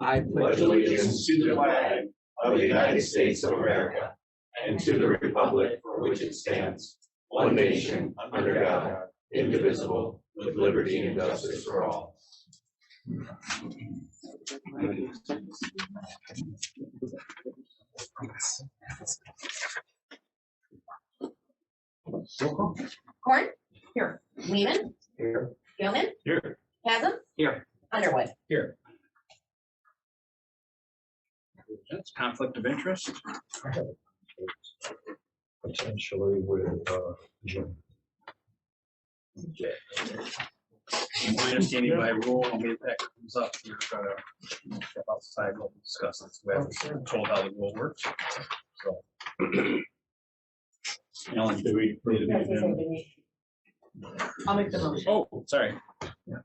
I pledge allegiance to the flag of the United States of America and to the republic for which it stands, one nation, under God, indivisible, with liberty and justice for all. Corn? Here. Lehman? Here. Gilman? Here. Chasm? Here. Underwood? Here. That's conflict of interest. Potentially with Jim. My understanding by rule, when that comes up, you're gonna step outside, we'll discuss it. We haven't told how the rule works. So. Ellen, do we need to do I'll make the motion. Oh, sorry. Yeah.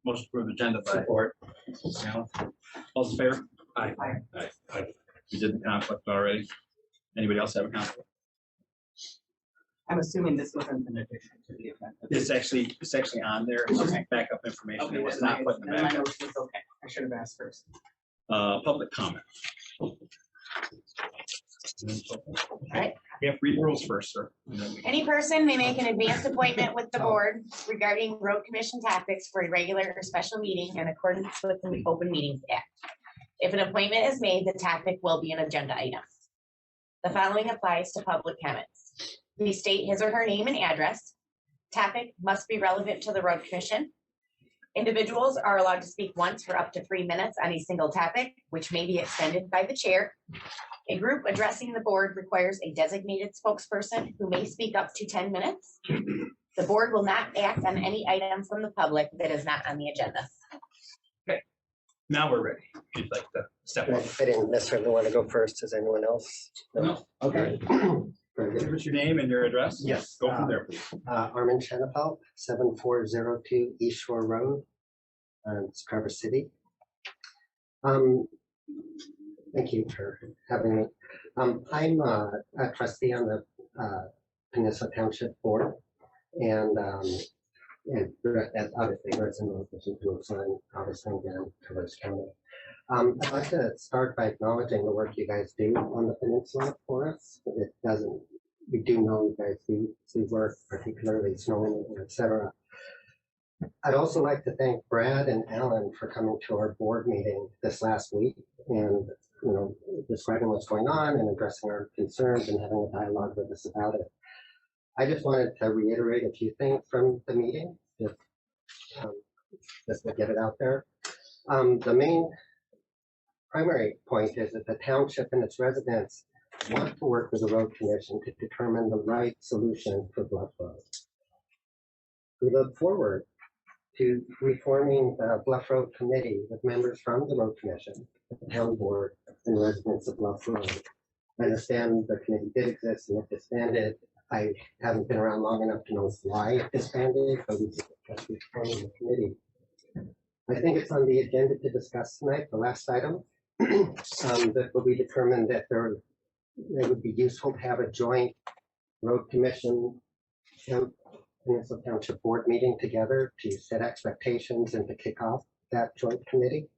Motion to approve agenda by support. All in favor? Aye. Aye. We did the conflict already. Anybody else have a conflict? I'm assuming this wasn't an addition to the event. It's actually on there. It's backup information. Okay, It was not put in the my back. notes was okay. I should have asked first. Public comment. Right. We have to read the rules first, sir. Any person may make an advanced appointment with the board regarding road commission topics for a regular or special meeting in accordance with the Open Meetings Act. If an appointment is made, the topic will be an agenda item. The following applies to public comments. Please state his or her name and address. Topic must be relevant to the road commission. Individuals are allowed to speak once for up to 3 minutes on a single topic, which may be extended by the chair. A group addressing the board requires a designated spokesperson who may speak up to 10 minutes. The board will not act on any item from the public that is not on the agenda. Okay, now we're ready. If you'd like to step up. I didn't necessarily want to go first. Does anyone else? No. Okay. Very good. Give us your name and your address. Yes. Go from there, please. Armin Chenapel, 7402 East Shore Road, Traverse City. Thank you for having me. I'm a trustee on the Peninsula Township Board, and obviously resident of Son, obviously again, Traverse County. I'd like to start by acknowledging the work you guys do on the peninsula for us. We do know you guys do work, particularly snowing, etc. I'd also like to thank Brad and Alan for coming to our board meeting this last week and describing what's going on and addressing our concerns and having a dialogue with us about it. I just wanted to reiterate a few things from the meeting, just to get it out there. The main primary point is that the township and its residents want to work with the road commission to determine the right solution for Bluff Road. We look forward to reforming the Bluff Road Committee with members from the road commission, the town board, and residents of Bluff Road. I understand the committee did exist and it disbanded. I haven't been around long enough to know why it disbanded, but we discussed reforming the committee. I think it's on the agenda to discuss tonight, the last item, that will be determined that it would be useful to have a joint road commission Peninsula Township Board meeting together to set expectations and to kick off that joint committee.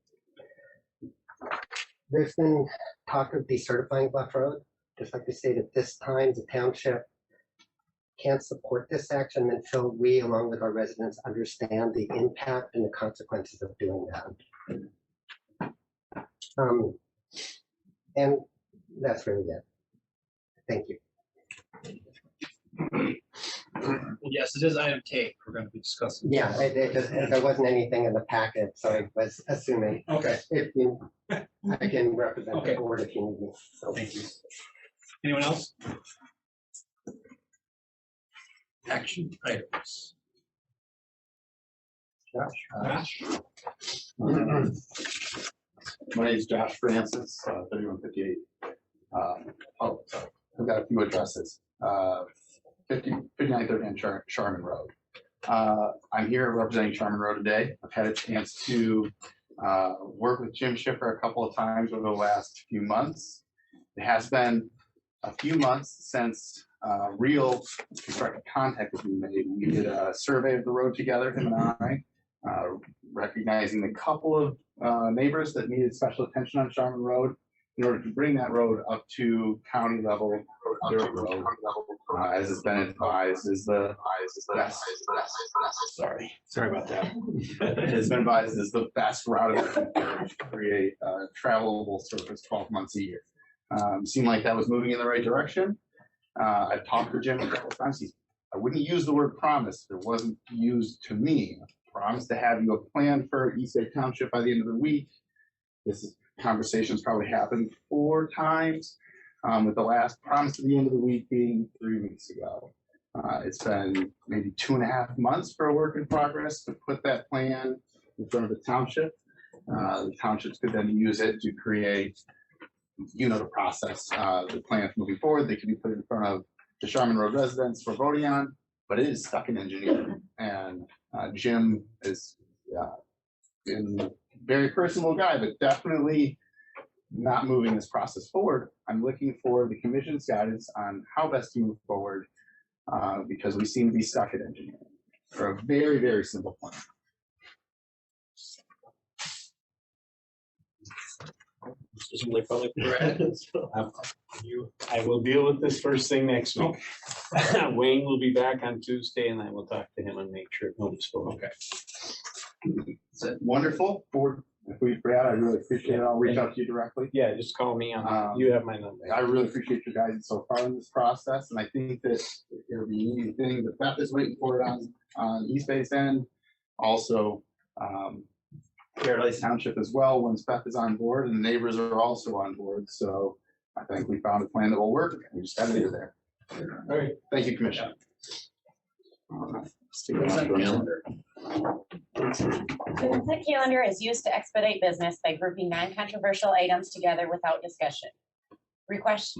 There's been talk of decertifying Bluff Road. Just like we stated, this time the township can't support this action until we, along with our residents, understand the impact and the consequences of doing that. And that's really it. Thank you. Yes, it is item K. We're going to be discussing. Yeah, there wasn't anything in the packet, so I was assuming. Okay. I can represent Okay. the board if you need me. So. Thank you. Anyone else? Action items. Josh. My name is Josh Francis, 3158. I've got a few addresses. 5939 Sharman Road. I'm here representing Sharman Road today. I've had a chance to work with Jim Schiffer a couple of times over the last few months. It has been a few months since real constructive contact has been made. We did a survey of the road together, him and I, recognizing a couple of neighbors that needed special attention on Sharman Road in order to bring that road up to county level dirt road. As has been advised, is the best. Sorry about that. It has been advised is the best route to create a travelable surface 12 months a year. Seemed like that was moving in the right direction. I've talked to Jim a couple of times. I wouldn't use the word promise if it wasn't used to me. Promise to have you a plan for East Bay Township by the end of the week. Conversations probably happened 4 times, with the last promise at the end of the week being 3 weeks ago. It's been maybe 2.5 months for a work in progress to put that plan in front of the township. The townships could then use it to create, the process, the plans moving forward. They can be put in front of the Sharman Road residents for voting on, but it is stuck in engineering. And Jim is been a very personal guy, but definitely not moving this process forward. I'm looking for the commission's guidance on how best to move forward, because we seem to be stuck at engineering for a very, very simple plan. This is really public. I will deal with this first thing next week. Wayne will be back on Tuesday and I will talk to him and make sure notice for. Okay. Is that wonderful? If we forgot, I really appreciate it. I'll reach out to you directly. Yeah, just call me on, you have my number. I really appreciate your guidance so far in this process, and I think that it'll be an easy thing. The Beth is waiting for it on East Bay's end. Also, Paradise Township as well, once Beth is on board, and the neighbors are also on board. So I think we found a plan that will work. We just got to do there. All right. Thank you, Commissioner. The consent calendar is used to expedite business by grouping non-controversial items together without discussion. Requests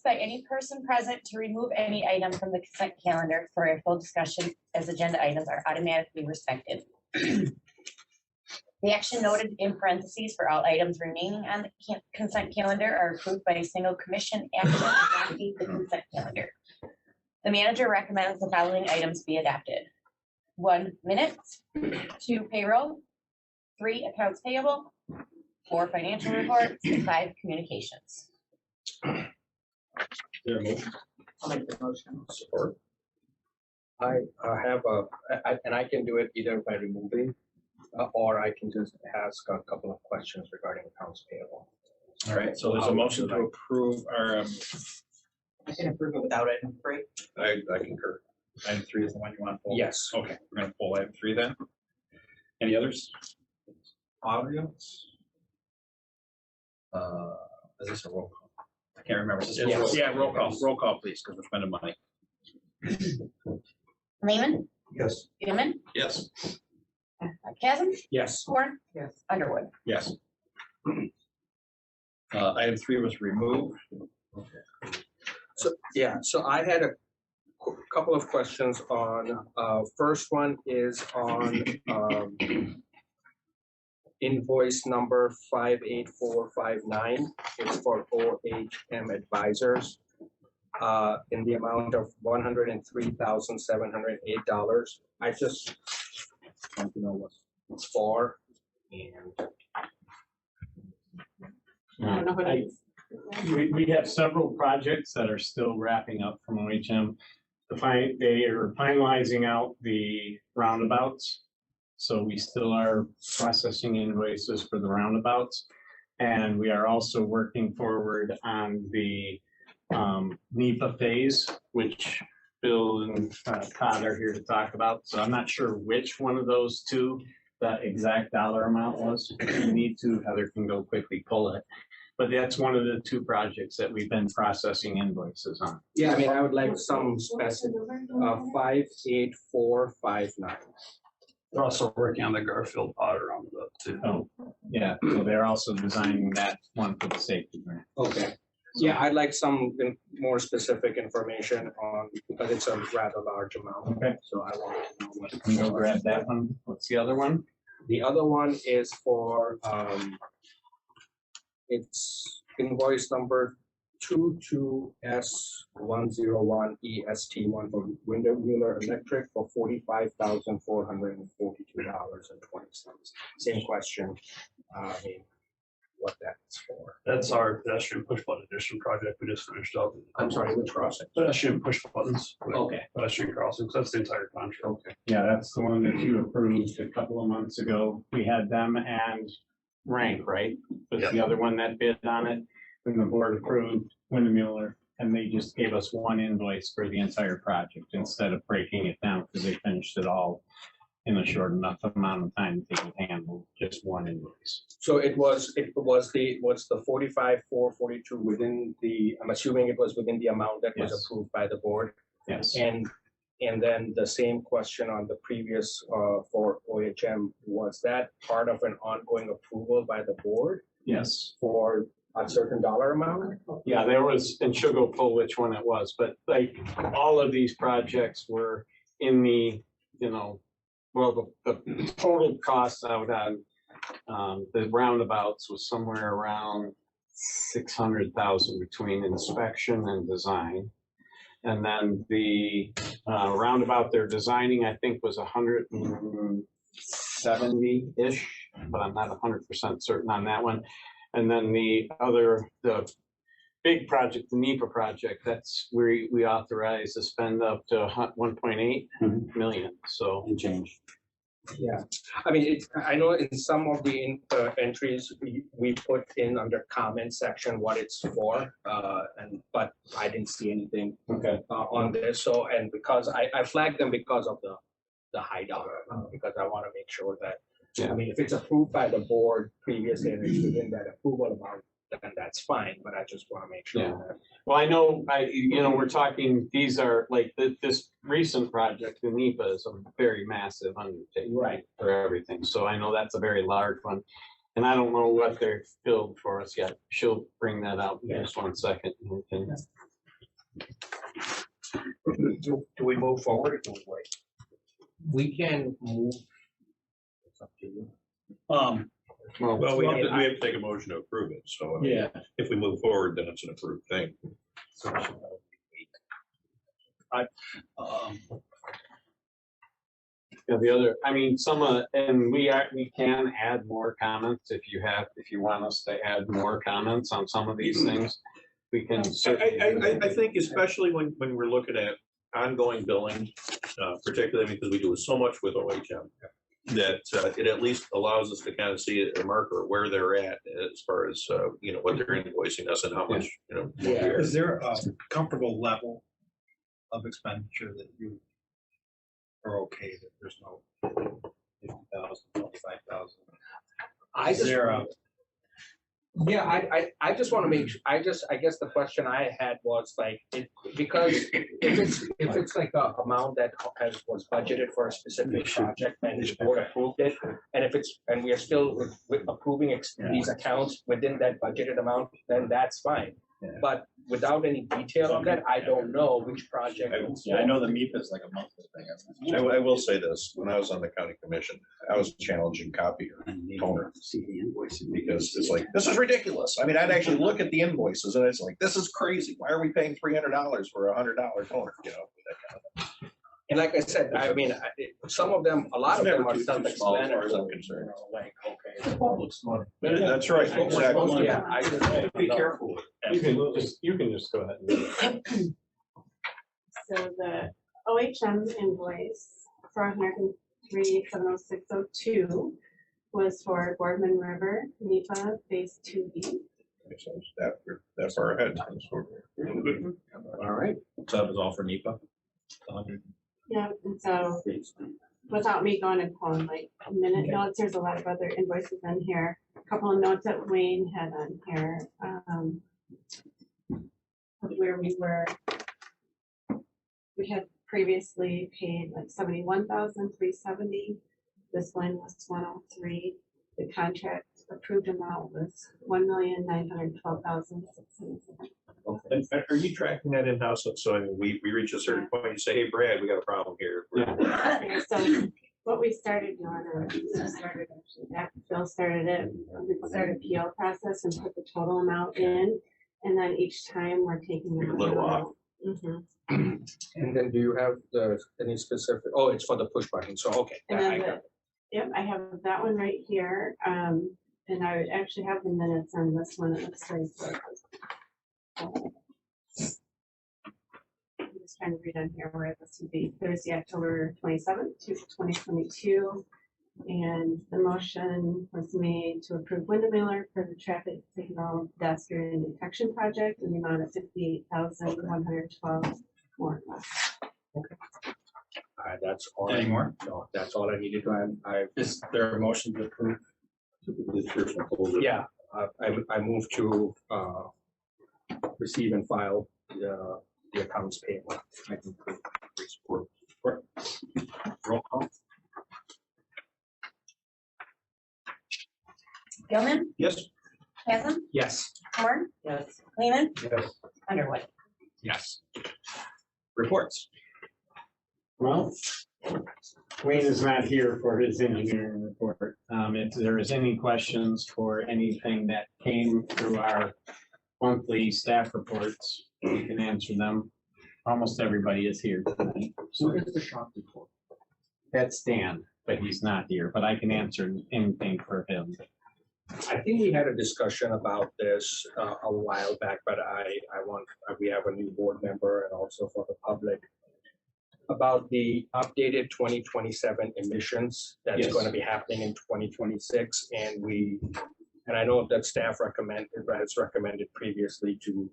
by any person present to remove any item from the consent calendar for a full discussion as agenda items are automatically respected. The action noted in parentheses for all items remaining on the consent calendar are approved by a single commission action adopting the consent calendar. The manager recommends the following items be adopted. 1, minutes. 2, payroll. 3, accounts payable. 4, financial reports. And 5, communications. I'll make the motion. Support. I have and I can do it either by removing or I can just ask a couple of questions regarding accounts payable. All right, so there's a motion to approve our, I can approve it without item 3. I concur. item 3 is the one you want to pull? Yes. Okay, we're gonna pull item 3 then. Any others? Audience? Is this a roll call? I can't remember. Yes. Yeah, roll call, please, because we're spending money. Lehman, Yes. Newman, Yes. Chasm, Yes. Horn, Yes. Underwood. Yes. Item 3 was removed. So I had a couple of questions on, first one is on invoice number 58459. It's for OHM Advisors in the amount of $103,708. I just want to know what it's for and I don't know what it is. We have several projects that are still wrapping up from OHM. They are finalizing out the roundabouts. So we still are processing invoices for the roundabouts. And we are also working forward on the NEPA phase, which Bill and Todd are here to talk about. So I'm not sure which one of those two the exact dollar amount was. If you need to, Heather can go quickly pull it. But that's one of the 2 projects that we've been processing invoices on. yeah, I mean, I would like some specific, 58459. They're also working on the Garfield Potter roundabout too. Oh, yeah, so they're also designing that one for the safety grant. Okay. Yeah, I'd like some more specific information on, because it's a rather large amount. Okay. So I want to know what. Can you go grab that one? What's the other one? The other one is for, it's invoice number 22S101EST1 for Windermüller Electric for $45,442.20. Same question. I mean, what that's for. That's our pedestrian push button addition project we just finished up. I'm sorry, which crossing? Pedestrian push buttons. Okay. Pedestrian crossings, that's the entire contract. Okay. Yeah, that's the one that you approved a couple of months ago. We had them and Rank, right? Was the other one that bid on it. Then the board approved Windmuller, and they just gave us one invoice for the entire project instead of breaking it down because they finished it all in a short enough amount of time they could handle just one invoice. So it was the 45,442 within the, I'm assuming it was within the amount that was Yes. approved by the board. Yes. And then the same question on the previous for OHM, was that part of an ongoing approval by the board Yes. for a certain dollar amount? Yeah, there was, and she'll go pull which one it was, but like all of these projects were in the, well, the total cost out on the roundabouts was somewhere around 600,000 between inspection and design. And then the roundabout they're designing, I think, was 170-ish, but I'm not 100% certain on that one. And then the big project, the NEPA project, that's where we authorize to spend up to 1.8 million. So And change. Yeah, I mean, I know in some of the entries, we put in under comment section what it's for, but I didn't see anything on this. So, and because I flagged them because of the high dollar amount, because I want to make sure that, I mean, if it's approved by the board previously and it's within that approval amount, then that's fine, but I just want to make sure that. well, I know, we're talking, these are like this recent project, the NEPA is a very massive undertaking for everything. So I know that's a very large one. And I don't know what they've filled for us yet. She'll bring that out in just 1 second. Do we move forward or do we wait? We can move. It's up to you. Well, we have to take a motion to approve it, so I mean, if we move forward, then it's an approved thing. Yeah, the other, I mean, and we can add more comments if you want us to add more comments on some of these things. We can certainly. I think especially when we're looking at ongoing billing, particularly because we do so much with OHM, that it at least allows us to kind of see a marker where they're at as far as, what they're invoicing us and how much, Is there a comfortable level of expenditure that you are okay that there's no 50,000, 25,000? I just want to make sure, I guess the question I had was like, because if it's like a amount that was budgeted for a specific project and the board approved it, and we are still approving these accounts within that budgeted amount, then that's fine. But without any detail on that, I don't know which project. I know the MEP is like a monthly thing. I will say this, when I was on the county commission, I was challenging copier toner. Because it's like, this is ridiculous. I mean, I'd actually look at the invoices and it's like, this is crazy. Why are we paying $300 for $100 toner? That kind of thing. And like I said, I mean, some of them, a lot of them are self-explanatory. Like, okay. That's right, exactly. Yeah, I just Be careful with it. You can just go ahead. So the OHM invoice for 103,706.02 was for Boardman River, NEPA Phase 2B. That far ahead. All right. So that was all for NEPA? 100. Yeah, and so without me going and pulling like minute notes, there's a lot of other invoices in here. A couple of notes that Wayne had on here. Where we had previously paid like 71,370. This one was 103. The contract approved amount was 1,912,607. And are you tracking that in-house? So I mean, we reach a certain point, you say, hey, Brad, we got a problem here. Okay, so what we started doing, Phil started it, we started PO process and put the total amount in, and then each time we're taking a little off. And then do you have any specific, it's for the push button, so okay. And then yep, I have that one right here. and I would actually have the minutes on this one. It looks like. I'm just trying to read on here where this would be Thursday, October 27th, 2022. And the motion was made to approve Wyndham Miller for the traffic signal pedestrian detection project in the amount of $58,112 more or less. That's all. Any more? No, that's all I needed to add. Is there a motion to approve? Yeah, I moved to, receive and file the accounts payable. I can support. Roll call. Gilman, Yes. Chasm, Yes. Horn, Yes. Lehman, Yes. Underwood. Yes. Reports. Well, Wayne is not here for his engineering report. If there is any questions for anything that came through our monthly staff reports, we can answer them. Almost everybody is here tonight. So Who is the shop report? that's Dan, but he's not here, but I can answer anything for him. I think we had a discussion about this a while back, but we have a new board member and also for the public about the updated 2027 emissions that's Yes. going to be happening in 2026. And I know that staff has recommended previously to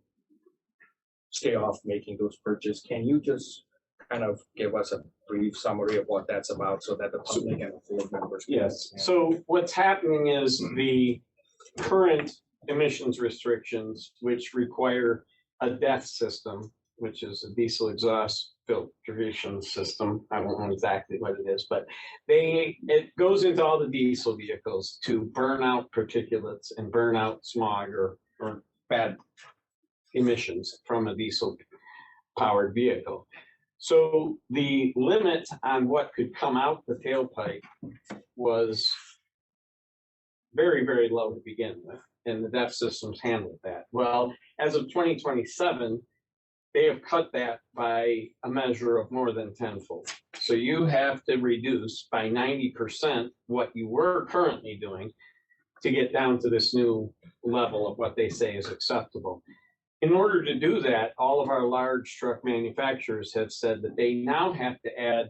stay off making those purchases. Can you just kind of give us a brief summary of what that's about so that the public and the board members? can Yes, understand? so what's happening is the current emissions restrictions, which require a DEF system, which is a diesel exhaust filtration system. I don't know exactly what it is, but it goes into all the diesel vehicles to burn out particulates and burn out smog or bad emissions from a diesel powered vehicle. So the limit on what could come out the tailpipe was very, very low to begin with, and the DEF systems handled that. Well, as of 2027, they have cut that by a measure of more than tenfold. So you have to reduce by 90% what you were currently doing to get down to this new level of what they say is acceptable. In order to do that, all of our large truck manufacturers have said that they now have to add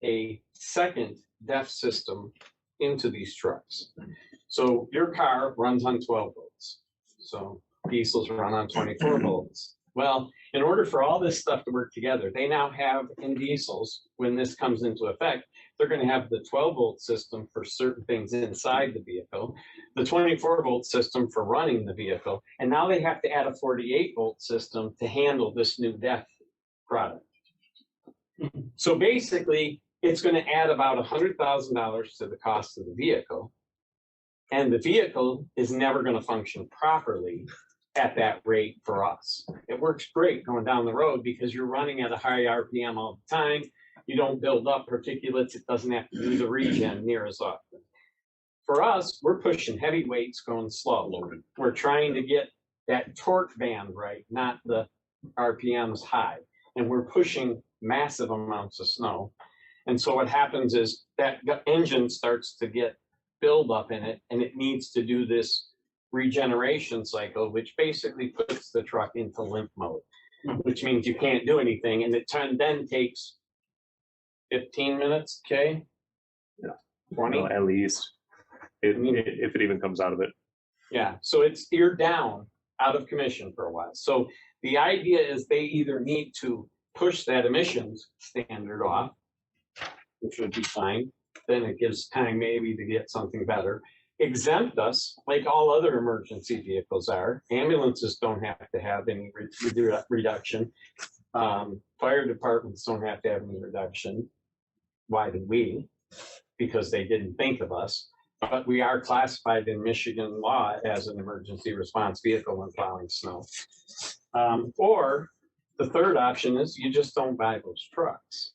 a second DEF system into these trucks. So your car runs on 12 volts. So diesels run on 24 volts. Well, in order for all this stuff to work together, they now have in diesels, when this comes into effect, they're going to have the 12 volt system for certain things inside the vehicle, the 24 volt system for running the vehicle, and now they have to add a 48 volt system to handle this new DEF product. So basically, it's going to add about $100,000 to the cost of the vehicle, and the vehicle is never going to function properly at that rate for us. It works great going down the road because you're running at a high RPM all the time. You don't build up particulates. It doesn't have to do the regen near as often. For us, we're pushing heavy weights going slow. We're trying to get that torque band right, not the RPMs high. And we're pushing massive amounts of snow. And so what happens is that engine starts to get buildup in it, and it needs to do this regeneration cycle, which basically puts the truck into limp mode, which means you can't do anything. And it then takes 15 minutes, okay? Yeah. 20? Well, at least, if it even comes out of it. Yeah, so you're down out of commission for a while. So the idea is they either need to push that emissions standard off, which would be fine. Then it gives time maybe to get something better. Exempt us like all other emergency vehicles are. Ambulances don't have to have any reduction. Fire departments don't have to have any reduction. Why do we? Because they didn't think of us. But we are classified in Michigan law as an emergency response vehicle when plowing snow. Or the third option is you just don't buy those trucks.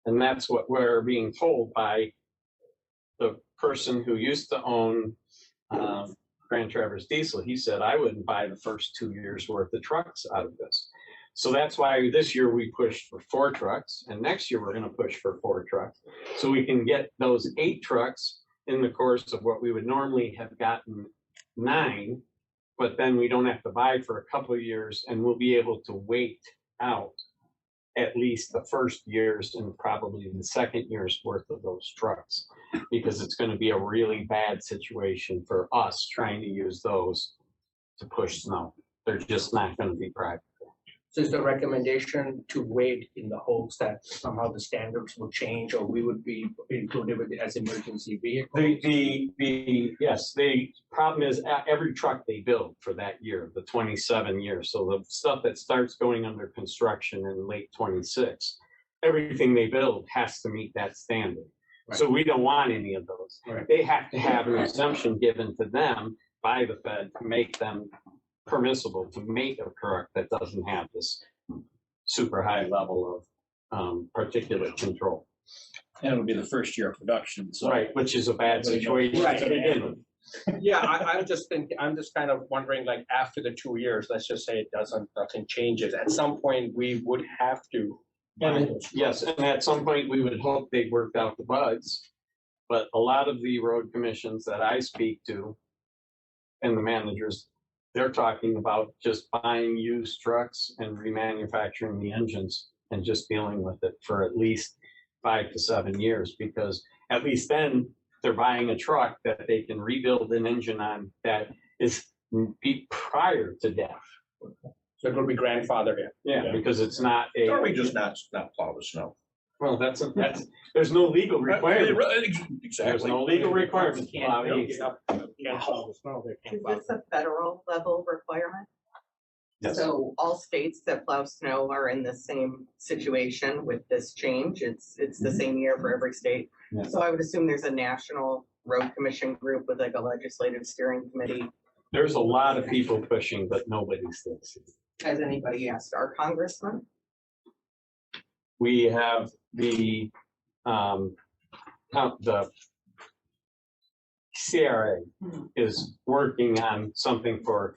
And that's what we're being told by the person who used to own Grand Traverse Diesel. He said, I wouldn't buy the first 2 years worth of trucks out of this. So that's why this year we pushed for 4 trucks, and next year we're going to push for 4 trucks. So we can get those 8 trucks in the course of what we would normally have gotten 9, but then we don't have to buy for a couple of years, and we'll be able to wait out at least the first year's and probably the second year's worth of those trucks, because it's going to be a really bad situation for us trying to use those to push snow. They're just not going to be practical. So is the recommendation to wait in the hopes that somehow the standards will change, or we would be included with it as emergency vehicles? Yes, the problem is every truck they build for that year, the 27 years. So the stuff that starts going under construction in late 26, everything they build has to meet that standard. Right. So we don't want any of those. Right. They have to have an exemption given to them by the Fed to make them permissible to make a truck that doesn't have this super high level of particulate control. And it'll be the first year of production, so. Right, which is a bad situation. Right. to begin with. Yeah, I'm just thinking, I'm just kind of wondering, like, after the 2 years, let's just say it nothing changes, at some point, we would have to. Yes, and at some point, we would hope they worked out the bugs. But a lot of the road commissions that I speak to and the managers, they're talking about just buying used trucks and remanufacturing the engines and just dealing with it for at least 5 to 7 years, because at least then they're buying a truck that they can rebuild an engine on that is prior to death. So it will be grandfathered in. Yeah, because it's not a. Or we just not plow the snow. Well, that's there's no legal requirement. Exactly. There's no legal requirement. to plow east. Is this a federal level requirement? Yes. So all states that plow snow are in the same situation with this change. It's the same year for every state. Yeah. So I would assume there's a national road commission group with like a legislative steering committee. There's a lot of people pushing, but nobody's succeeding. Has anybody asked our congressman? We have the CRA is working on something for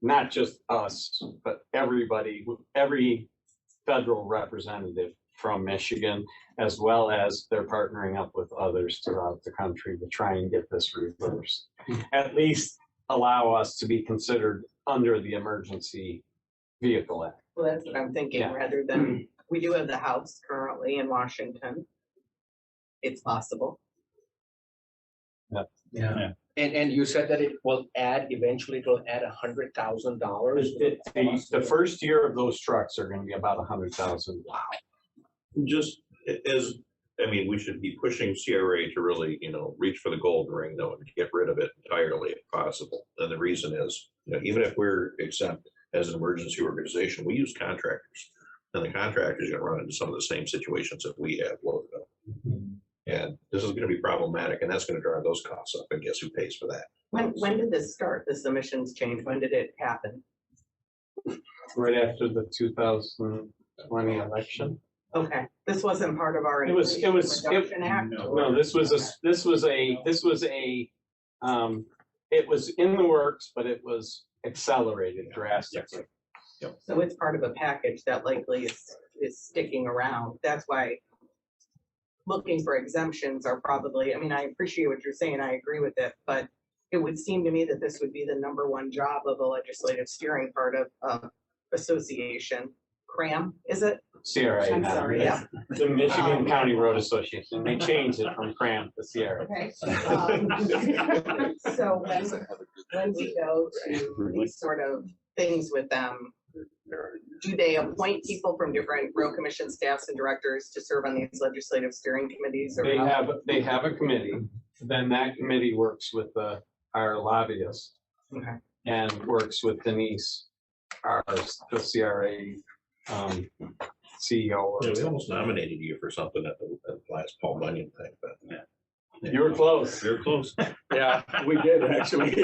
not just us, but everybody, every federal representative from Michigan, as well as they're partnering up with others throughout the country to try and get this reversed. At least allow us to be considered under the Emergency Vehicle Act. Well, that's what I'm thinking, Yeah. rather than, we do have the House currently in Washington. It's possible. Yeah. And you said that it will eventually it will add $100,000. The first year of those trucks are gonna be about 100,000. Wow. Just as, I mean, we should be pushing CRA to really, reach for the gold ring though, and get rid of it entirely if possible. And the reason is, even if we're exempt as an emergency organization, we use contractors. And the contractors are gonna run into some of the same situations that we have loaded up. And this is gonna be problematic, and that's gonna drive those costs up, and guess who pays for that? When did this start, this emissions change? When did it happen? Right after the 2020 election. Okay, this wasn't part of our. It was Inflation Reduction Act? No, this was it was in the works, but it was accelerated drastically. So it's part of a package that likely is sticking around. That's why looking for exemptions are probably, I mean, I appreciate what you're saying. I agree with it, but it would seem to me that this would be the #1 job of a legislative steering part of association. CRAM, is it? CRA. I'm sorry, yeah. The Michigan County Road Association. They changed it from CRAM to CRA. Okay. So when we go to these sort of things with them, do they appoint people from different road commission staffs and directors to serve on these legislative steering committees? Or They have a committee. Then that committee works with our lobbyist. Okay. And works with Denise, the CRA CEO. Yeah, we almost nominated you for something at the last Paul Bunyan thing, but. Yeah. You were close. You're close. Yeah, we did actually.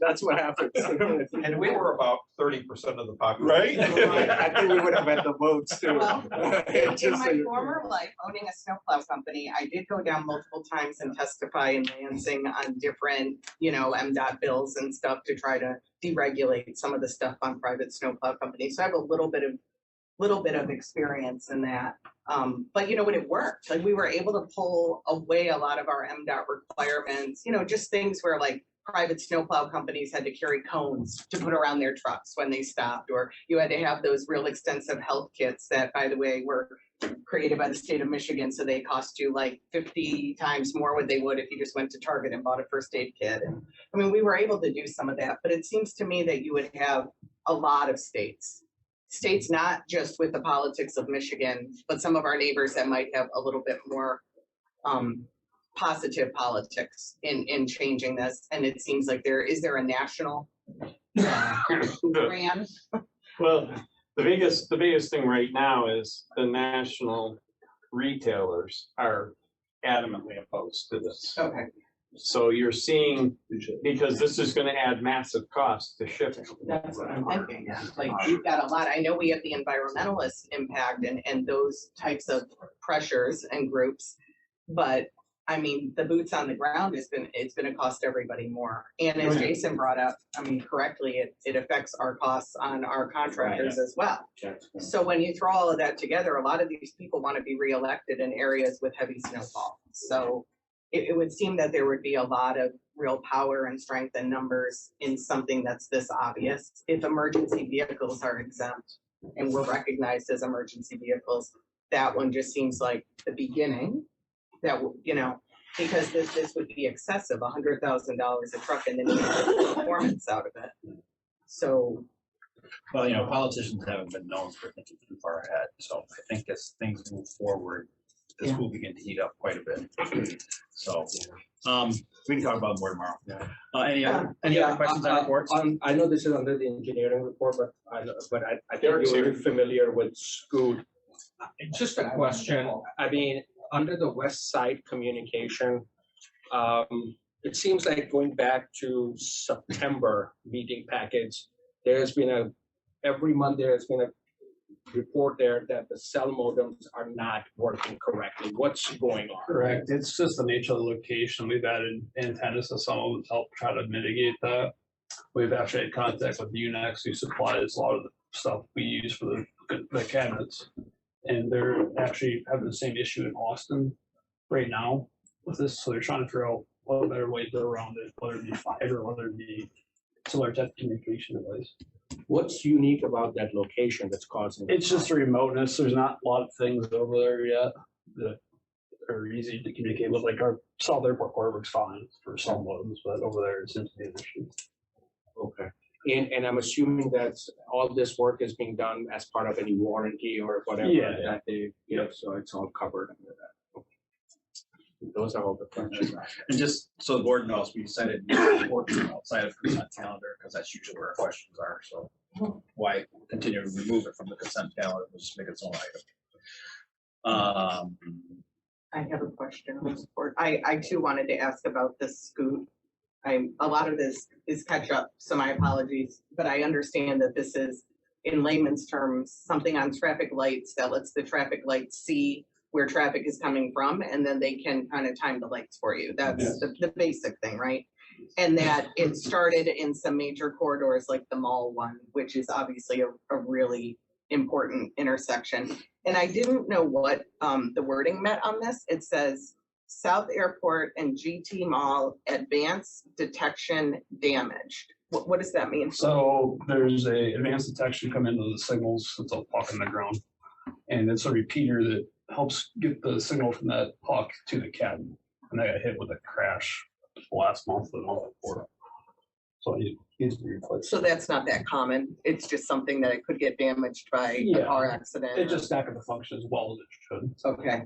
That's what happens. And we were about 30% of the population. Right? I think we would have had the votes too. Well, in Just so my you- former life, owning a snowplow company, I did go down multiple times and testify in Lansing on different, MDOT bills and stuff to try to deregulate some of the stuff on private snowplow companies. So I have a little bit of little bit of experience in that. But you know, when it worked, like we were able to pull away a lot of our MDOT requirements, you know, just things where like private snowplow companies had to carry cones to put around their trucks when they stopped, or you had to have those real extensive health kits that, by the way, were created by the state of Michigan. So they cost you like 50 times more what they would if you just went to Target and bought a first aid kit. And I mean, we were able to do some of that, but it seems to me that you would have a lot of states, not just with the politics of Michigan, but some of our neighbors that might have a little bit more positive politics in changing this. And it seems like is there a national brand? Well, the biggest thing right now is the national retailers are adamantly opposed to this. Okay. So you're seeing, because this is gonna add massive cost to shipping. That's what I'm thinking. Like, you've got a lot. I know we have the environmentalist impact and those types of pressures and groups, but I mean, the boots on the ground it's gonna cost everybody more. And as Jason brought up, I mean, correctly, it affects our costs on our contractors as well. So when you throw all of that together, a lot of these people want to be reelected in areas with heavy snowfall. So it would seem that there would be a lot of real power and strength and numbers in something that's this obvious. If emergency vehicles are exempt and we're recognized as emergency vehicles, that one just seems like the beginning. That, you know, because this would be excessive, $100,000 a truck, and then you get performance out of it. So, Well, you know, politicians haven't been known for thinking too far ahead, so I think as things move forward, this will begin to heat up quite a bit. So, we can talk about it more tomorrow. Any other questions on reports? I know this is under the engineering report, but I think you're very familiar with Scoot. Just a question. I mean, under the West Side communication, it seems like going back to September meeting package, there's been every month there's been a report there that the cell modems are not working correctly. What's going on? Correct. It's just the nature of the location. We've added antennas to some of them to help try to mitigate that. We've actually had contact with Unex, who supplies a lot of the stuff we use for the cabinets. And they're actually having the same issue in Austin right now with this. So they're trying to figure out what better way to go around it, whether it be fiber or whether it be similar type of communication device. What's unique about that location that's causing? It's just the remoteness. There's not a lot of things over there yet that are easy to communicate with. Like our South Airport corridor works fine for some modems, but over there it seems to be an issue. Okay. And I'm assuming that all this work is being done as part of any warranty or whatever that they, so it's all covered under that. Okay. Those are all the questions. And just so the board knows, we decided to report outside of consent calendar because that's usually where our questions are. So why continue to remove it from the consent calendar? We'll just make its own item. I have a question on support. I too wanted to ask about this Scoot. A lot of this is catch up, so my apologies, but I understand that this is, in layman's terms, something on traffic lights that lets the traffic lights see where traffic is coming from, and then they can kind of time the lights for you. That's the basic thing, right? And that it started in some major corridors like the mall one, which is obviously a really important intersection. And I didn't know what the wording meant on this. It says South Airport and GT Mall advanced detection damaged. What does that mean? So there's a advanced detection come into the signals. It's a puck in the ground. And it's a repeater that helps get the signal from that puck to the cabin. And I got hit with a crash last month and all before. So it needs to be replaced. So that's not that common. It's just something that it could get damaged by a car accident. It just not going to function as well as it should. Okay.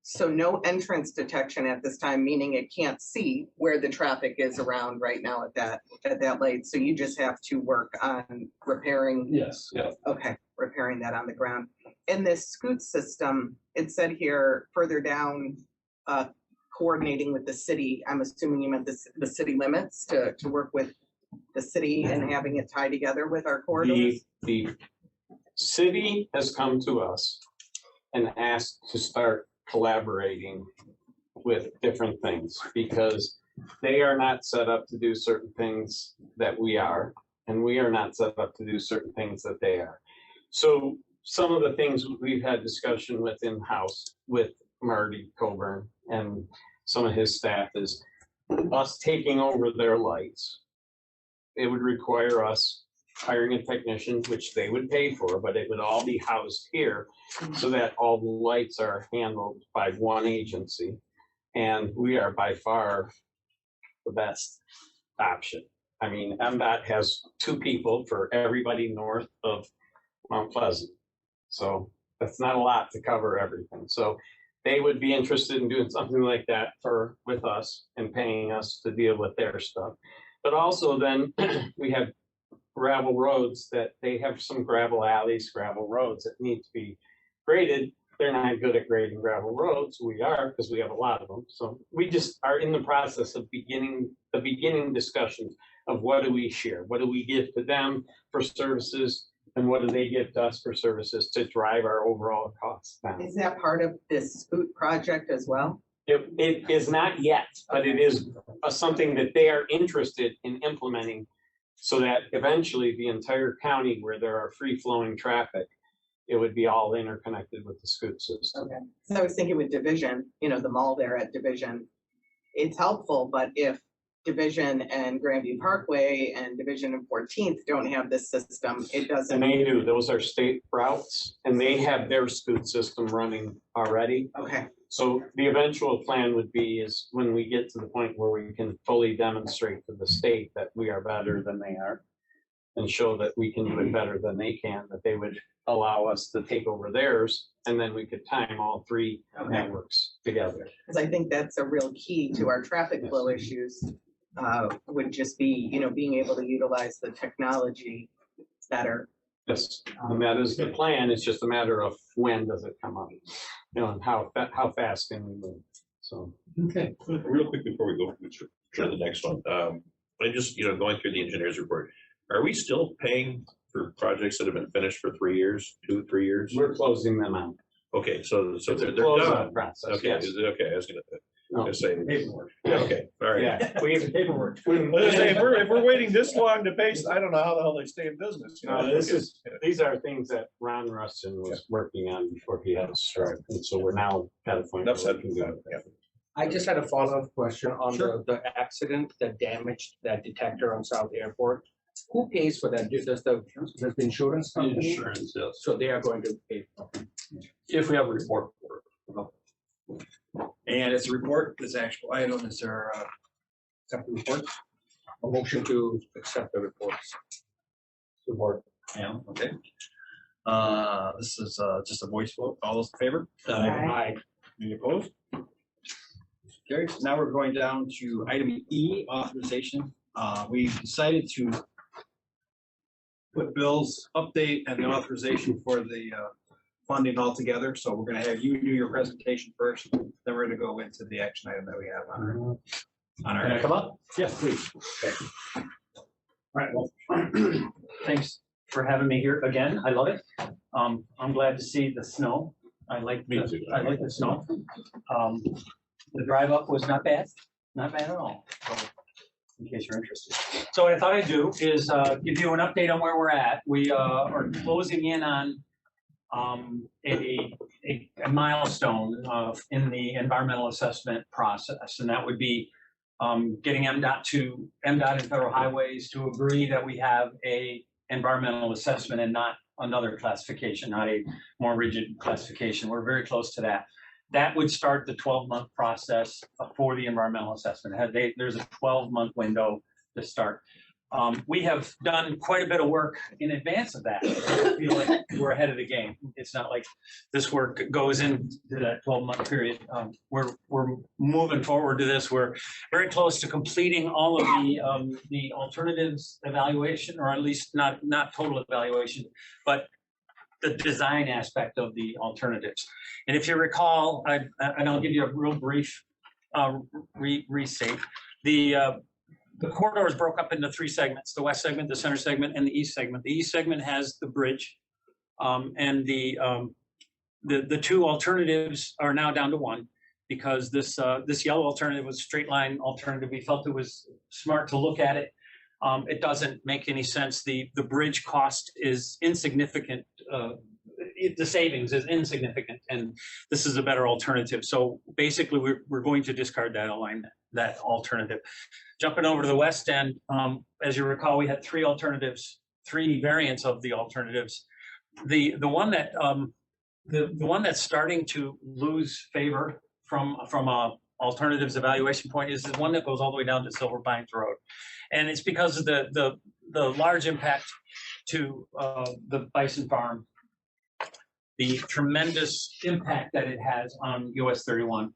So no entrance detection at this time, meaning it can't see where the traffic is around right now at that light. So you just have to work on repairing. Yes. Yeah. Okay, repairing that on the ground. In this Scoot system, it said here further down, coordinating with the city. I'm assuming you meant the city limits to work with the city and having it tie together with our corridors. The city has come to us and asked to start collaborating with different things because they are not set up to do certain things that we are, and we are not set up to do certain things that they are. So some of the things we've had discussion with in-house with Marty Coburn and some of his staff is us taking over their lights. It would require us hiring a technician, which they would pay for, but it would all be housed here so that all the lights are handled by one agency. And we are by far the best option. I mean, MDOT has 2 people for everybody north of Mount Pleasant. So that's not a lot to cover everything. So they would be interested in doing something like that with us and paying us to deal with their stuff. But also then we have gravel roads that they have some gravel alleys, gravel roads that need to be graded. They're not good at grading gravel roads. We are, because we have a lot of them. So we just are in the process of beginning discussions of what do we share? What do we give to them for services? And what do they give to us for services to drive our overall costs down? Is that part of this Scoot project as well? It is not yet, but it is something that they are interested in implementing so that eventually the entire county where there are free flowing traffic, it would be all interconnected with the Scoot system. Okay. So I was thinking with Division, you know, the mall there at Division, it's helpful, but if Division and Grandview Parkway and Division and 14th don't have this system, it doesn't. And they do, those are state routes and they have their Scoot system running already. Okay. So the eventual plan would be is when we get to the point where we can fully demonstrate to the state that we are better than they are and show that we can do it better than they can, that they would allow us to take over theirs and then we could time all 3 networks together. Because I think that's a real key to our traffic flow issues, would just be, you know, being able to utilize the technology better. Yes, and that is the plan. It's just a matter of when does it come up, you know, and how fast can we move. So. Okay. Real quick before we go to the next one, I just, you know, going through the engineer's report, are we still paying for projects that have been finished for 3 years, 2-3 years? We're closing them out. Okay, so It's a they're done. closeout process, Okay, yes. is it okay? I was gonna say. Paperwork. Okay, all right. Yeah, we have paperwork. Let's say if we're waiting this long to pay, I don't know how the hell they stay in business. You know? No, these are things that Ron Rustin was working on before he had a stroke, and so we're now at a point. Enough where said. we can do it. Yeah. I just had a follow-up question on the accident that damaged that detector on South Airport. Who pays for that? Does the insurance The company? insurance, yes. So they are going to pay for it. If we have a report for it. And it's a report, this actual item, is there a separate report? A motion to accept the reports. Support. Yeah, okay. This is just a voice vote. All those in favor? Aye. Any opposed? Okay, so now we're going down to item E, authorization. We decided to put Bill's update and the authorization for the funding all together. So we're gonna have you do your presentation first, then we're gonna go into the action item that we have on our. Can I come up? Yes, please. All right, well, thanks for having me here again. I love it. I'm glad to see the snow. I like the snow. The drive up was not bad at all. So, in case you're interested. So what I thought I'd do is give you an update on where we're at. We are closing in on a milestone in the environmental assessment process, and that would be getting MDOT and Federal Highways to agree that we have a environmental assessment and not another classification, not a more rigid classification. We're very close to that. That would start the 12-month process for the environmental assessment. There's a 12-month window to start. We have done quite a bit of work in advance of that. I feel like we're ahead of the game. It's not like this work goes into that 12-month period. We're moving forward to this. We're very close to completing all of the alternatives evaluation, or at least not total evaluation, but the design aspect of the alternatives. And if you recall, and I'll give you a real brief restate. The corridor is broke up into 3 segments: the west segment, the center segment, and the east segment. The east segment has the bridge, and the 2 alternatives are now down to 1 because this yellow alternative was a straight line alternative. We felt it was smart to look at it. It doesn't make any sense. The bridge cost is insignificant the savings is insignificant, and this is a better alternative. So basically, we're going to discard that alignment, that alternative. Jumping over to the west end, as you recall, we had three alternatives, three variants of the alternatives. The one that the one that's starting to lose favor from a alternatives evaluation point is the one that goes all the way down to Silver Pines Road, and it's because of the large impact to the bison farm, the tremendous impact that it has on US 31.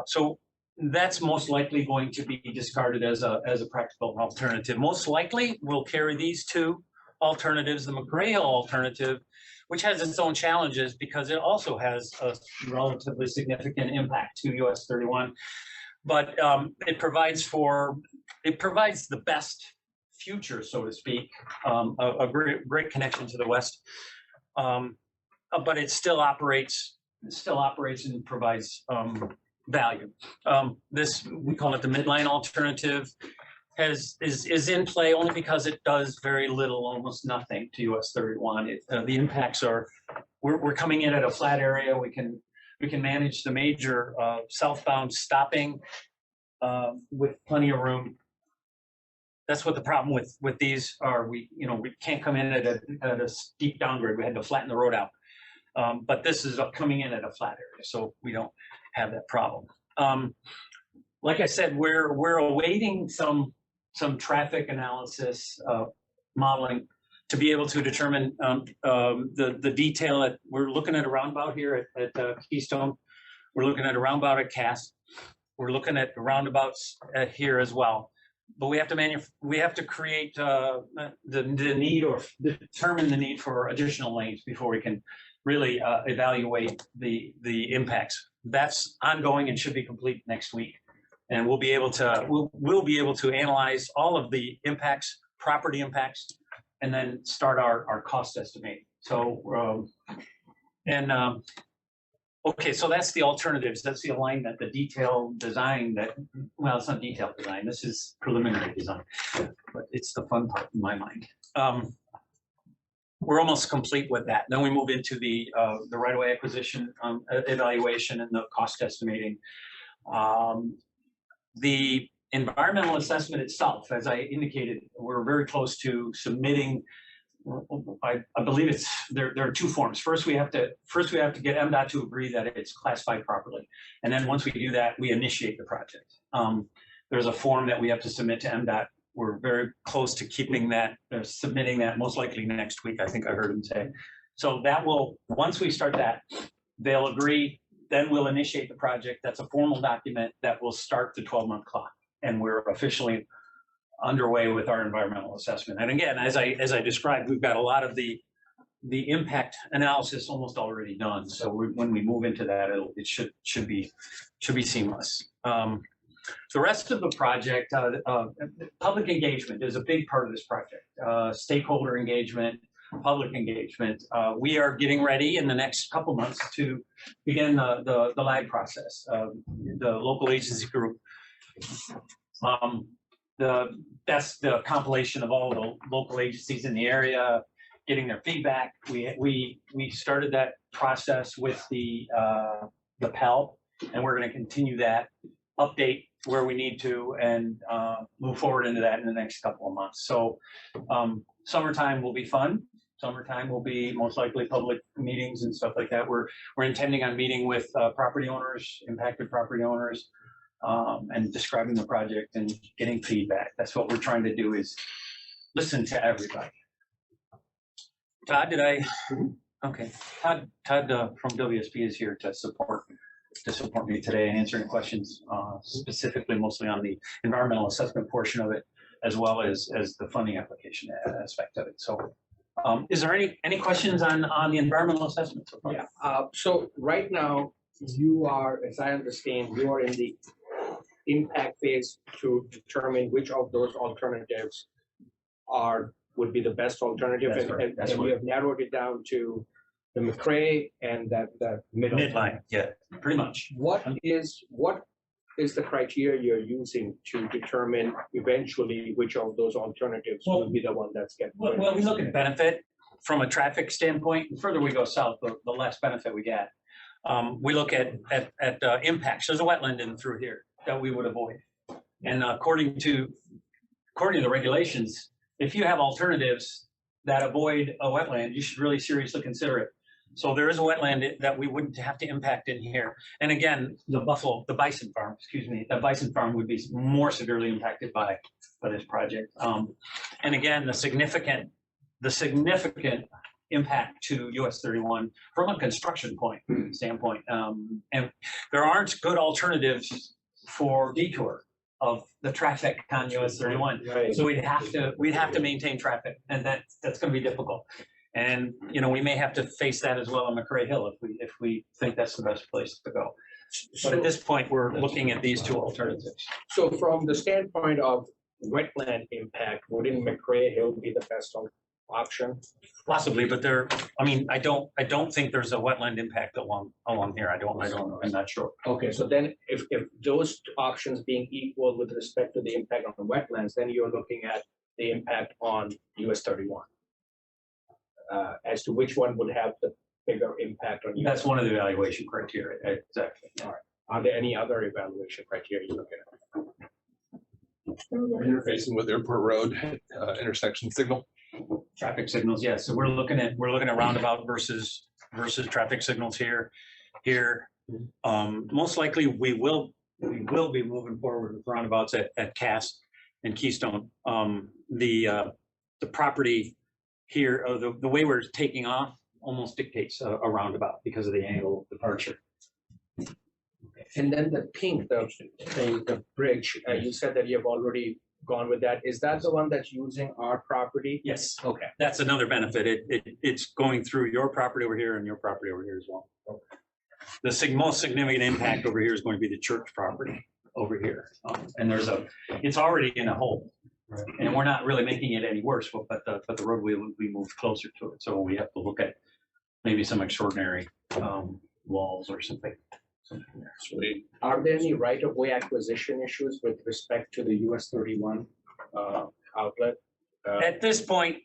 So that's most likely going to be discarded as a practical alternative. Most likely, we'll carry these two alternatives, the McRae alternative, which has its own challenges because it also has a relatively significant impact to US 31. But it provides the best future, so to speak, a great connection to the west. But it still operates and provides value. This, we call it the midline alternative, is in play only because it does very little, almost nothing to US 31. The impacts are, we're coming in at a flat area. We can manage the major southbound stopping with plenty of room. That's what the problem with these are. We can't come in at a steep downgrade. We had to flatten the road out. But this is coming in at a flat area, so we don't have that problem. Like I said, we're awaiting some traffic analysis modeling to be able to determine the detail. We're looking at a roundabout here at Keystone. We're looking at a roundabout at Cass. We're looking at roundabouts here as well. But we have to create the need or determine the need for additional lanes before we can really evaluate the impacts. That's ongoing and should be complete next week. And we'll be able to analyze all of the impacts, property impacts, and then start our cost estimating. So okay, so that's the alternatives. That's the alignment, the detailed design well, it's not detailed design. This is preliminary design, but it's the fun part in my mind. We're almost complete with that. Then we move into the right-of-way acquisition evaluation and the cost estimating. The environmental assessment itself, as I indicated, we're very close to submitting. I believe there are two forms. First, we have to get MDOT to agree that it's classified properly, and then once we do that, we initiate the project. There's a form that we have to submit to MDOT. We're very close to keeping that, submitting that most likely next week. I think I heard him say. So that will, once we start that, they'll agree. Then we'll initiate the project. That's a formal document that will start the 12-month clock, and we're officially underway with our environmental assessment. And again, as I described, we've got a lot of the impact analysis almost already done. So when we move into that, it should be seamless. The rest of the project, public engagement is a big part of this project. Stakeholder engagement, public engagement. We are getting ready in the next couple months to begin the LAG process. The local agency group. That's the compilation of all the local agencies in the area, getting their feedback. We started that process with the PEL, and we're going to continue that, update where we need to, and move forward into that in the next couple of months. So summertime will be fun. Summertime will be most likely public meetings and stuff like that. We're intending on meeting with property owners, impacted property owners, and describing the project and getting feedback. That's what we're trying to do, is listen to everybody. Todd, okay. Todd from WSP is here to support me today and answering questions, specifically mostly on the environmental assessment portion of it, as well as the funding application aspect of it. So is there any questions on the environmental assessment so far? Yeah, so right now you are, as I understand, you are in the impact phase to determine which of those alternatives would be the best alternative. That's right. And we have narrowed it down to the McRae and that midline. Yeah, pretty much. What is the criteria you're using to determine eventually which of those alternatives will be the one that's getting? Well, we look at benefit from a traffic standpoint, the further we go south, the less benefit we get. We look at impacts. There's a wetland in through here that we would avoid. And according to the regulations, if you have alternatives that avoid a wetland, you should really seriously consider it. So there is a wetland that we wouldn't have to impact in here. And again, the bison farm, the bison farm would be more severely impacted by this project. And again, the significant impact to US 31 from a construction standpoint. And there aren't good alternatives for detour of the traffic on US 31. Right. So we'd have to maintain traffic, and that's going to be difficult. And we may have to face that as well on McRae Hill if we think that's the best place to go. But at this point, we're looking at these two alternatives. So from the standpoint of wetland impact, wouldn't McRae Hill be the best option? Possibly, but I don't think there's a wetland impact along here. I don't know. I'm not sure. Okay, so then if those options being equal with respect to the impact on the wetlands, then you're looking at the impact on US 31. As to which one would have the bigger impact on you. That's one of the evaluation criteria. Exactly. All right. Are there any other evaluation criteria you're looking at? Interfacing with Airport Road, intersection signal. Traffic signals, yes. So we're looking at roundabout versus traffic signals here. Most likely we will be moving forward with roundabouts at Cass and Keystone. The property here, the way we're taking off almost dictates a roundabout because of the angle of departure. And then the pink, the bridge, you said that you have already gone with that. Is that the one that's using our property? Yes. Okay. That's another benefit. It's going through your property over here and your property over here as well. Okay. The most significant impact over here is going to be the church property over here. And it's already in a hole. Right. And we're not really making it any worse, but the roadway will be moved closer to it. So we have to look at maybe some extraordinary walls or something. Sweet. Are there any right-of-way acquisition issues with respect to the US 31 outlet? At this point,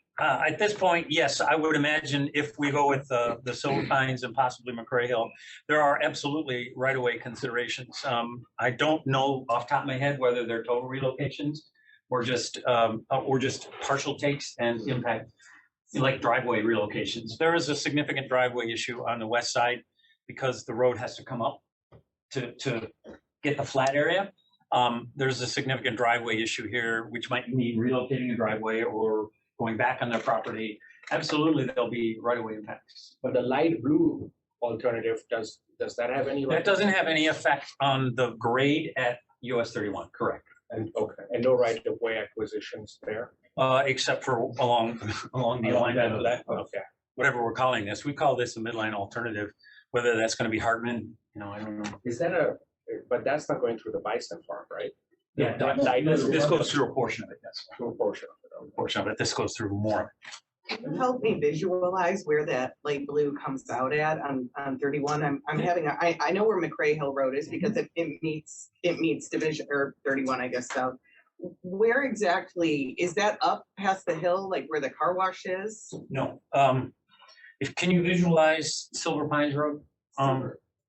yes, I would imagine if we go with the Silver Pines and possibly McRae Hill, there are absolutely right-of-way considerations. I don't know off the top of my head whether they're total relocations or just partial takes and impact, like driveway relocations. There is a significant driveway issue on the west side because the road has to come up to get the flat area. There's a significant driveway issue here, which might mean relocating a driveway or going back on their property. Absolutely, there'll be right-of-way impacts. But the light blue alternative, does that have any? That doesn't have any effect on the grade at US 31, correct? And okay, and no right-of-way acquisitions there? Except for along the alignment of that. Okay. Whatever we're calling this, we call this a midline alternative. Whether that's going to be Hartman, I don't know. Is that but that's not going through the bison farm, right? Yeah, this goes through a portion of it, yes. Through a portion of it. A portion of it. This goes through more. Can you help me visualize where that light blue comes out at on 31? I know where McRae Hill Road is because it meets division or 31, I guess, south. Where exactly is that up past the hill, like where the car wash is? No. Can you visualize Silver Pines Road?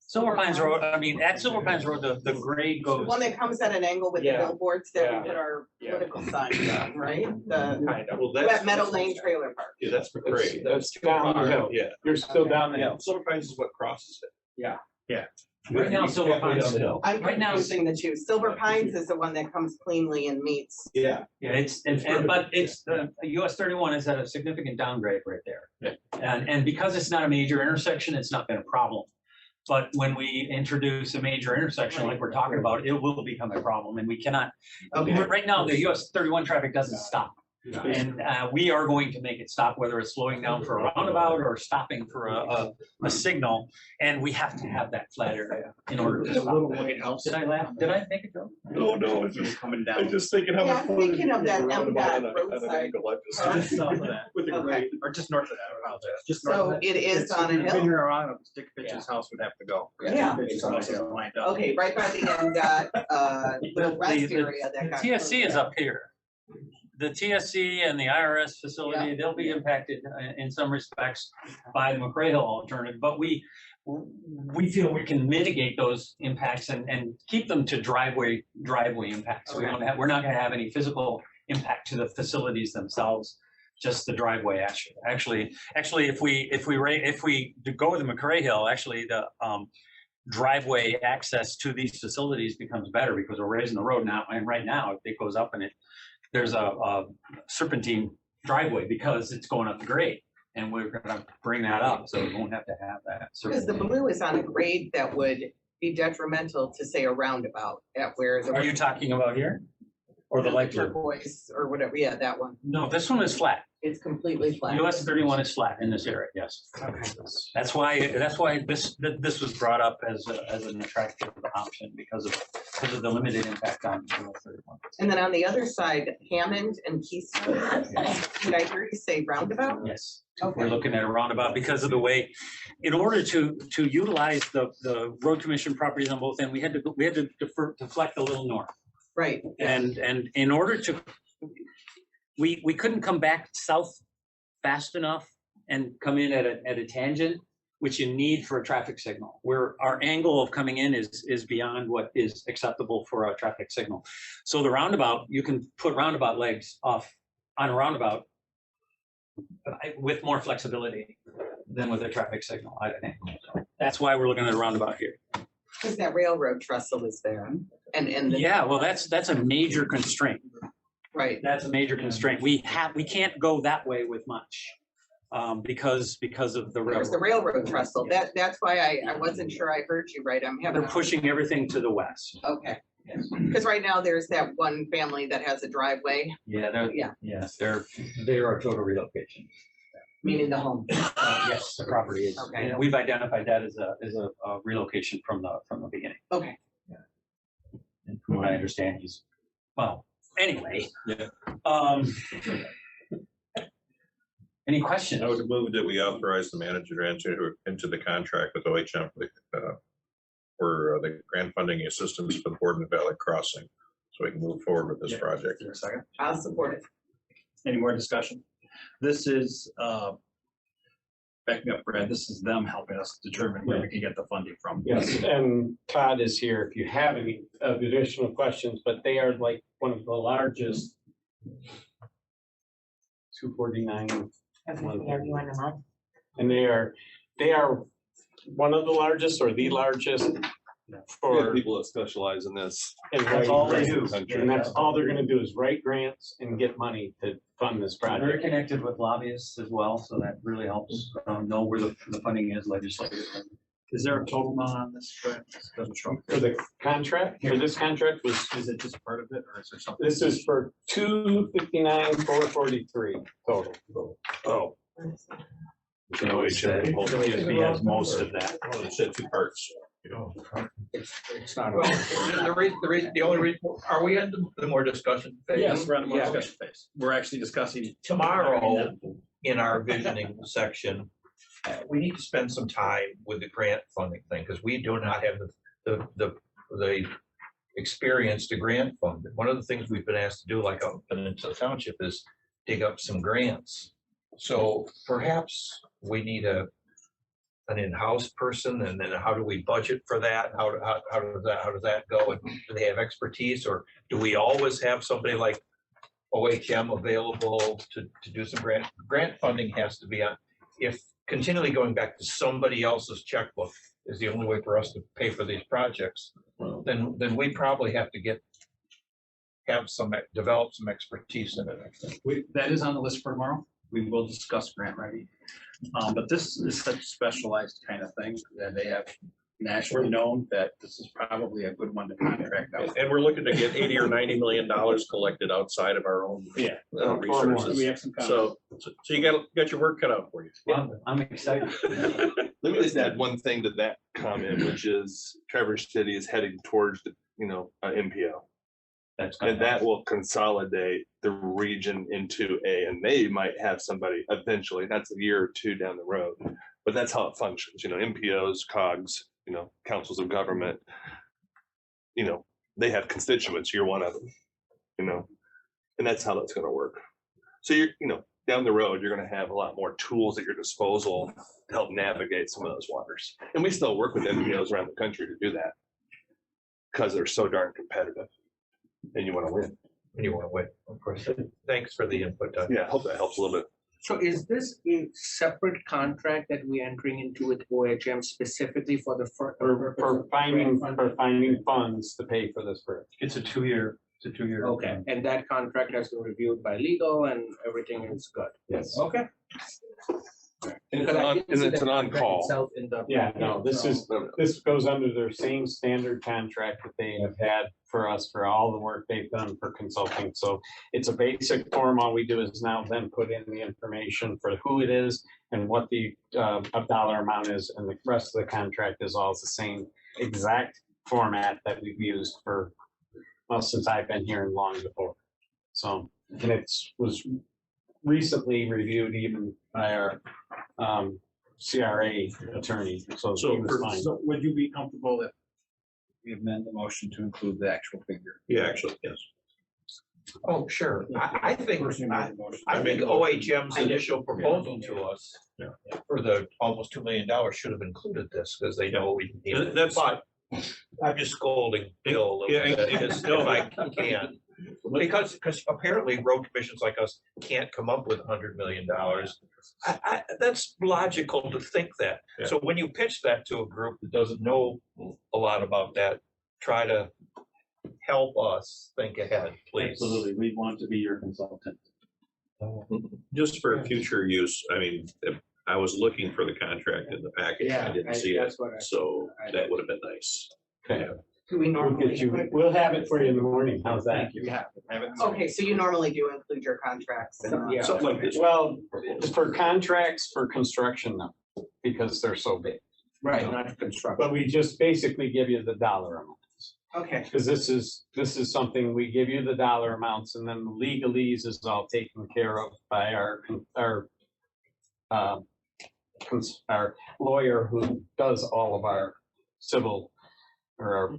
Silver Pines Road, at Silver Pines Road, the grade goes. One that comes at an angle with the billboards that we put our political signs on, right? That Meadow Lane Trailer Park. Yeah, that's McRae. That's down the hill. Yeah. You're still down the hill. Silver Pines is what crosses it. Yeah. Yeah. Right now, Silver Pines. I'm Right now- confusing the two. Silver Pines is the one that comes cleanly and meets. Yeah. Yeah, but it's US 31 is at a significant downgrade right there. Yeah. And because it's not a major intersection, it's not been a problem. But when we introduce a major intersection like we're talking about, it will become a problem, and we cannot. Okay. Right now, the US 31 traffic doesn't stop. And we are going to make it stop, whether it's slowing down for a roundabout or stopping for a signal. And we have to have that flat area in order to stop. Did I laugh? Did I make a joke? No, it's just coming down. I'm just thinking how. Yeah, I'm thinking of that MDOT roadside. Just south of that, with the grade, Okay. or just north of that, I apologize. Just So north of that. it is It's on a hill? Figure around, Dick Fitch's house would have to go. Yeah. Dick Fitch's house is lined up. Okay, right by the MDOT, the rest area that got. TSC is up here. the TSC and the IRS facility, they'll be impacted in some respects by the McRae Hill alternative, but we feel we can mitigate those impacts and keep them to driveway impacts. We're not gonna have any physical impact to the facilities themselves, just the driveway. Actually, if we go with the McRae Hill, actually the driveway access to these facilities becomes better because we're raising the road now, and right now it goes up and there's a serpentine driveway because it's going up the grade, and we're gonna bring that up, so we won't have to have that. Because the blue is on a grade that would be detrimental to, say, a roundabout at where the. Are you talking about here? Or the light blue? Turquoise or whatever, yeah, that one. No, this one is flat. It's completely flat. US 31 is flat in this area, yes. Okay. That's why this was brought up as an attractive option because of the limited impact on US 31. And then on the other side, Hammond and Keystone, did I hear you say roundabout? Yes. Okay. We're looking at a roundabout because of the way, in order to utilize the road commission properties on both ends, we had to deflect a little north. Right. And in order to, we couldn't come back south fast enough and come in at a tangent, which you need for a traffic signal, where our angle of coming in is beyond what is acceptable for a traffic signal. So the roundabout, you can put roundabout legs off on a roundabout with more flexibility than with a traffic signal, I think. So that's why we're looking at a roundabout here. Because that railroad trestle is there, and. Yeah, well, that's a major constraint. Right. That's a major constraint. We can't go that way with much because of the There's railroad. the railroad trestle. That's why I wasn't sure I heard you right. I'm having. They're pushing everything to the west. Okay. Because right now there's that one family that has a driveway, Yeah, yes, they're our total relocation. meaning the home. Yes, the property is. Okay. And we've identified that as a relocation from the beginning. Okay. And from what I understand, well, anyway. Yeah. Any questions? I would move that we authorize the manager to enter into the contract with OHM for the grant funding assistance for the Borden Valley Crossing, so we can move forward with this project. Is there a second? I'll support it. Any more discussion? This is, backing up, Brad, this is them helping us determine where we can get the funding from. Yes, and Todd is here if you have any additional questions, but they are like one of the largest 249. Everyone a month. And they are one of the largest or the largest for people that specialize in this. and That's all they do. And that's all they're gonna do is write grants and get money to fund this Very project. connected with lobbyists as well, so that really helps know where the funding is legislatively. Is there a total amount on this? Doesn't show. For the contract, for this contract was, Is it just part of it, or is there something? this is for 259,443 total. Oh. OHB has most of that. Well, it said two parts. It's not. The only reason, are we in the more discussion phase? Yes, we're on the more Yeah. discussion phase. We're actually discussing. Tomorrow, in our visioning section, we need to spend some time with the grant funding thing, because we do not have the experience to grant fund. One of the things we've been asked to do, like up in the township, is dig up some grants. So perhaps we need an in-house person, and then how do we budget for that? How does that go? And do they have expertise, or do we always have somebody like OHM available to do some grant funding? Has to be on, if continually going back to somebody else's checkbook is the only way for us to pay for these projects, then we probably have to develop some expertise in it, I think. That is on the list for tomorrow. We will discuss grant writing. But this is such specialized kind of thing that they have nationally known that this is probably a good one to contract out. And we're looking to get $80 or $90 million collected outside of our own resources. We have some So you got your work cut out for you. I'm excited. Let me just add one thing to that comment, which is Traverse City is heading towards the, MPO. And that will consolidate the region into and they might have somebody eventually, that's a year or two down the road, but that's how it functions, MPOs, COGs, councils of government, they have constituents, you're one of them, And that's how that's gonna work. So you're, down the road, you're gonna have a lot more tools at your disposal to help navigate some of those waters. And we still work with NPOs around the country to do that. Because they're so darn competitive and you wanna win. And you want to win, of course. Thanks for the input, Doug. Yeah, I hope that helps a little bit. So is this a separate contract that we're entering into with OHM specifically for the? For finding funds to pay for this bridge. It's a two-year. Okay, and that contract has been reviewed by legal and everything is good? Yes. Okay. And Because I didn't see it's the an contract on-call. itself in the. Yeah, no, this So- is, this goes under their same standard contract that they have had for us for all the work they've done for consulting. So it's a basic form. All we do is now then put in the information for who it is and what the dollar amount is, and the rest of the contract is all the same exact format that we've used for, well, since I've been here and long before. So, and was recently reviewed even by our CRA attorney, so he was fine. So would you be comfortable if we amend the motion to include the actual figure? Yeah, actually, yes. Oh, sure. I think, Person who made the motion. I think OHM's initial proposal to us Yeah. for the almost $2 million should have included this, because they know we need it. That's- But I'm just scolding Bill a little Yeah, bit, if I can. Because apparently road commissions like us can't come up with $100 million. That's logical to think that. Yeah. So when you pitch that to a group that doesn't know a lot about that, try to help us think ahead, please. Absolutely, we want to be your consultant. Just for future use, I mean, if I was looking for the contract in the package, I didn't see it, that's what so that would have been nice. Okay. Do we We'll normally? get you, we'll have it for you in the morning. How's that? Yeah. Okay, so you normally do include your contracts and. Yeah. Something like this. Well, for contracts for construction, no, because they're so big. Right, not construction. But we just basically give you the dollar amounts. Okay, Because this is something, we give you the dollar amounts, and then the legalese is all taken care of by our lawyer who does all of our civil or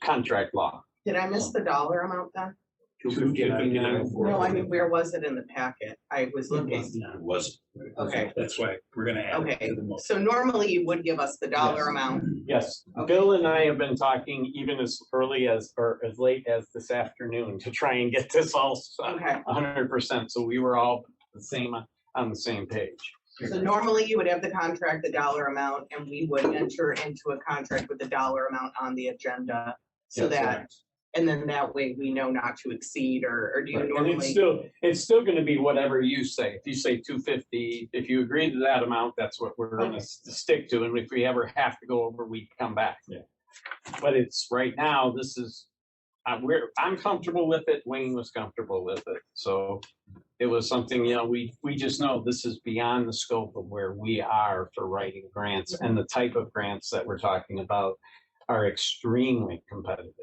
contract law. did I miss the dollar amount then? 259. No, I mean, where was it in the packet? I was looking. It was. Okay. That's why we're gonna add it Okay, to the motion. so normally you would give us the dollar Yes. amount. Yes, Bill and I have been talking even as early as, or as late as this afternoon to try and get this all Okay, 100%. So we were all on the same page. so normally you would have the contract, the dollar amount, and we would enter into a contract with the dollar amount on the agenda. So Yes, that, and then that way we know not to exceed, or do you Right, and normally? it's still gonna be whatever you say. If you say 250, if you agree to that amount, that's what we're gonna stick to. And if we ever have to go over, we come back. Yeah. But it's right now, this is, I'm comfortable with it. Wayne was comfortable with it. So it was something, we just know this is beyond the scope of where we are for writing grants, and the type of grants that we're talking about are extremely competitive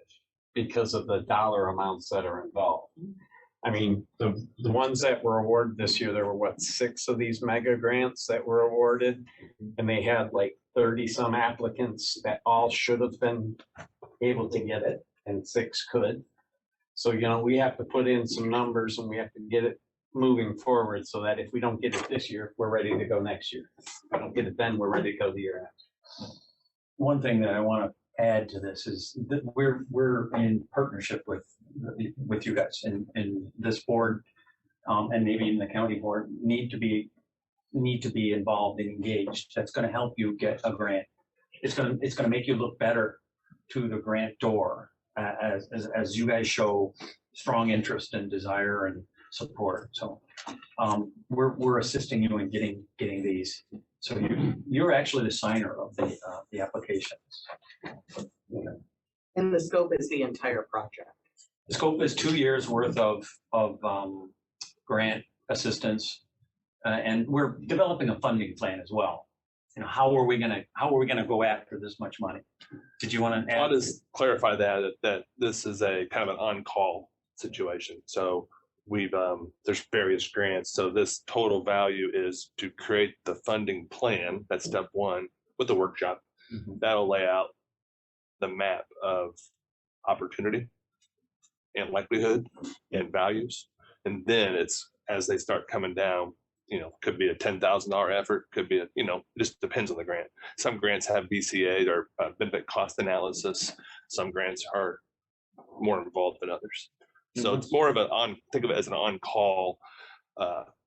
because of the dollar amounts that are involved. I mean, the ones that were awarded this year, there were 6 of these mega grants that were awarded, and they had like 30 some applicants that all should have been able to get it, and 6 could. So, we have to put in some numbers, and we have to get it moving forward so that if we don't get it this year, we're ready to go next year. If we don't get it then, we're ready to go the year after. One thing that I want to add to this is that we're in partnership with you guys, and this board and maybe even the county board need to be involved and engaged. That's going to help you get a grant. It's going to make you look better to the grantor as you guys show strong interest and desire and support. So we're assisting you in getting these. So you're actually the signer of the applications. And the scope is the entire project. The scope is 2 years worth of grant assistance, and we're developing a funding plan as well. How are we gonna go after this much money? Did you want to add? I'll just clarify that this is a kind of an on-call situation. So we've there's various grants. So this total value is to create the funding plan. That's step 1 with the workshop. That'll lay out the map of opportunity. and likelihood and values. And then it's, as they start coming down, could be a $10,000 effort, could be, it just depends on the grant. Some grants have BCA or benefit cost analysis. Some grants are more involved than others. So it's more of think of it as an on-call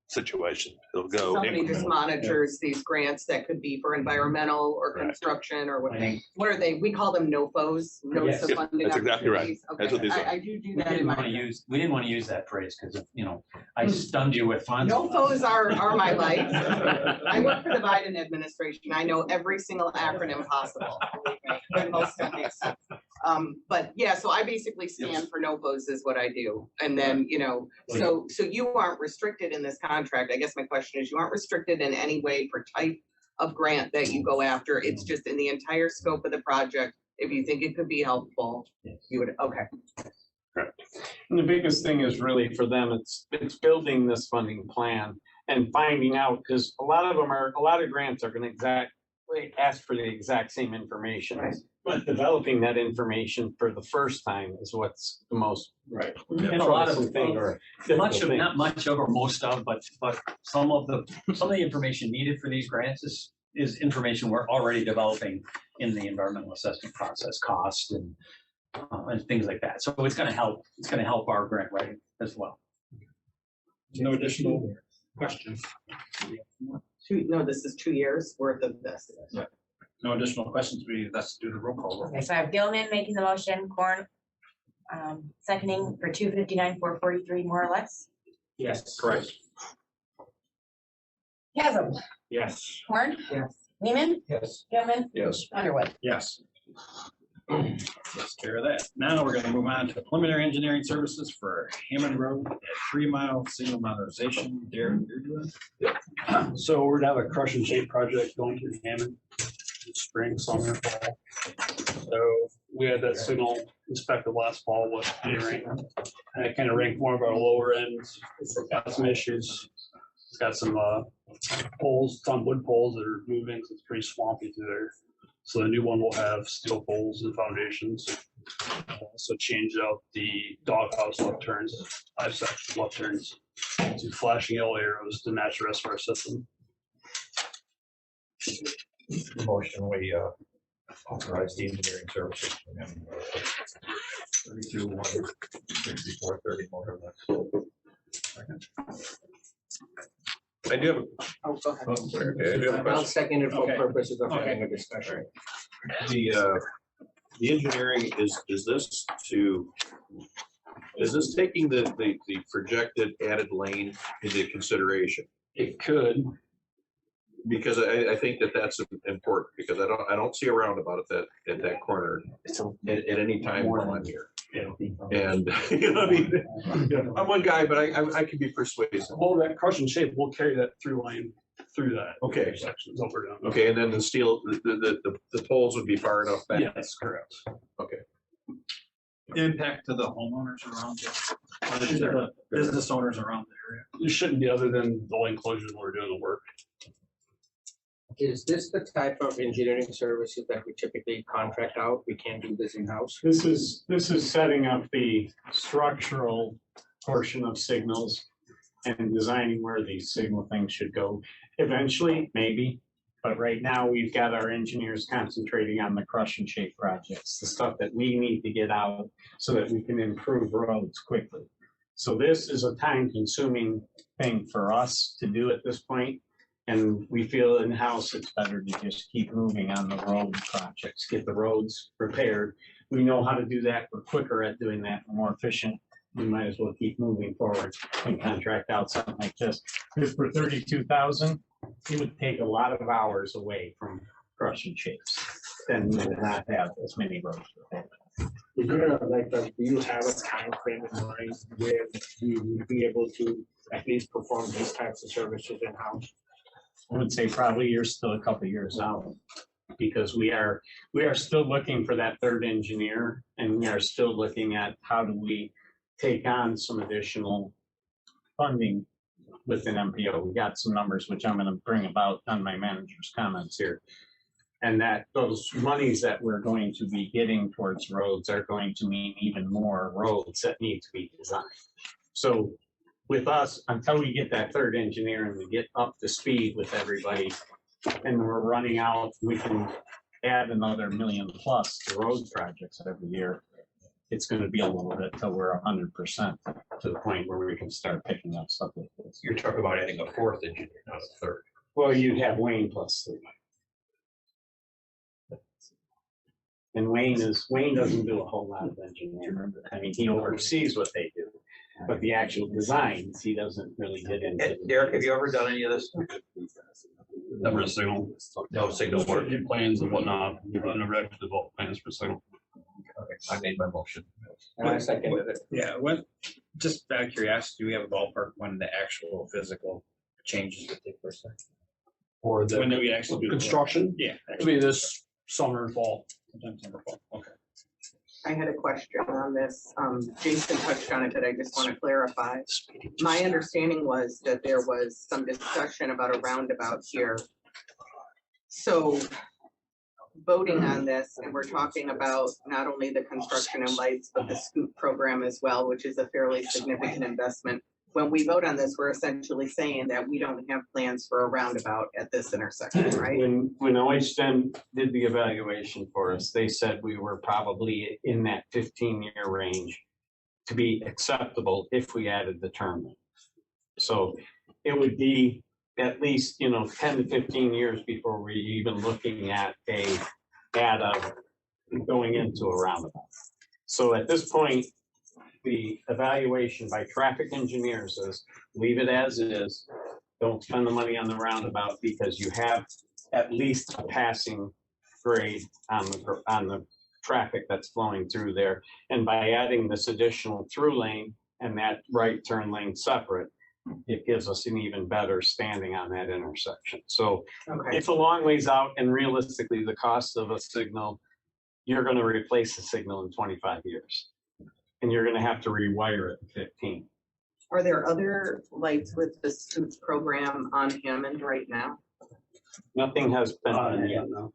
situation. It'll go. Somebody just incremental. monitors these grants that could be for environmental or Right. construction or what are they? We call them NOFOs, notice Yes. of Yep, funding. that's exactly right. opportunities. That's what Okay, these are. I do We that in didn't want to my. use, we didn't want to use that phrase because, I stunned you with funds. NOFOs are my life. I work for the Biden administration. I know every single acronym possible. Believe me, but most of it makes sense. But yeah, so I basically scan for NOFOs is what I do. And then, so you aren't restricted in this contract. I guess my question is, you aren't restricted in any way for type of grant that you go after. It's just in the entire scope of the project. If you think it could be helpful, you would, okay. And the biggest thing is really for them, it's building this funding plan and finding out, because a lot of grants are gonna ask for the exact same information. But developing that information for the first time is what's the most. Right. And a lot of, thing or much of, not much of or most of, but some of the information needed for these grants is information we're already developing in the environmental assessment process, cost and things like that. So it's gonna help our grant writing as well. No additional questions? No, this is 2 years worth of this. No additional questions, let's do the roll call. Okay, so I have Gilman making the motion, Corn seconding for 259, 443, more or less. Yes. Correct. Chasm, Yes. Horn, Yes. Neiman, Yes. Gilman, Yes. Underwood. Yes. Takes care of that. Now we're gonna move on to preliminary engineering services for Hammond Road at 3 Mile Single Modernization. Darren, you're doing? So we're gonna have a crush and shape project going through Hammond, spring, summer, fall. So we had that signal inspected last fall with rain. And it kind of ranked one of our lower ends, got some issues. It's got some poles, some wood poles that are moving, so it's pretty swampy through there. So the new one will have steel poles and foundations. So changed out the doghouse left turns, 5 sections left turns to flashing yellow arrows to match the rest of our system. Motion, we authorize the engineering services. 32, 164, 30 more or less. I do have Oh, go ahead. okay, I do have a question. second it for Okay. purposes of Okay. having a discussion. The engineering, is this taking the projected added lane into consideration? It could, Because I think that's important, because I don't see a roundabout at that corner at any time while I'm here. And, I mean, I'm one guy, but I can be persuasive. well, that crush and shape, we'll carry that through line through that. Okay. Sections over down. Okay, and then the steel, the poles would be far enough back. Yeah, that's correct. Okay. Impact to the homeowners around it, or is there business owners around the area? It shouldn't be other than the lane closures when we're doing the work. Is this the type of engineering services that we typically contract out? We can't do this in-house? This is setting up the structural portion of signals and designing where these signal things should go. Eventually, maybe, but right now we've got our engineers concentrating on the crush and shape projects, the stuff that we need to get out so that we can improve roads quickly. So this is a time-consuming thing for us to do at this point. And we feel in-house it's better to just keep moving on the road projects, get the roads repaired. We know how to do that. We're quicker at doing that, we're more efficient. We might as well keep moving forward and contract out something like this. Because for 32,000, it would take a lot of hours away from crush and shapes. Then we would not have as many roads repaired. Is there do you have a time frame in mind where you will be able to at least perform these types of services in-house? I would say probably you're still a couple of years out, because we are still looking for that third engineer, and we are still looking at how do we take on some additional funding within MPO. We got some numbers which I'm going to bring about on my manager's comments here. And that those monies that we're going to be getting towards roads are going to mean even more roads that need to be designed. So with us, until we get that third engineer and we get up to speed with everybody, and we're running out, we can add another $1 million plus to road projects every year. It's gonna be a little bit till we're 100% to the point where we can start picking up stuff like this. You're talking about adding a fourth engineer, not a third. Well, you'd have Wayne plus 3. And Wayne doesn't do a whole lot of engineering. I mean, he oversees what they do, but the actual designs, he doesn't really get into. Derek, have you ever done any of this? Never a signal. No signal work. Plans and whatnot. I never actually developed plans for signal. Okay, I made my motion. And I seconded it. Yeah, when, just out of curiosity, do we have a ballpark when the actual physical changes would take place? Or the When do we actually do the work? construction, Yeah. it'll be this summer and fall. Sometime summer, fall. Okay. I had a question on this. Jason touched on it, but I just want to clarify. My understanding was that there was some discussion about a roundabout here. So voting on this, and we're talking about not only the construction and lights, but the SCOOP program as well, which is a fairly significant investment. When we vote on this, we're essentially saying that we don't have plans for a roundabout at this intersection, right? When OHSTEM did the evaluation for us, they said we were probably in that 15-year range to be acceptable if we added the turn lane. So it would be at least, 10 to 15 years before we're even looking at going into a roundabout. So at this point, the evaluation by traffic engineers is leave it as is. Don't spend the money on the roundabout because you have at least a passing grade on the traffic that's flowing through there. And by adding this additional through lane and that right turn lane separate, it gives us an even better standing on that intersection. So it's a long ways out, and realistically, the cost of a signal, you're going to replace the signal in 25 years. And you're gonna have to rewire it in 15. Are there other lights with the SCOOP program on Hammond right now? Nothing has been done yet. No.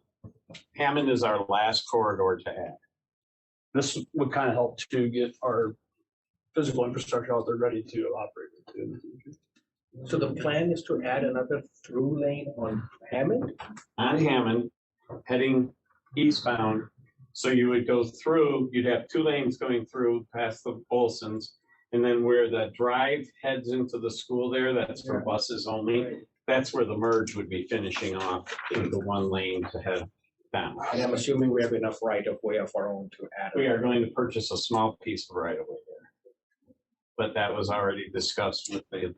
Hammond is our last corridor to add. This would kind of help to get our physical infrastructure out there ready to operate it in the future. So the plan is to add another through lane on Hammond? On Hammond, heading eastbound. So you would go through, you'd have 2 lanes going through past the Olsons. And then where the drive heads into the school there, that's for buses only. That's where the merge would be finishing off into 1 lane to head down. And I'm assuming we have enough right of way of our own to add. We are going to purchase a small piece of right of way there. But that was already discussed with the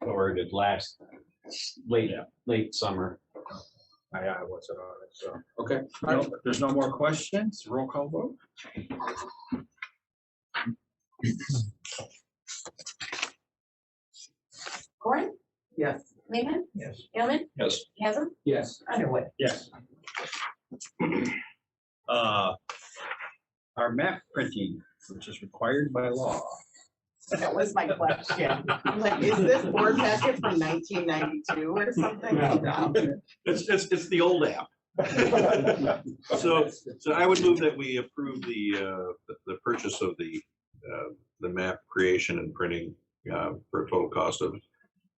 awarded late summer. I wasn't on it, so, okay. No, there's no more questions. Roll call vote. Corin, Yes. Lehman, Yes. Gilman, Yes. Chasm, Yes. Underwood. Yes. Our map printing, which is required by law. That was my question. I'm like, is this board packet from 1992 or something? It's the old app. So I would move that we approve the purchase of the map creation and printing for a total cost of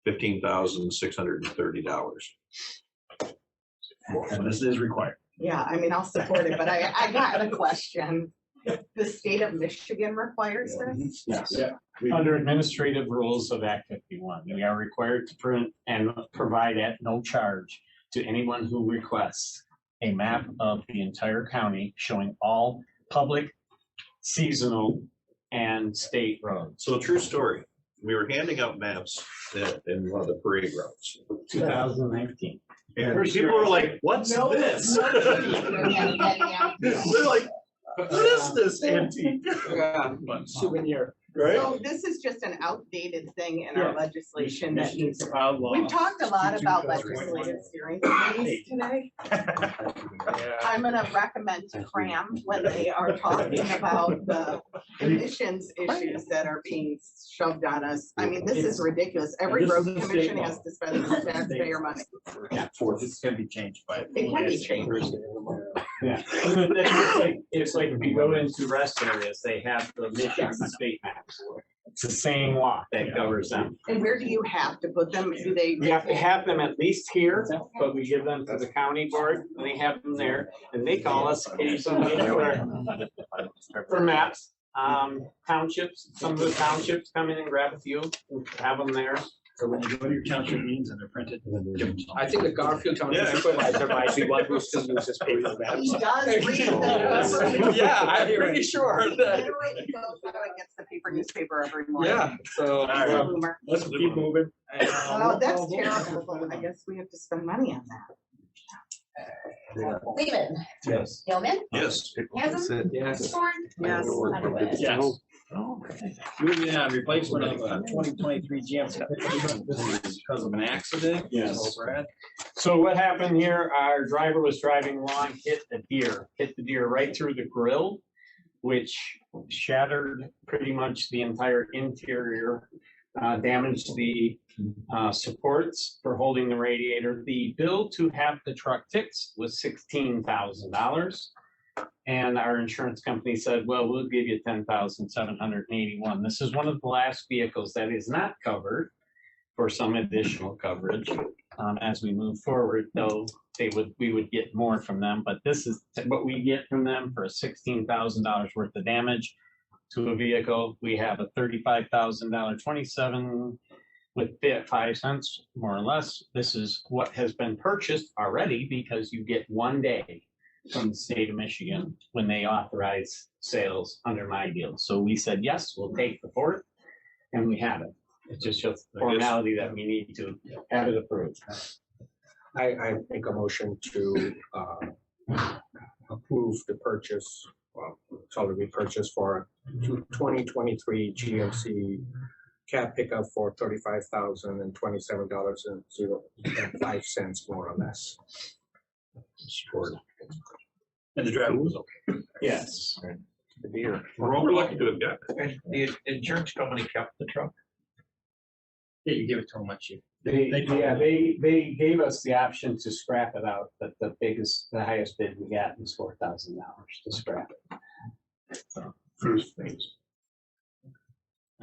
$15,630. And this is required. Yeah, I mean, I'll support it, but I got a question. The state of Michigan requires this? Yes. Under administrative rules of Act 51, we are required to print and provide at no charge to anyone who requests a map of the entire county showing all public, seasonal, and state roads. So true story. We were handing out maps in one of the parade routes. 2019. And people were like, what's this? They're like, what is this antique? Souvenir. Right? So this is just an outdated thing in our legislation that needs to. Filed law. We've talked a lot about legislative steering committees today. I'm gonna recommend to cram when they are talking about the emissions issues that are being shoved on us. I mean, this is ridiculous. Every This road is a state commission law. has to spend the taxpayer money. Yeah, it's gonna be changed by. It can be changed. Yeah. It's like if you go into rest areas, they have the emissions state maps. It's the same law that covers them. And where do you have to put them? Do they? We have to have them at least here, but we give them to the county board, and they have them there, and they call us occasionally for maps. Townships, some of the townships come in and grab a few, and have them there. So when you go to your township meetings and they're printed. give them to them. I think the Garfield Township Supervisor might be one who still uses paper maps. He does read them. Yeah, I'm pretty sure that. Literally goes out and gets the paper newspaper every morning. Yeah, so. Boomer. Let's keep moving. Oh, that's terrible. I guess we have to spend money on that. Lehman, Yes. Gilman, Yes. Haslam, Yes. Horn, Yes. Underwood. Yes. Moving on, replacement of 2023 GMC. This is because of an accident. Yes. So, Brad. So what happened here, our driver was driving along, hit the deer right through the grill, which shattered pretty much the entire interior, damaged the supports for holding the radiator. The bill to have the truck fixed was $16,000. And our insurance company said, well, we'll give you $10,781. This is one of the last vehicles that is not covered for some additional coverage. As we move forward, though, we would get more from them, but this is what we get from them for $16,000 worth of damage to a vehicle. We have a $35,000 27 with 5 cents, more or less. This is what has been purchased already because you get 1 day from the state of Michigan when they authorize sales under my deal. So we said, yes, we'll take the 4th, and we have it. It's just a formality that we need to have it approved. I make a motion to approve the purchase, well, it's already purchased for 2023 GMC cab pickup for $35,027.05 more or less. Support. And the driver was okay. Yes. The deer. We're lucky to have got it. The insurance company kept the truck. Yeah, you give it to them much cheaper. They gave us the option to scrap it out, but the highest bid we got was $4,000 to scrap it. So, First things.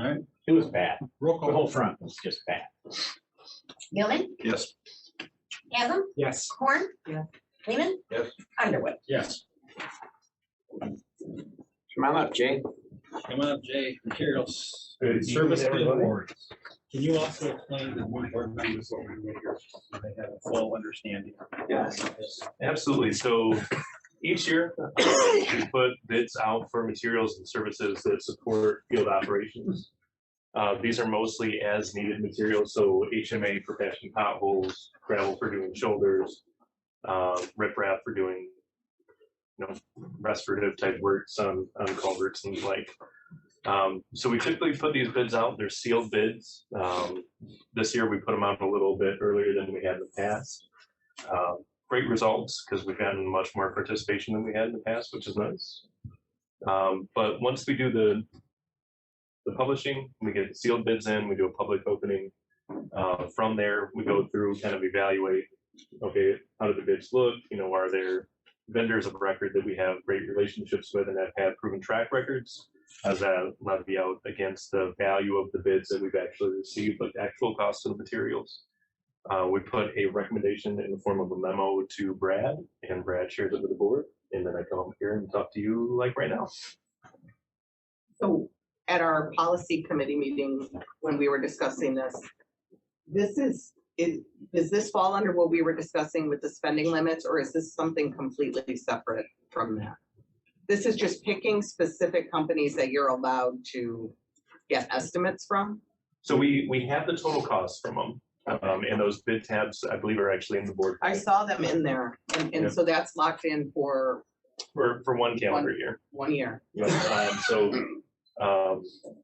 All right. it was bad. Roll The call. whole front was just bad. Gilman, Yes. Haslam, Yes. Horn. Yeah. Lehman. Yes. Underwood. Yes. Come on up, Jay. Come on up, Jay. Materials. Good Service evening, bid everybody. awards. Can you also explain to new board members what we're doing here, so they have a full understanding? Yes, absolutely. So each year, we put bids out for materials and services that support field operations. These are mostly as needed materials, so HMA for patching potholes, gravel for doing shoulders, riprap for doing, restorative type works on culverts and the like. So we typically put these bids out, they're sealed bids. This year we put them out a little bit earlier than we had in the past. Great results because we've gotten much more participation than we had in the past, which is nice. But once we do the publishing, we get sealed bids in, we do a public opening. From there, we go through, kind of evaluate, okay, how do the bids look? Are there vendors of record that we have great relationships with and have had proven track records? Does that levy out against the value of the bids that we've actually received, like the actual cost of the materials? We put a recommendation in the form of a memo to Brad, and Brad shares it with the board, and then I come up here and talk to you like right now. So at our policy committee meeting, when we were discussing this, does this fall under what we were discussing with the spending limits, or is this something completely separate from that? This is just picking specific companies that you're allowed to get estimates from? So we have the total costs from them, and those bid tabs, I believe, are actually in the board. I saw them in there, and so that's locked in for For one calendar year. 1 year.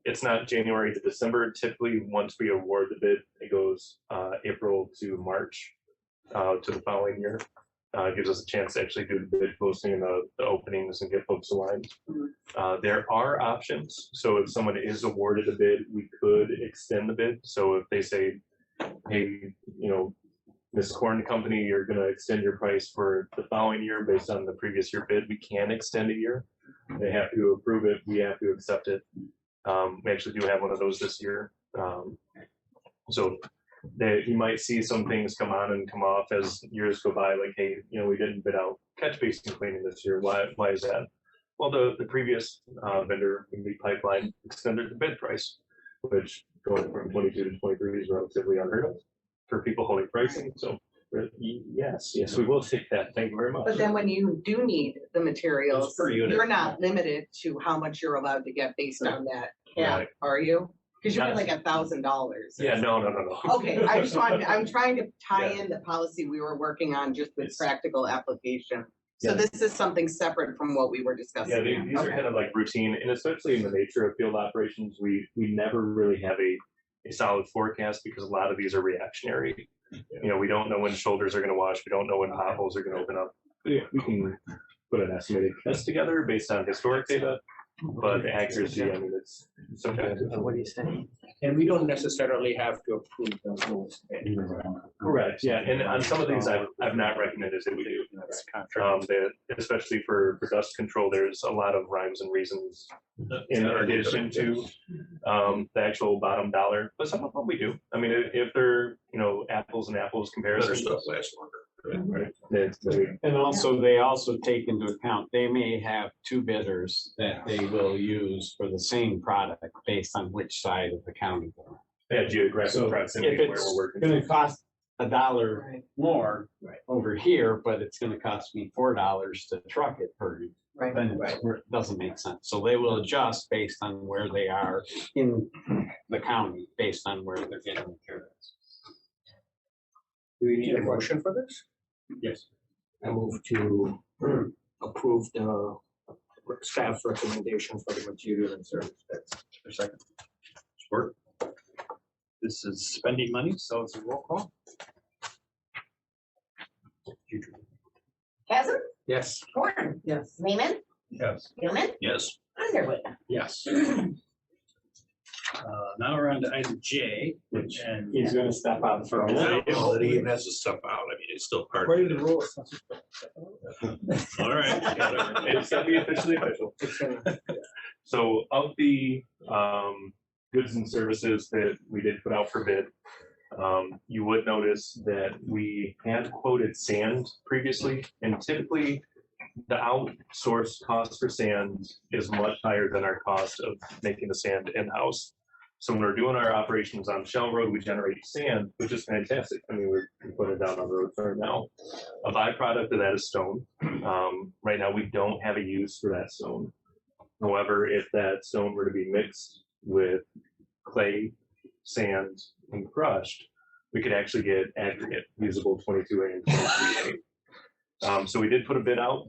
It's not January to December. Typically, once we award the bid, it goes April to March to the following year. Gives us a chance to actually do the bid posting and the openings and get folks aligned. There are options. So if someone is awarded a bid, we could extend the bid. So if they say, hey, Miss Corn Company, you're going to extend your price for the following year based on the previous year bid, we can extend a year. They have to approve it. We have to accept it. We actually do have one of those this year. So you might see some things come on and come off as years go by, like, hey, we didn't bid out catch basin cleaning this year. Why is that? Well, the previous vendor in the pipeline extended the bid price, which going from 22 to 23 is relatively unheard of for people holding pricing. So yes, we will take that. Thank you very much. But then when you do need the materials, per unit. you're not limited to how much you're allowed to get based on that cap, Right. are you? Because you're like $1,000. Yeah, no. Okay, I'm trying to tie in the policy we were working on just with practical application. So Yeah. this is something separate from what we were discussing. Yeah, these are kind of like routine, and especially in the nature of field operations, we never really have a solid forecast because a lot of these are reactionary. We don't know when shoulders are going to wash. We don't know when potholes are going to open up. We can put an estimated test together based on historic data, but the accuracy, it's sometimes. What do you say? And we don't necessarily have to approve those. Correct, yeah, and on some of these, I've not recommended that we do. Especially for dust control, there's a lot of rhymes and reasons in addition to the actual bottom dollar, but some of them we do. I mean, if they're, apples and apples Better comparison. stuff lasts longer. Right. And also, they also take into account, they may have two bidders that they will use for the same product based on which side of the county. Yeah, geographic So proximity if where it's we're working. gonna cost $1 more over here, but it's gonna cost me $4 to truck it Right. then it doesn't make sense. So they will adjust based on where they are in the county, based on where they're getting materials. Do we need a motion for this? Yes. I move to approve the staff's recommendation for the material and service bids. For a second. Support. This is spending money, so it's a roll call. Chasm, Yes. Horn, Yes. Lehman, Yes. Gilman, Yes. Underwood. Yes. Now we're on to item J, which and He's gonna step out for a I minute. don't know that he even has to step out. I mean, it's still part of According to it. the rules. All right. It's gonna be officially official. So of the goods and services that we did put out for bid, you would notice that we had quoted sand previously, and typically the outsourced cost for sand is much higher than our cost of making the sand in-house. So when we're doing our operations on Shell Road, we generate sand, which is fantastic. I mean, we put it down on the road right now. A byproduct of that is stone. Right now, we don't have a use for that stone. However, if that stone were to be mixed with clay, sand, and crushed, we could actually get aggregate usable 22A and 23A. So we did put a bid out.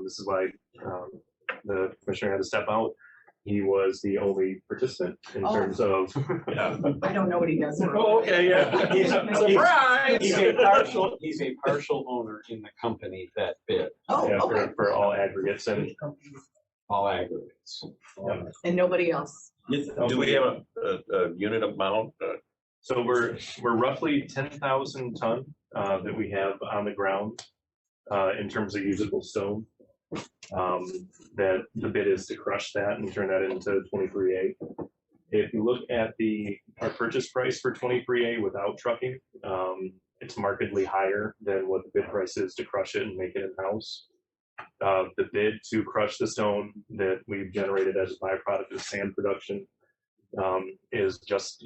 This is why the commissioner had to step out. He was the only participant in terms of. Yeah. I don't know what he does. Oh, okay, yeah. Surprise! He's a partial owner in the company that bid Oh, Yeah, okay. for all aggregates and. all aggregates. And nobody else. Do we have a unit amount? So we're roughly 10,000 ton that we have on the ground in terms of usable stone. That the bid is to crush that and turn that into 23A. If you look at our purchase price for 23A without trucking, it's markedly higher than what the bid price is to crush it and make it in-house. The bid to crush the stone that we've generated as a byproduct of sand production is just,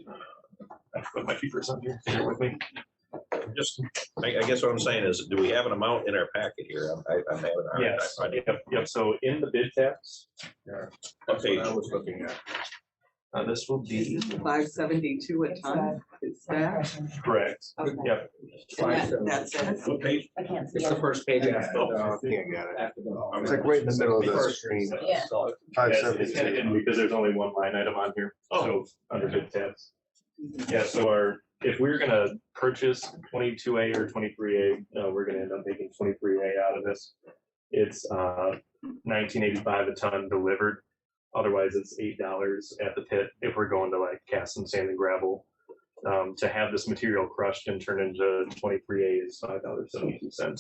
I put my keepers on here, bear with me. I guess what I'm saying is, do we have an amount in our packet here? I'm having a hard time Yes, finding it. yep, so in the bid tabs. What page? I was looking at. This will be 572 a ton, is that? correct, Okay. yep. And that's it. What page? I can't see It's the it. first page after the. It's It's like right in the middle of the screen. Yeah. Yes, it's kind of hidden because there's only one line item on here, so under bid tabs. Yeah, so our if we're gonna purchase 22A or 23A, we're gonna end up making 23A out of this. It's $19.85 a ton delivered. Otherwise, it's $8 at the pit if we're going to like cast some sand and gravel. To have this material crushed and turned into 23A is $5.72.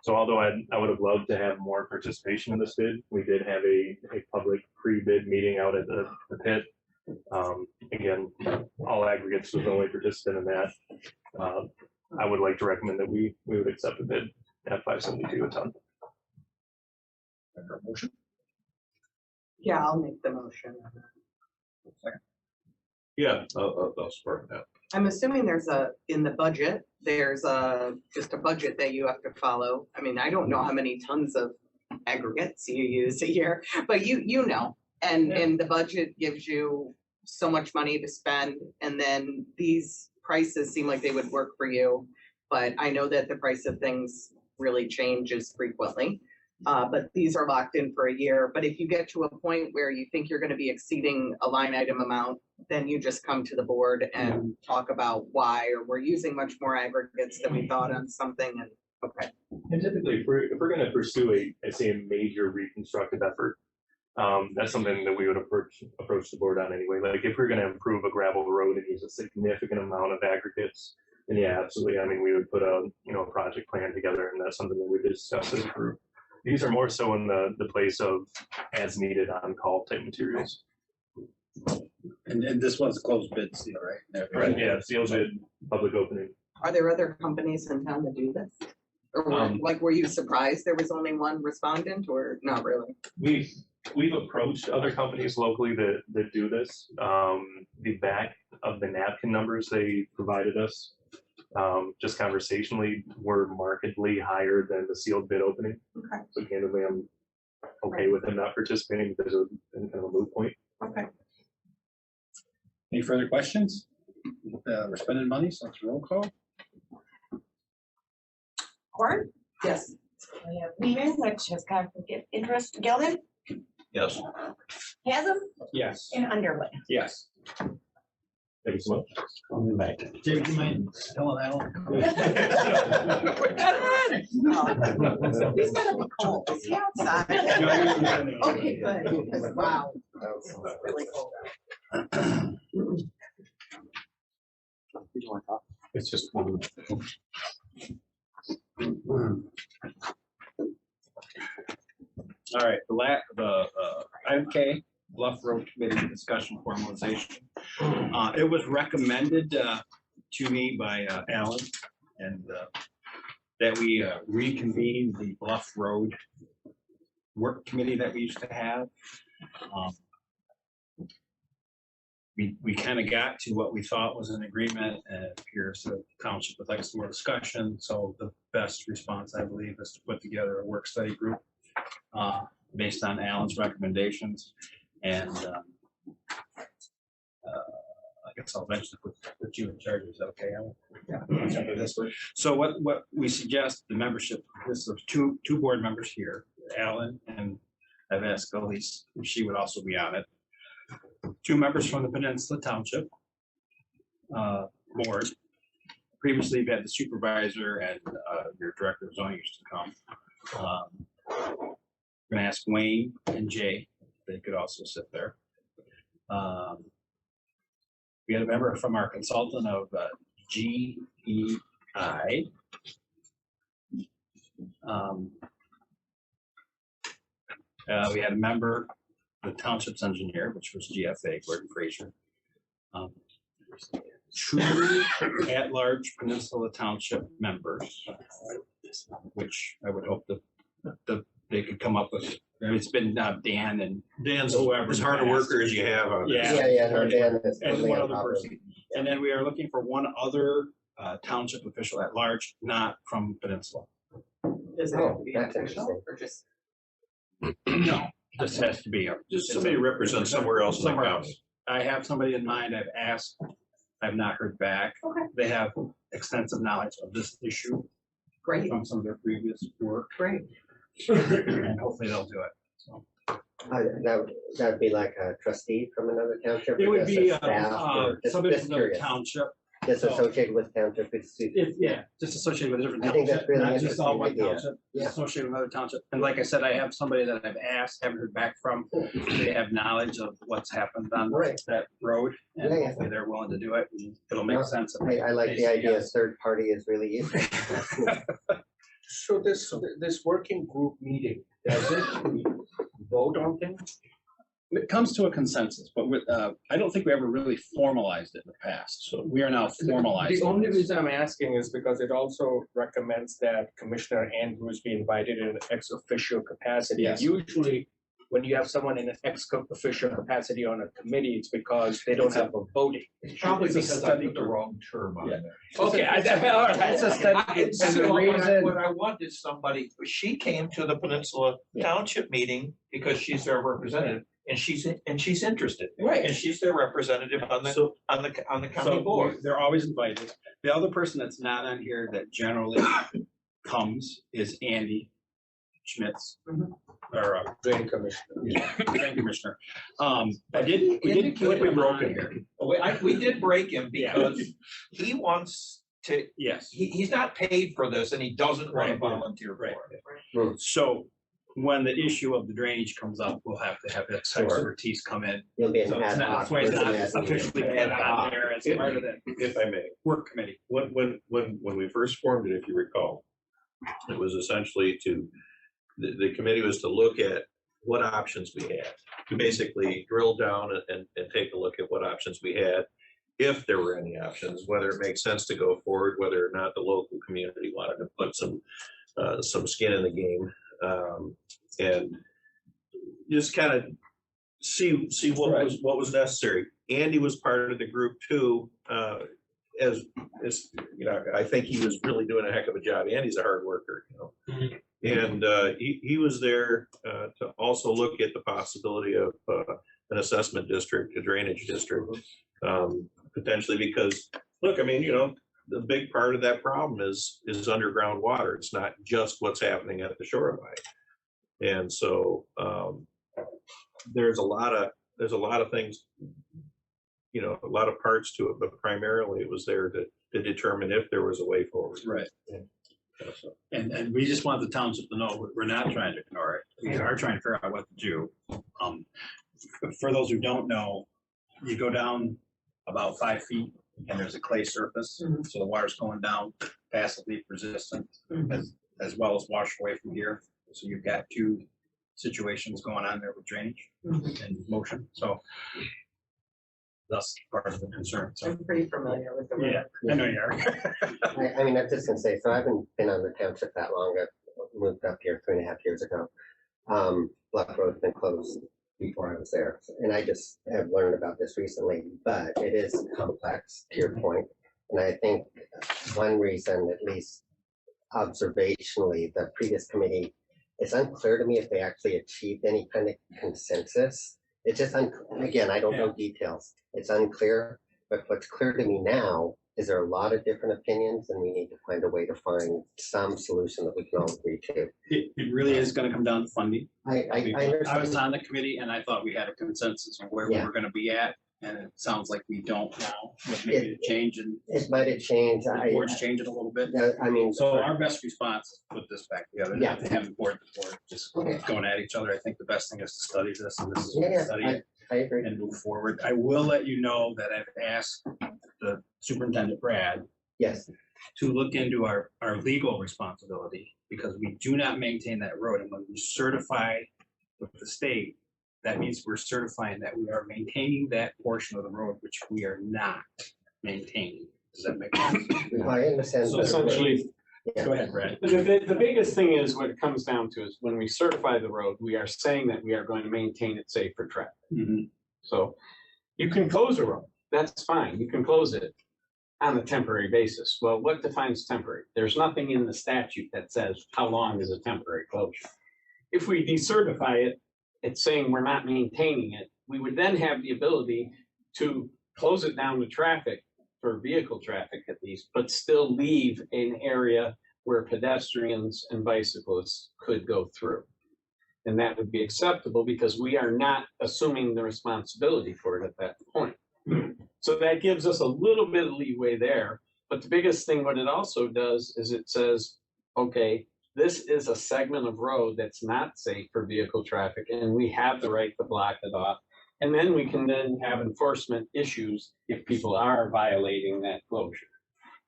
So although I would have loved to have more participation in this bid, we did have a public pre-bid meeting out at the pit. Again, All Aggregates was the only participant in that. I would like to recommend that we would accept the bid at $5.72 a ton. Motion? Yeah, I'll make the motion. Yeah, I'll support that. I'm assuming in the budget, there's just a budget that you have to follow. I mean, I don't know how many tons of aggregates you use a year, but you know, and the budget gives you so much money to spend, and then these prices seem like they would work for you. But I know that the price of things really changes frequently. But these are locked in for a year. But if you get to a point where you think you're going to be exceeding a line item amount, then you just come to the board and talk about why, or we're using much more aggregates than we thought on something. And okay. And typically, if we're going to pursue a major reconstructive effort, that's something that we would approach the board on anyway. Like if we're going to improve a gravel road and use a significant amount of aggregates, then yeah, absolutely. I mean, we would put a project plan together, and that's something that we discuss as a group. These are more so in the place of as needed on call type materials. And this one's a closed bid seal, right? Right, yeah, sealed bid, public opening. Are there other companies in town that do this? Or were you surprised there was only one respondent, or not really? We've approached other companies locally that do this. The back of the napkin numbers they provided us, just conversationally, were markedly higher than the sealed bid opening. Okay. So candidly, I'm okay with them not participating because of kind of a moot point. Okay. Any further questions? We're spending money, so let's roll call. Horn, Yes. we have Lehman, which has conflict of interest, Gilman, Yes. Chasm, Yes. and Underwood. Yes. Thank you so much. Coming back. Jake, do you mind telling Alan? He's gonna be cold. Is he outside? Okay, good. Because wow, it's really cold out. It's just one. All right, the item K, Bluff Road Committee discussion formalization. It was recommended to me by Alan and that we reconvene the Bluff Road work committee that we used to have. We kind of got to what we thought was an agreement, and it appears the township would like some more discussion. So the best response, I believe, is to put together a work study group based on Alan's recommendations. And I guess I'll eventually put you in charge. Is that okay, Alan? Yeah. So what we suggest, the membership, this is two board members here, Alan, and I've asked Elise if she would also be on it. 2 members from the Peninsula Township board. Previously, you've had the supervisor and your director of zoning used to come. We're gonna ask Wayne and Jay, they could also sit there. We had a member from our consultant of GEI. We had a member, the township's engineer, which was GFA, Gordon Fraser. 2 at-large Peninsula Township members, which I would hope that they could come up with. It's been Dan and Dan's whoever. as hard a worker as you have on this. Yeah, no, Dan is and totally one on other top of it. person. And then we are looking for one other township official at large, not from Peninsula. Does it have to be that's official interesting. or just? No, this has to be Just somebody represents somewhere else in the county. I have somebody in mind. I've asked. I've not heard back. Okay. They have extensive knowledge of this issue. Great. From some of their previous work. Great. And hopefully they'll do it. So That'd be like a trustee from another township? it or would just be a staff, or just somebody from another curious? township Just So- associated with township. Yeah, just associated with a different I think that's township, really not just all interesting one idea. township, Yeah. just associated with another township. And like I said, I have somebody that I've asked, haven't heard back from. They have knowledge of what's happened on Right. that road, and Yeah, yeah. hopefully they're willing to do it. and It'll make No, sense. if I like they the say idea yes. of third party is really useful. So this working group meeting, does it vote on things? It comes to a consensus, but with, I don't think we ever really formalized it in the past, so we are now formalizing. The only this. reason I'm asking is because it also recommends that Commissioner Andrews be invited in an ex officio capacity. Yes. Usually, when you have someone in an ex officio capacity on a committee, it's because they don't have a voting. It's probably It's a because I study put the group. wrong term on Yeah. there. Okay, all right. It's a study group, And and the so reason- what I want is somebody, she came to the Peninsula Township meeting because she's their representative and she's interested. Right. And she's their representative on the county So board. they're always invited. The other person that's not on here that generally comes is Andy Schmitz. Or, Drain Commissioner. Drain Commissioner. We did keep him on here. We did break him because he wants to, Yes. he's not paid for this and he doesn't want to Right. volunteer for Right. it. So when the issue of the drainage comes up, we'll have to have that type of Sure. expertise come in. You'll be an So it's ad not, hoc that's why it's not person. officially ad hoc there as part of the If I may, work committee. when we first formed it, if you recall, it was essentially the committee was to look at what options we had. To basically drill down and take a look at what options we had, if there were any options, whether it makes sense to go forward, whether or not the local community wanted to put some skin in the game. And just kind of see what was necessary. Andy was part of the group too, as you know, I think he was really doing a heck of a job. Andy's a hard worker, you know. And he was there to also look at the possibility of an assessment district, a drainage district, potentially because, look, I mean, you know, the big part of that problem is underground water. It's not just what's happening at the shoreline. And so there's a lot of things, you know, a lot of parts to it, but primarily it was there to determine if there was a way forward. Right. And we just want the township to know we're not trying to ignore it. We are trying to figure out what to do. For those who don't know, you go down about 5 feet and there's a clay surface. So the water's going down passively resistant as well as washed away from here. So you've got two situations going on there with drainage and motion. So that's part of the concern. So, I'm pretty familiar with the road. yeah, I know you are. I mean, I'm just gonna say, so I haven't been on the township that long. I moved up here 3.5 years ago. Bluff Road's been closed before I was there, and I just have learned about this recently, but it is complex, to your point. And I think one reason, at least observationally, the previous committee, it's unclear to me if they actually achieved any kind of consensus. It's just, again, I don't know details. It's unclear, but what's clear to me now is there are a lot of different opinions and we need to find a way to find some solution that we can all agree to. It really is gonna come down to funding. I understand. I was on the committee and I thought we had a consensus on where we Yeah. were gonna be at, and it sounds like we don't now, with maybe a change and It might have changed. the board's changing a little bit. I mean. So our best response is to put this back together, Yeah. not to have the board just Okay. going at each other. I think the best thing is to study this, and this is Yeah, what we study yeah, it I agree. and move forward. I will let you know that I've asked the superintendent Brad Yes, to look into our legal responsibility, because we do not maintain that road. And when we certify with the state, that means we're certifying that we are maintaining that portion of the road, which we are not maintaining. Does that make sense? I understand. So Essentially, Go ahead, Brad. the biggest thing is what it comes down to is when we certify the road, we are saying that we are going to maintain it safe for traffic. So you can close a road, that's fine, you can close it on a temporary basis. Well, what defines temporary? There's nothing in the statute that says how long is a temporary closure. If we decertify it, it's saying we're not maintaining it, we would then have the ability to close it down to traffic, for vehicle traffic at least, but still leave an area where pedestrians and bicyclists could go through. And that would be acceptable because we are not assuming the responsibility for it at that point. So that gives us a little bit of leeway there. But the biggest thing, what it also does is it says, okay, this is a segment of road that's not safe for vehicle traffic, and we have the right to block it off. And then we can then have enforcement issues if people are violating that closure.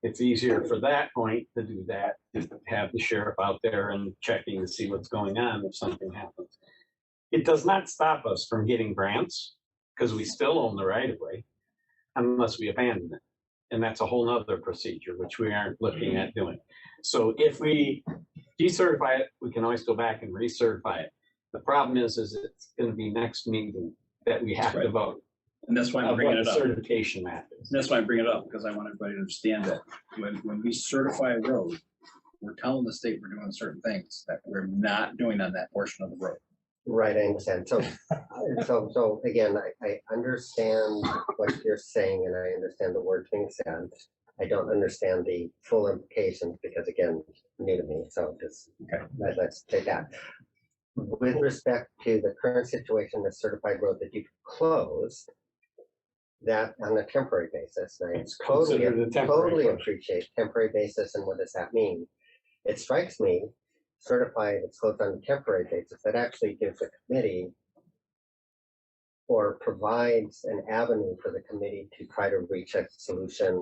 It's easier for that point to do that, to have the sheriff out there and checking to see what's going on if something happens. It does not stop us from getting grants, because we still own the right of way, unless we abandon it. And that's a whole nother procedure, which we aren't looking at doing. So if we decertify it, we can always go back and recertify it. The problem is it's gonna be next meeting that we have to vote. And that's why I'm of bringing what it the up. certification map is. That's why I bring it up, because I want everybody to understand that when we certify a road, we're telling the state we're doing certain things that we're not doing on that portion of the road. Right, I understand. So again, I understand what you're saying and I understand the word being said. I don't understand the full implications because again, new to me, so just, let's take that. With respect to the current situation, the certified road that you've closed, that on a temporary basis, and I considered a temporary totally closure. appreciate temporary basis and what does that mean? It strikes me, certified, it's closed on a temporary basis, that actually gives the committee or provides an avenue for the committee to try to reach a solution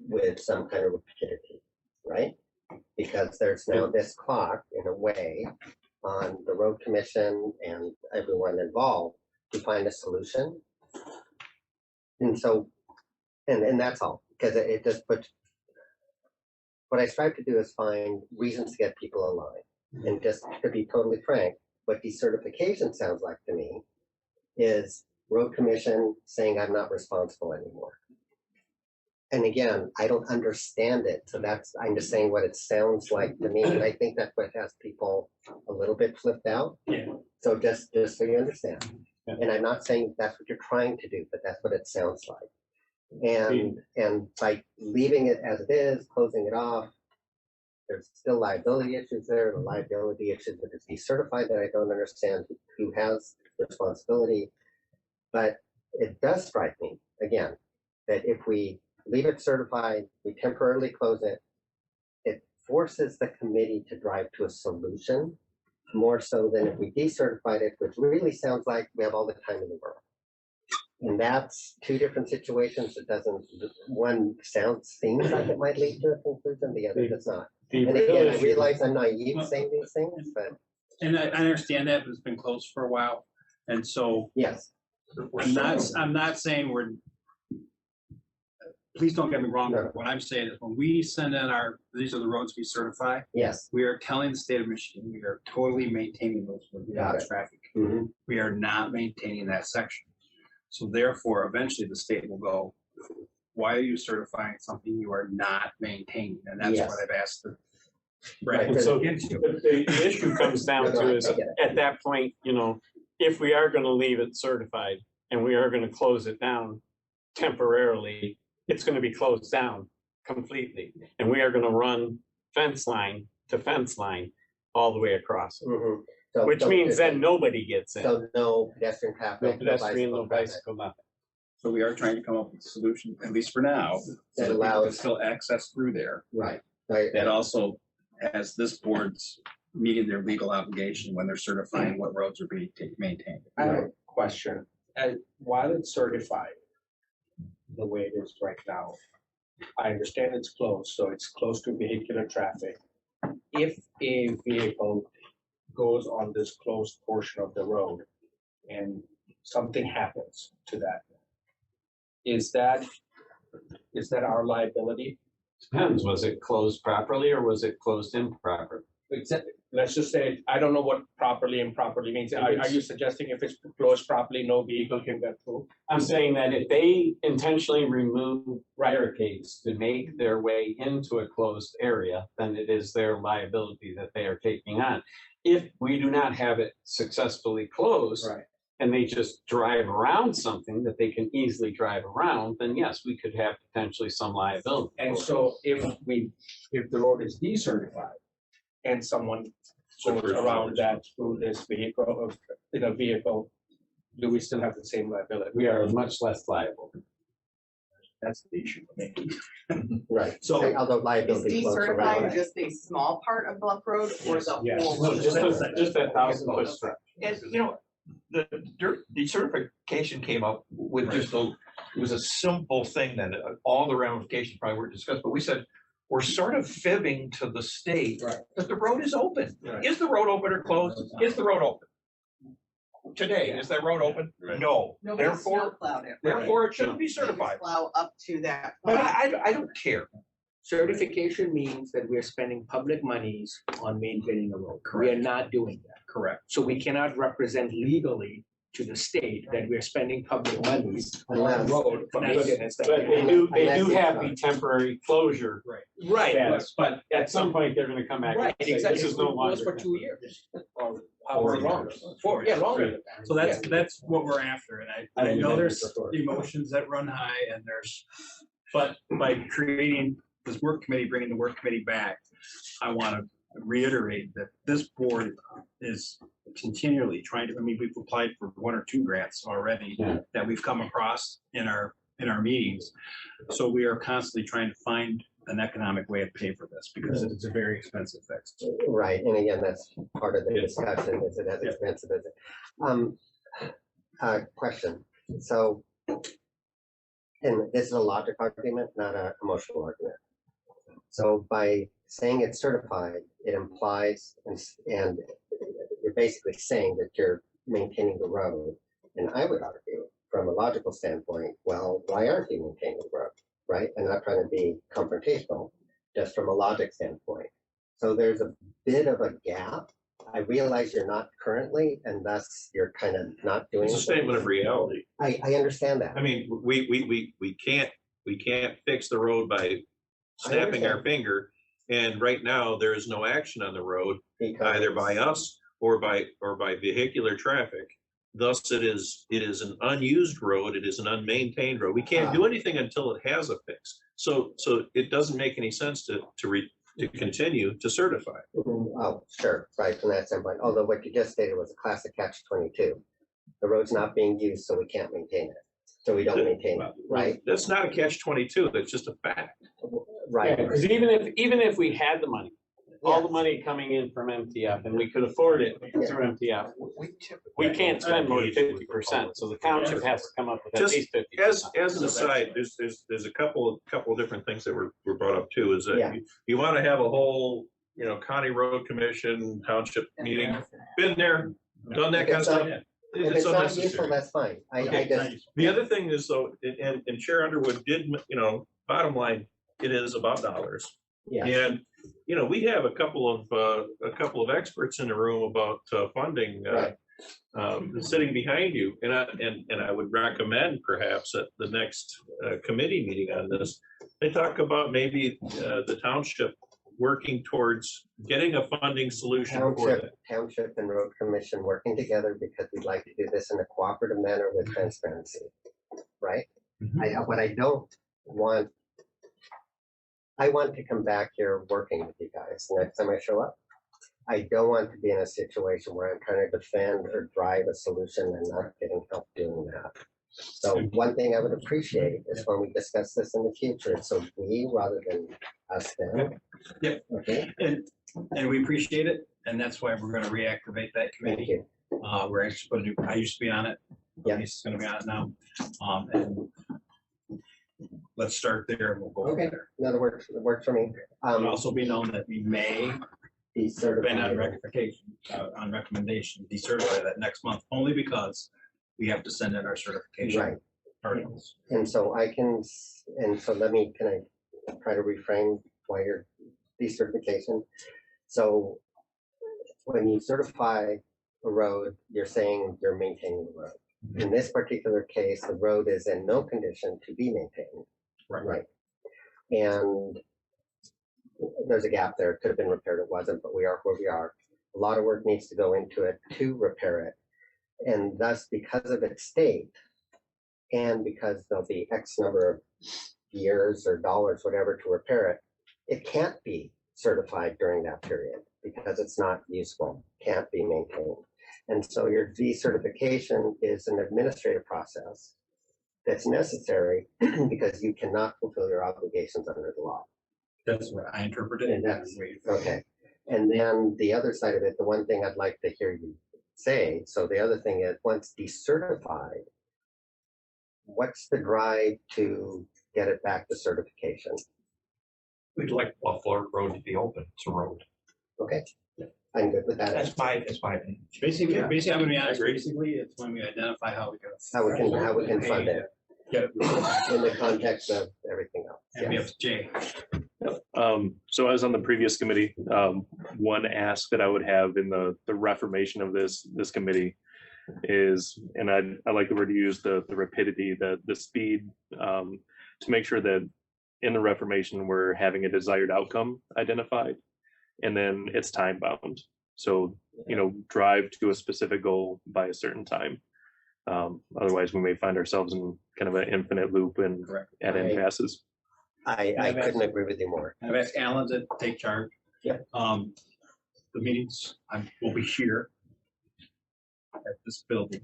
with some kind of rapidity, right? Because there's now this clock in a way on the road commission and everyone involved to find a solution. And so, and that's all, because it just puts, what I strive to do is find reasons to get people aligned. And just to be totally frank, what decertification sounds like to me is road commission saying I'm not responsible anymore. And again, I don't understand it. So I'm just saying what it sounds like to me. And I think that's what has people a little bit flipped out. Yeah. So just so you understand. And I'm not saying that's what you're trying to do, but that's what it sounds like. And by leaving it as it is, closing it off, there's still liability issues there, the liability issues that is decertified that I don't understand who has responsibility. But it does strike me, again, that if we leave it certified, we temporarily close it, it forces the committee to drive to a solution more so than if we decertified it, which really sounds like we have all the time in the world. And that's two different situations. It doesn't, one seems like it might lead to a conclusion, the other does not. And again, I realize I'm naive saying these things, but. And I understand that, but it's been closed for a while. And so. Yes. I'm not saying we're, please don't get me wrong. No. What I'm saying is when we send in these are the roads we certify. Yes. We are telling the state of Michigan, we are totally maintaining those Got it. traffic. Mhm. We are not maintaining that section. So therefore, eventually the state will go, why are you certifying something you are not maintaining? And that's Yes. what I've asked the. Right, And so look into. the issue comes down to is, at that point, if we are gonna leave it certified and we are gonna close it down temporarily, it's gonna be closed down completely. And we are gonna run fence line to fence line all the way across it. Mhm. So- Which so means just- then nobody gets in. So no pedestrian traffic. No pedestrian, no traffic. bicycle, nothing. So we are trying to come up with a solution, at least for now, so that people can allows- still access through there. Right. That also has this board's meeting their legal obligation when they're certifying what roads are being maintained. I have a question. While it's certified, the way it is right now, I understand it's closed, so it's close to vehicular traffic. If a vehicle goes on this closed portion of the road and something happens to that, is that our liability? Depends, was it closed properly or was it closed improperly? Let's just say, I don't know what properly improperly means. Are you suggesting if it's closed properly, no vehicle can get through? I'm saying that if they intentionally remove barricades to make their way into a closed area, then it is their liability that they are taking on. If we do not have it successfully closed, Right. and they just drive around something that they can easily drive around, then yes, we could have potentially some liability. And so if the road is decertified and someone goes around that through this vehicle, in a vehicle, do we still have the same liability? We are much less liable. That's the issue for me. Right. So- Although Is liability floats decertifying around. just a small part of Bluff Road or the Yes, whole? no, just that 1,000 foot stretch. And, you know, the decertification came up with just it was a simple thing that all the ramifications probably were discussed, but we said, we're sort of fibbing to the state that the road is open. Right. Is the road open or closed? Is the road open? Today, is that road open? No. Nobody Therefore, snowplowed it. therefore it shouldn't be They certified. Plow up to that. But point. I don't care. Certification means that we're spending public monies on maintaining a road. We are not doing that. Correct. So we cannot represent legally to the state that we're spending public monies on a Unless- road for maintenance. that But we they do Unless have it's the temporary closure Right, status, but at some point, they're gonna come back right, and say, exactly. this is no It goes longer. for 2 years. Or Or however long. Longer. than that. So that's what we're after, and I know there's emotions that run high, and but by creating this work committee, bringing the work committee back, I want to reiterate that this board is continually trying to, I mean, we've applied for 1 or 2 grants already that we've come across in our meetings. So we are constantly trying to find an economic way to pay for this, because it's a very expensive fix. Right, and again, that's part of the discussion, is it as expensive as it? Question, so, and this is a logic argument, not an emotional argument. So by saying it's certified, it implies, and you're basically saying that you're maintaining the road. And I would argue, from a logical standpoint, well, why aren't you maintaining the road, right? And not trying to be confrontational, just from a logic standpoint. So there's a bit of a gap. I realize you're not currently, and thus you're kind of not doing. It's a statement of reality. I understand that. I mean, we can't fix the road by snapping our finger. And right now, there is no action on the road, either by us or by vehicular traffic. Thus, it is an unused road. It is an unmaintained road. We can't do anything until it has a fix. So it doesn't make any sense to continue to certify. Oh, sure, right, from that standpoint. Although what you just stated was a classic catch-22. The road's not being used, so we can't maintain it. So we don't maintain it, right? That's not a catch-22. That's just a fact. Right. Because even if we had the money, all the money coming in from MTF, and we could afford it through MTF, we can't spend more than 50%. So the township has to come up with at least 50%. As an aside, there's a couple of different things that were brought up too. Is that you want to have a whole county road commission township meeting? Been there, done that kind of stuff. If it's not useful, that's fine. I just. The other thing is though, and Chair Underwood did, bottom line, it is about dollars. Yeah. And we have a couple of experts in the room about funding sitting behind you, and I would recommend perhaps at the next committee meeting on this, they talk about maybe the township working towards getting a funding solution for that. Township and road commission working together, because we'd like to do this in a cooperative manner with transparency, right? What I don't want, I want to come back here working with you guys next time I show up. I don't want to be in a situation where I'm trying to defend or drive a solution and not getting help doing that. So one thing I would appreciate is when we discuss this in the future, so we rather than us them. Yep. Okay. And we appreciate it, and that's why we're going to reactivate that committee. We're actually going to do. I used to be on it. Yeah. He's going to be on it now. And let's start there, and we'll go over there. That'll work. It works for me. It'll also be known that we may be certified on recommendation, decertify that next month, only because we have to send in our certification articles. And so can I try to reframe why you're decertification? So when you certify a road, you're saying you're maintaining the road. In this particular case, the road is in no condition to be maintained. Right. And there's a gap there. It could have been repaired. It wasn't, but we are where we are. A lot of work needs to go into it to repair it. And thus, because of its state, and because there'll be X number of years or dollars, whatever, to repair it, it can't be certified during that period because it's not useful, can't be maintained. And so your decertification is an administrative process that's necessary because you cannot fulfill your obligations under the law. That's what I interpreted. And that's, okay. And then the other side of it, the one thing I'd like to hear you say, so the other thing is, once decertified, what's the drive to get it back to certification? We'd like Buffalo Road to be open. It's a road. Okay, I'm good with that. That's my opinion. Basically, Yeah. I'm gonna be honest, basically, it's when we identify how we can. How we can fund it Get it. in the context of everything else. And we Yes. have Jay. So I was on the previous committee. One ask that I would have in the reformation of this committee is, and I like the word you use, the rapidity, the speed, to make sure that in the reformation, we're having a desired outcome identified, and then it's time bound. So, drive to a specific goal by a certain time. Otherwise, we may find ourselves in kind of an infinite loop and at Right. impasses. I couldn't agree with you more. I've asked Alan to take charge. Yeah. The meetings, will be here at this building.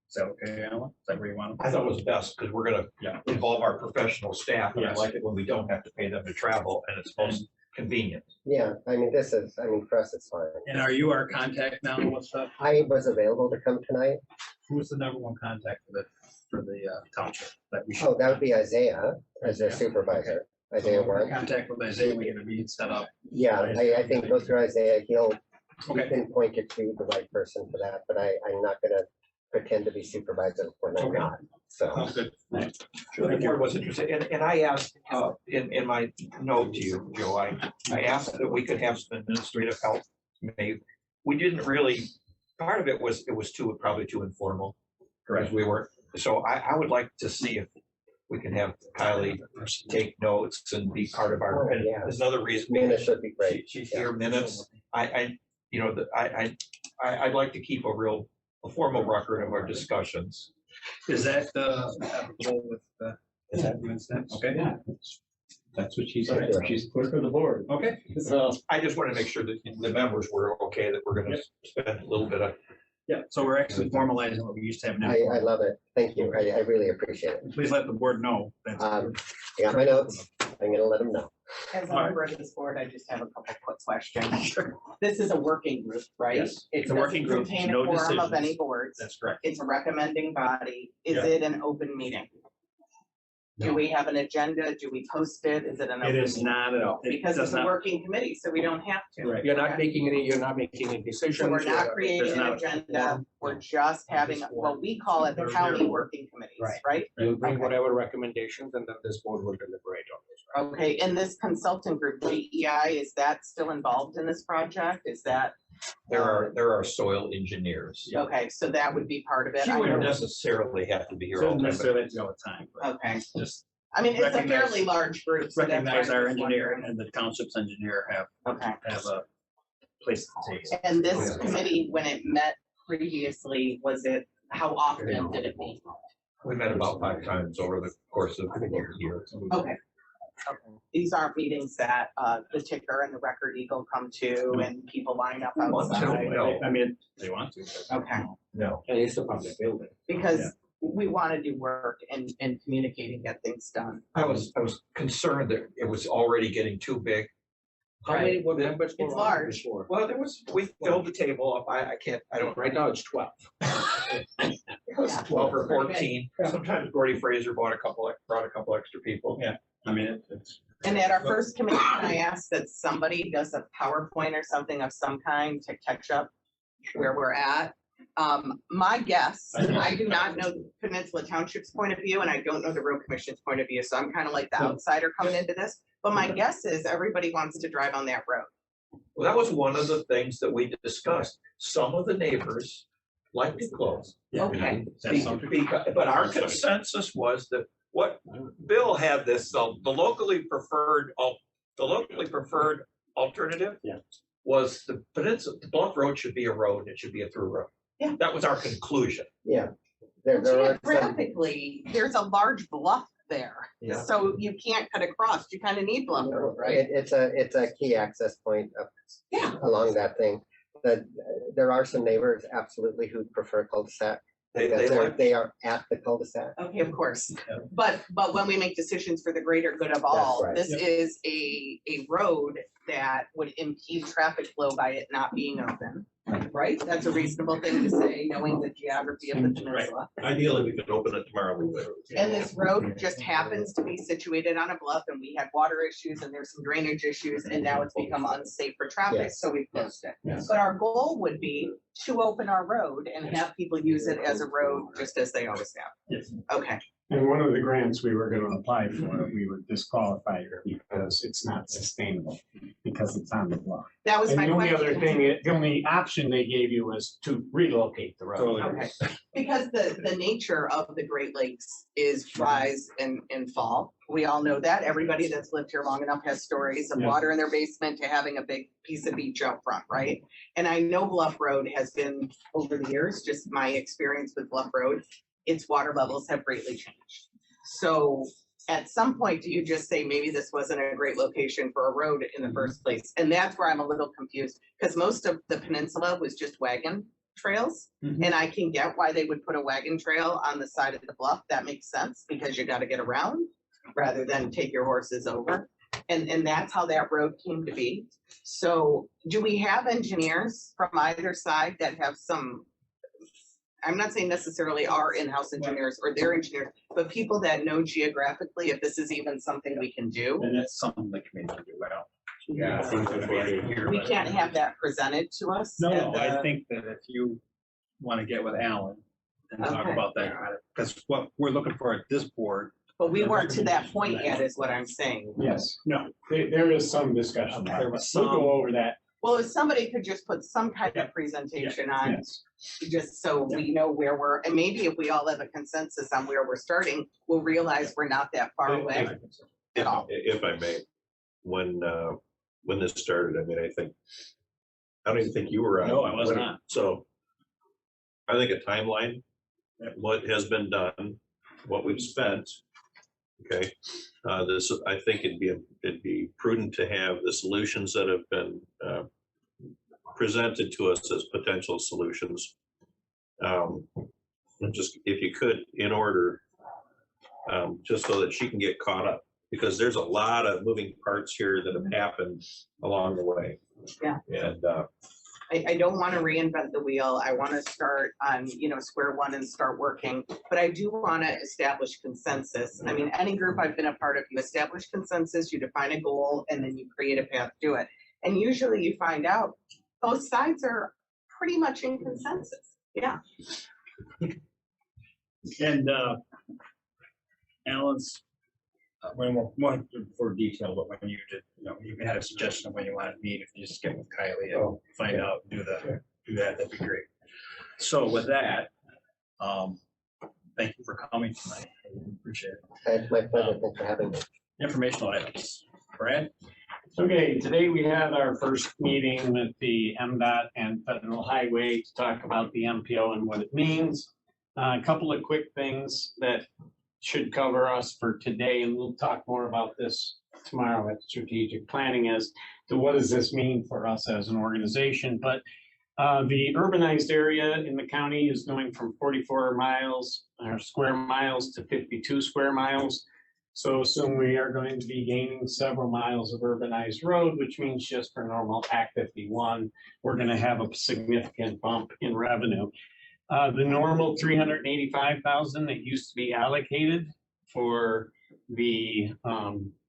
Is that okay, Alan? Is that where you want? I thought it was best because we're gonna involve our professional staff, and I Yes. like it when we don't have to pay them to travel, and it's most convenient. Yeah, I mean, for us, it's fine. And are you our contact now with stuff? I was available to come tonight. Who's the number one contact for the township that we should? Oh, that would be Isaiah as their supervisor. Isaiah one. Contact with Isaiah, we get a meeting set up. Yeah, I think go through Isaiah. He Okay. can point you to the right person for that, but I'm not gonna pretend to be supervisor when I'm Okay. not. So, Sounds good. The board was interested, and I asked, in my note to you, Joe, I asked that we could have some administrative help. We didn't really, part of it was probably too informal. Correct. We were, so I would like to see if we can have Kylie take notes and be part of our, Oh, and yeah. there's another reason. minutes should be great. She's here minutes. I'd like to keep a formal record of our discussions. Is that applicable with is that okay? Yeah. That's what she said. She's clerk of the board. Okay. So, I just want to make sure that the members were okay, that we're gonna spend a little bit of. Yeah, so we're actually formalizing what we used to have now. I love it. Thank you. I really appreciate it. Please let the board know. That's- I got my notes. I'm gonna let them know. As a All right. member of this board, I just have a couple quick questions. This is a working group, right? Yes, It it's a working doesn't group, contain a no quorum of decisions. any boards. That's correct. It's a recommending body. Is Yeah. it an open meeting? Do No. we have an agenda? Do we post it? Is it an? It open is meeting? not, No, it because does it's a not. working committee, so we don't have to. Right. You're not Okay. making any decisions. So we're not There's creating an not a agenda. quorum. We're just having, what we call it the county working committees, right? You'll bring Okay. whatever recommendations and then this board will deliberate on those. right? Okay, and this consultant group, GEI, is that still involved in this project? Is that? There are soil engineers. Okay, so that would be part of it. She I wouldn't know- necessarily have to be here all Shouldn't the time. necessarily have to go all the time, but Okay, just I mean, it's a Recognize- fairly large group. so that's why recognize I our was engineer wondering. and the township's engineer have Okay, a place to take. and this committee, when it met previously, how often did it meet? We met about 5 times over the course of the year. Okay. Okay. These aren't meetings that the Ticker and the Record Eagle come to and people line up outside. No. I mean, they want to. Okay, No. And it's a public building. because we want to do work and communicate and get things done. I was concerned that it was already getting too big. How many board members? It's were on large. before? Well, we filled the table up. I don't. Right now, it's 12. It was 12 or 14. Sometimes Gordy Fraser brought a couple extra people. Yeah. I mean, it's. And at our first committee, I asked that somebody does a PowerPoint or something of some kind to catch up where we're at. My guess, I do not know the Peninsula Township's point of view, and I don't know the Road Commission's point of view, so I'm kind of like the outsider coming into this. But my guess is everybody wants to drive on that road. Well, that was one of the things that we discussed. Some of the neighbors like to close. Okay. But our consensus was that what Bill had this, the locally preferred alternative. Yeah. Was the Bluff Road should be a road, it should be a through road. Yeah. That was our conclusion. Yeah. There are some, Geographically, there's a large bluff there, Yeah. so you can't cut across. You kind of need Bluff Road, right? it's a key access point Yeah. along that thing. That there are some neighbors absolutely who prefer cul-de-sac. Because they are at the cul-de-sac. Okay, of course. But when we make decisions for the greater good of all, right. this is a road that would impede traffic flow by it not being open. Right? That's a reasonable thing to say, knowing the geography of the peninsula. Ideally, we could open it tomorrow, we would. And this road just happens to be situated on a bluff and we had water issues and there's some drainage issues and now it's become unsafe for traffic, Yes. so we closed it. Yes. But our goal would be to open our road and have people use it as a road just as they always have. Yes. Okay. And one of the grants we were gonna apply for, we were disqualified because it's not sustainable, because it's on the bluff. That was And my the only question. other thing, the only option they gave you was to relocate the road. Okay, because the nature of the Great Lakes is rise and fall. We all know that. Everybody that's lived here long enough has stories of Yeah. water in their basement to having a big piece of beach out front, right? And I know Bluff Road has been, over the years, just my experience with Bluff Road, its water levels have greatly changed. So at some point, do you just say, maybe this wasn't a great location for a road in the first place? And that's where I'm a little confused, because most of the peninsula was just wagon trails. And I can get why they would put a wagon trail on the side of the bluff. That makes sense, because you gotta get around rather than take your horses over. And that's how that road came to be. So do we have engineers from either side that have some, I'm not saying necessarily our in-house engineers or their engineers, but people that know geographically if this is even something we can do? And that's something the committee can do well. Yeah. I think that's why you're here, We but- can't have that presented to us? No, at I the- think that if you want to get with Alan and talk Okay. about that, because what we're looking for at this board. But we weren't to that point yet, is what I'm saying. Yes, No, there is some discussion. there was We'll some, go over that. Well, if somebody could just put some kind of presentation on, Yes. just so we know where we're, and maybe if we all have a consensus on where we're starting, we'll realize we're not that far away at all. If I may, when this started, I mean, I don't even think you were on. No, I was not. So I think a timeline, what has been done, what we've spent. Okay, this, I think it'd be prudent to have the solutions that have been presented to us as potential solutions. Just if you could, in order, just so that she can get caught up, because there's a lot of moving parts here that have happened along the way. Yeah. And I don't want to reinvent the wheel. I want to start on, square one and start working, but I do want to establish consensus. I mean, any group I've been a part of, you establish consensus, you define a goal, and then you create a path to it. And usually you find out both sides are pretty much in consensus. Yeah. and Alan's, when we're more for detail, but when you did, you had a suggestion of when you wanted to meet, if you just get with Kylie and find out, do that, that'd be great. So with that, thank you for coming tonight. I appreciate it. It's my pleasure. Thanks for having me. Informational items. Brad? Okay, today we had our first meeting with the MDOT and Federal Highway to talk about the MPO and what it means. A couple of quick things that should cover us for today, and we'll talk more about this tomorrow at strategic planning as to what does this mean for us as an organization. But the urbanized area in the county is going from 44 miles or square miles to 52 square miles. So soon we are going to be gaining several miles of urbanized road, which means just for normal Act 51, we're going to have a significant bump in revenue. The normal $385,000 that used to be allocated for the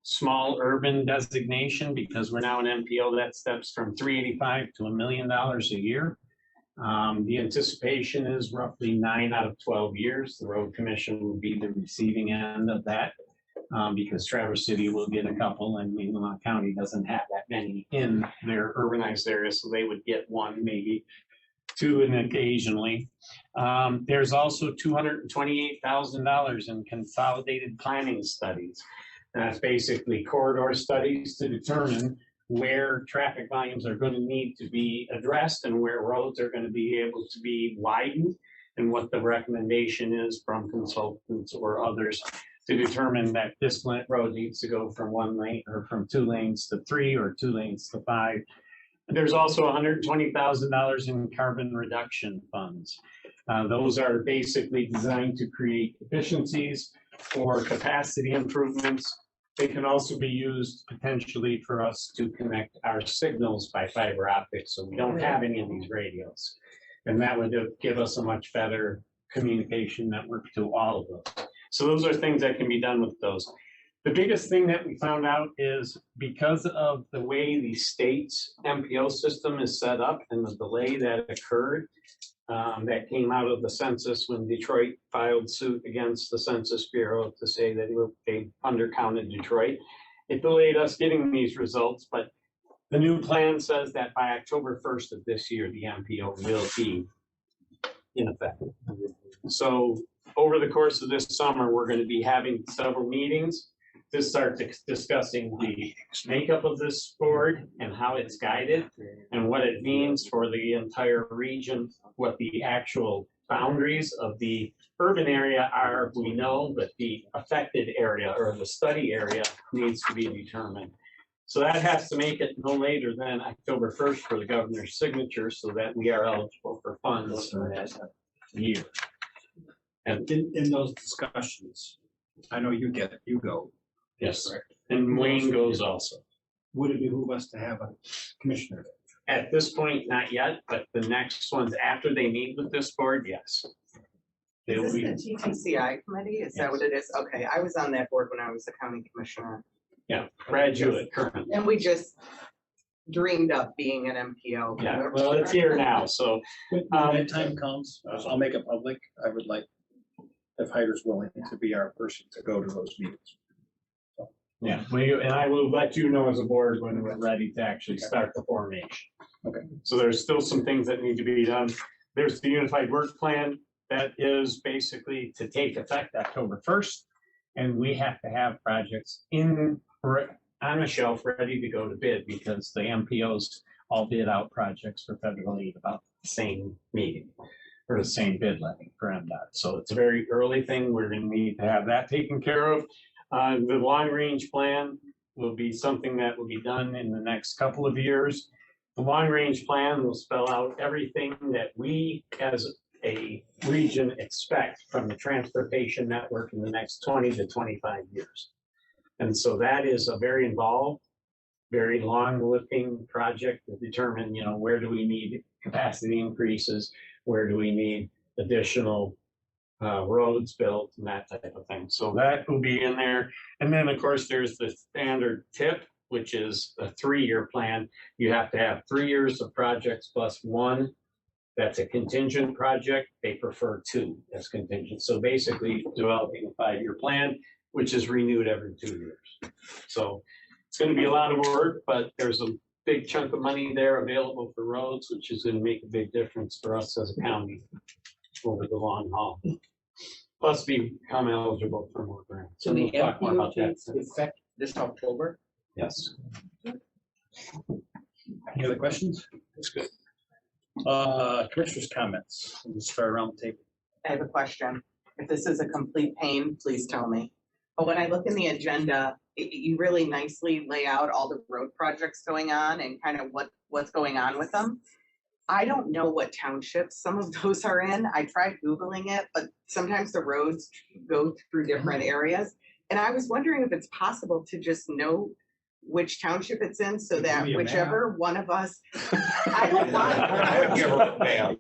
small urban designation, because we're now an MPO, that steps from $385,000 to $1 million a year. The anticipation is roughly 9 out of 12 years. The road commission will be the receiving end of that, because Traverse City will get a couple and Lamont County doesn't have that many in their urbanized area, so they would get one, maybe two, and occasionally. There's also $228,000 in consolidated planning studies. That's basically corridor studies to determine where traffic volumes are going to need to be addressed and where roads are going to be able to be widened, and what the recommendation is from consultants or others to determine that this road needs to go from 1 lane or from 2 lanes to 3 or 2 lanes to 5. There's also $120,000 in carbon reduction funds. Those are basically designed to create efficiencies or capacity improvements. They can also be used potentially for us to connect our signals by fiber optics, so we don't have any of these radios. And that would give us a much better communication network to all of those. So those are things that can be done with those. The biggest thing that we found out is because of the way the state's MPO system is set up and the delay that occurred, that came out of the census when Detroit filed suit against the Census Bureau to say that they undercounted Detroit. It delayed us getting these results, but the new plan says that by October 1st of this year, the MPO will be in effect. So over the course of this summer, we're going to be having several meetings to start discussing the makeup of this board and how it's guided and what it means for the entire region, what the actual boundaries of the urban area are, we know, but the affected area or the study area needs to be determined. So that has to make it no later than October 1st for the governor's signature so that we are eligible for funds for that year. And in those discussions, I know you go. Yes, and Wayne goes also. Would it behoove us to have a commissioner? At this point, not yet, but the next ones after they meet with this board, yes. Is They'll this be, the TTCI committee? Is that what it is? Okay, I was on that board when I was the county commissioner. yeah, graduate currently. And we just dreamed up being an MPO. Yeah, well, it's here now, so. When that time comes, I'll make it public. I would like, if Hyder's willing to be our person to go to those meetings. Yeah, and I will let you know as a board when we're ready to actually start the formation. Okay. So there's still some things that need to be done. There's the unified work plan that is basically to take effect October 1st. And we have to have projects on a shelf ready to go to bid because the MPOs all bid out projects for federal aid about the same meeting or the same bid letting for MDOT. So it's a very early thing. We're going to need to have that taken care of. The long range plan will be something that will be done in the next couple of years. The long range plan will spell out everything that we as a region expect from the transportation network in the next 20 to 25 years. And so that is a very involved, very long looking project to determine, where do we need capacity increases? Where do we need additional roads built and that type of thing. So that will be in there. And then of course there's the standard TIP, which is a 3-year plan. You have to have 3 years of projects plus one that's a contingent project. They prefer 2 as contingent. So basically developing a 5-year plan, which is renewed every 2 years. So it's going to be a lot of work, but there's a big chunk of money there available for roads, which is going to make a big difference for us as a county over the long haul. Plus become eligible for more grants. So the we'll talk more about that. effect this October? Yes. Any other questions? That's good. Commissioners' comments. We'll start around the table. I have a question. If this is a complete pain, please tell me. But when I look in the agenda, you really nicely lay out all the road projects going on and kind of what's going on with them. I don't know what townships some of those are in. I tried Googling it, but sometimes the roads go through different areas. And I was wondering if it's possible to just know which township it's in so that whichever one of us, I don't want.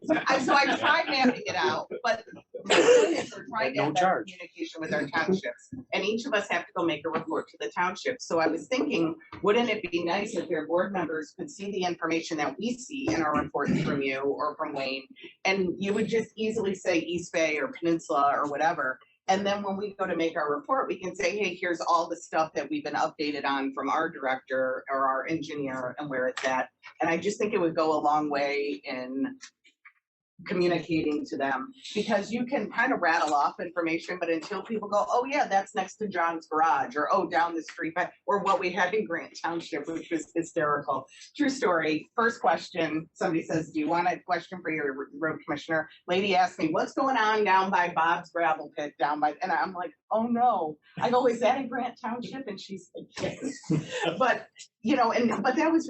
So I tried mapping it out, but we're trying to have better communication with our townships. And each of us have to go make a report to the township. So I was thinking, wouldn't it be nice if your board members could see the information that we see in our reports from you or from Wayne? And you would just easily say East Bay or Peninsula or whatever. And then when we go to make our report, we can say, hey, here's all the stuff that we've been updated on from our director or our engineer and where it's at. And I just think it would go a long way in communicating to them, because you can kind of rattle off information, but until people go, oh yeah, that's next to John's garage, or oh, down the street, or what we had in Grant Township, which was hysterical. True story. First question, somebody says, do you want a question for your road commissioner? Lady asked me, what's going on down by Bob's gravel pit down by, and I'm like, oh no. I go, is that in Grant Township? And she said, yes. But you know, but that was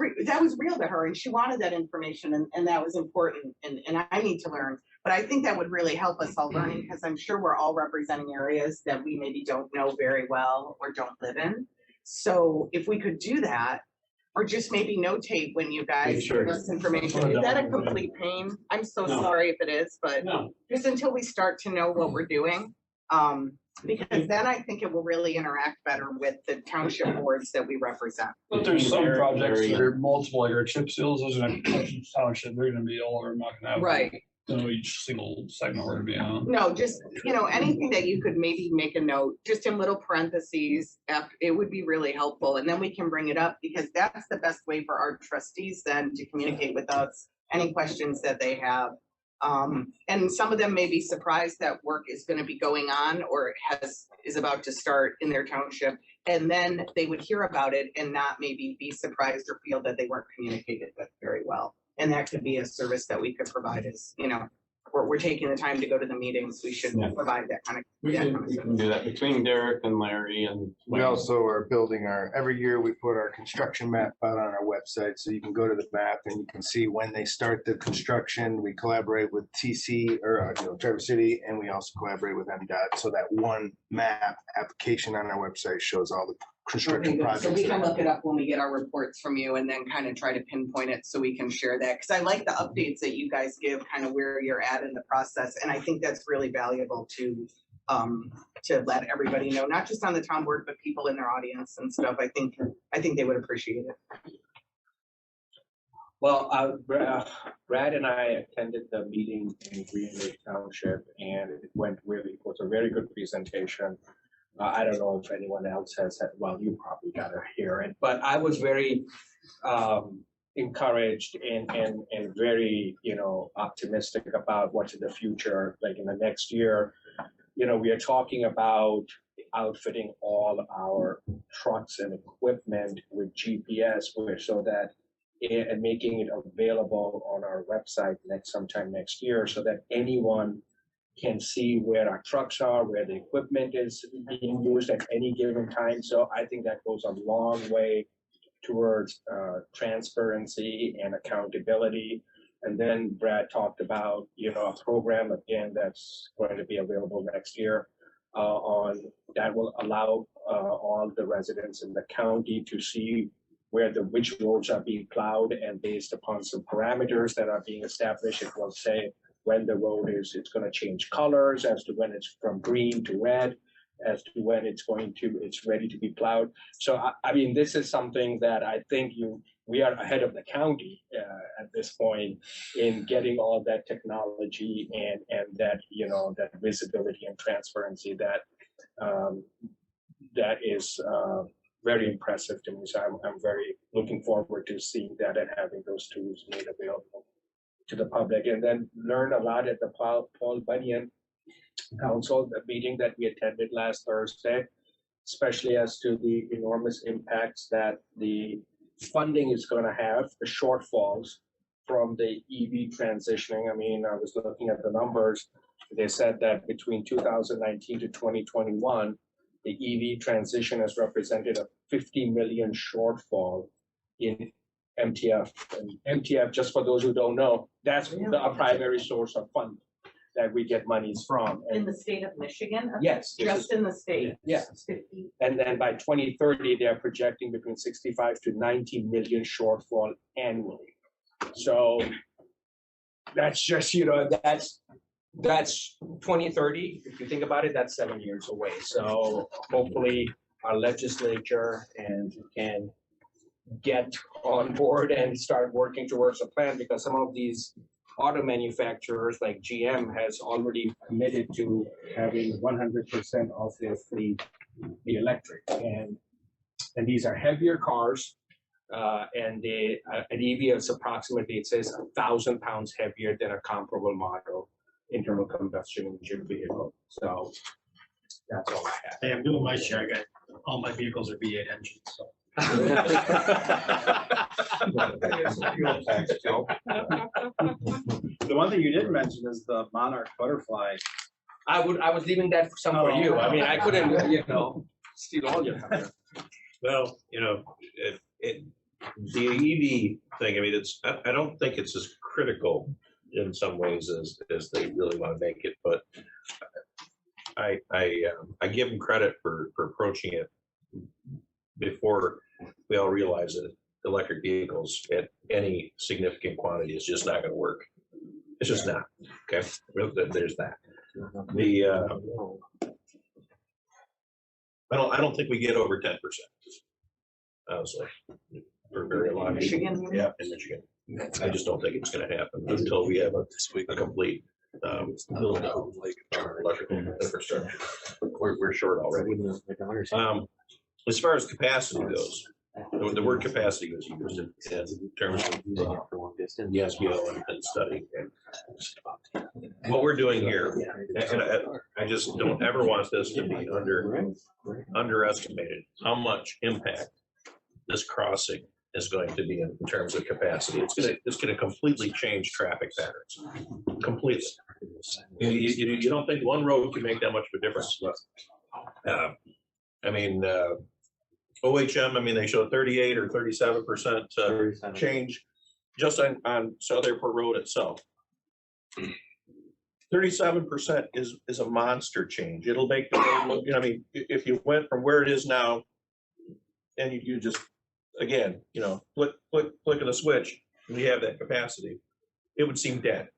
real to her, and she wanted that information, and that was important, and I need to learn. But I think that would really help us all learning, because I'm sure we're all representing areas that we maybe don't know very well or don't live in. So if we could do that, or just maybe notate when you guys give us information. Is that a complete pain? I'm so No. sorry if it is, but No, just until we start to know what we're doing. Because then I think it will really interact better with the township boards that we represent. but there's some projects that are multiple, like our chip seals, those are township, they're gonna be all over, not gonna have. Right. You know, each single segment we're gonna be on. No, just, anything that you could maybe make a note, just in little parentheses, it would be really helpful. And then we can bring it up, because that's the best way for our trustees then to communicate with us, any questions that they have. And some of them may be surprised that work is going to be going on or is about to start in their township. And then they would hear about it and not maybe be surprised or feel that they weren't communicated with very well. And that could be a service that we could provide as, we're taking the time to go to the meetings. We should provide that kind of. We can do that between Derek and Larry and. We also are building every year we put our construction map out on our website, so you can go to the map and you can see when they start the construction. We collaborate with TC or Traverse City, and we also collaborate with MDOT. So that one map application on our website shows all the construction projects. So we can look it up when we get our reports from you, and then kind of try to pinpoint it so we can share that. Because I like the updates that you guys give, kind of where you're at in the process, and I think that's really valuable to let everybody know, not just on the town board, but people in their audience and stuff. I think they would appreciate it. Well, Brad and I attended the meeting in Green Lake Township, and it was a very good presentation. I don't know if anyone else has had, well, you probably got to hear it, but I was very encouraged and very, optimistic about what's in the future, like in the next year. We are talking about outfitting all our trucks and equipment with GPS, so that and making it available on our website sometime next year, so that anyone can see where our trucks are, where the equipment is being used at any given time. So I think that goes a long way towards transparency and accountability. And then Brad talked about, a program again that's going to be available next year that will allow all the residents in the county to see which roads are being plowed, and based upon some parameters that are being established, it will say when the road it's going to change colors, as to when it's from green to red, as to when it's ready to be plowed. So I mean, this is something that I think we are ahead of the county at this point in getting all that technology and that that visibility and transparency that is very impressive to me. So I'm very looking forward to seeing that and having those tools made available to the public, and then learn a lot at the Paul Bunyan Council, the meeting that we attended last Thursday, especially as to the enormous impacts that the funding is going to have, the shortfalls from the EV transitioning. I mean, I was looking at the numbers. They said that between 2019 to 2021, the EV transition has represented a 50 million shortfall in MTF. And MTF, just for those who don't know, that's a primary source of funding that we get monies from. In the state of Michigan? Yes. Just in the state? Yes. 50. And then by 2030, they're projecting between 65 to 90 million shortfall annually. So that's just, that's 2030. If you think about it, that's 7 years away. So hopefully our legislature can get on board and start working towards a plan, because some of these auto manufacturers like GM has already committed to having 100% of their fleet be electric, and these are heavier cars, and an EV is approximately, it says, 1,000 pounds heavier than a comparable model internal combustion engine vehicle. So that's all I have. Hey, I'm doing my share. I got all my vehicles are V8 engines. So. The one thing you didn't mention is the Monarch butterfly. I was leaving that for some for you. I mean, I couldn't, steal all your thunder. Well, the EV thing, I mean, I don't think it's as critical in some ways as they really want to make it, but I give them credit for approaching it before we all realize that electric vehicles at any significant quantity is just not going to work. It's just not. Okay, there's that. I don't think we get over 10%. Honestly, for very long. Michigan? Yeah, in Michigan. I just don't think it's going to happen until we have a complete build out our electrical infrastructure. We're short already. As far as capacity goes, the word capacity was used in terms of the SBO and study. What we're doing here, and I just don't ever want this to be underestimated, how much impact this crossing is going to be in terms of capacity. It's gonna completely change traffic patterns, completely. You don't think one road can make that much of a difference? I mean, OHM, I mean, they show 38 or 37% change just on South Airport Road itself. 37% is a monster change. It'll make the road look, I mean, if you went from where it is now and you just, again, flick of the switch, and you have that capacity, it would seem dead.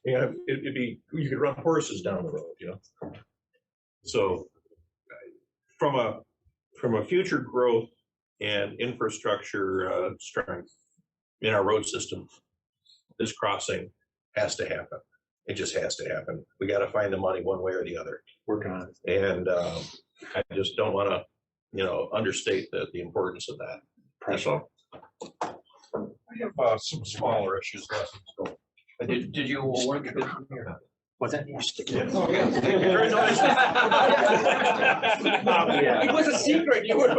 It'd be, you could run horses down the road, So from a future growth and infrastructure strength in our road system, this crossing has to happen. It just has to happen. We got to find the money one way or the other. Working on it. And I just don't want to, understate the importance of that. That's all. I have some smaller issues left. Did you award the bid or not? What's that? Oh, yeah. Very nice. It was a secret. You would.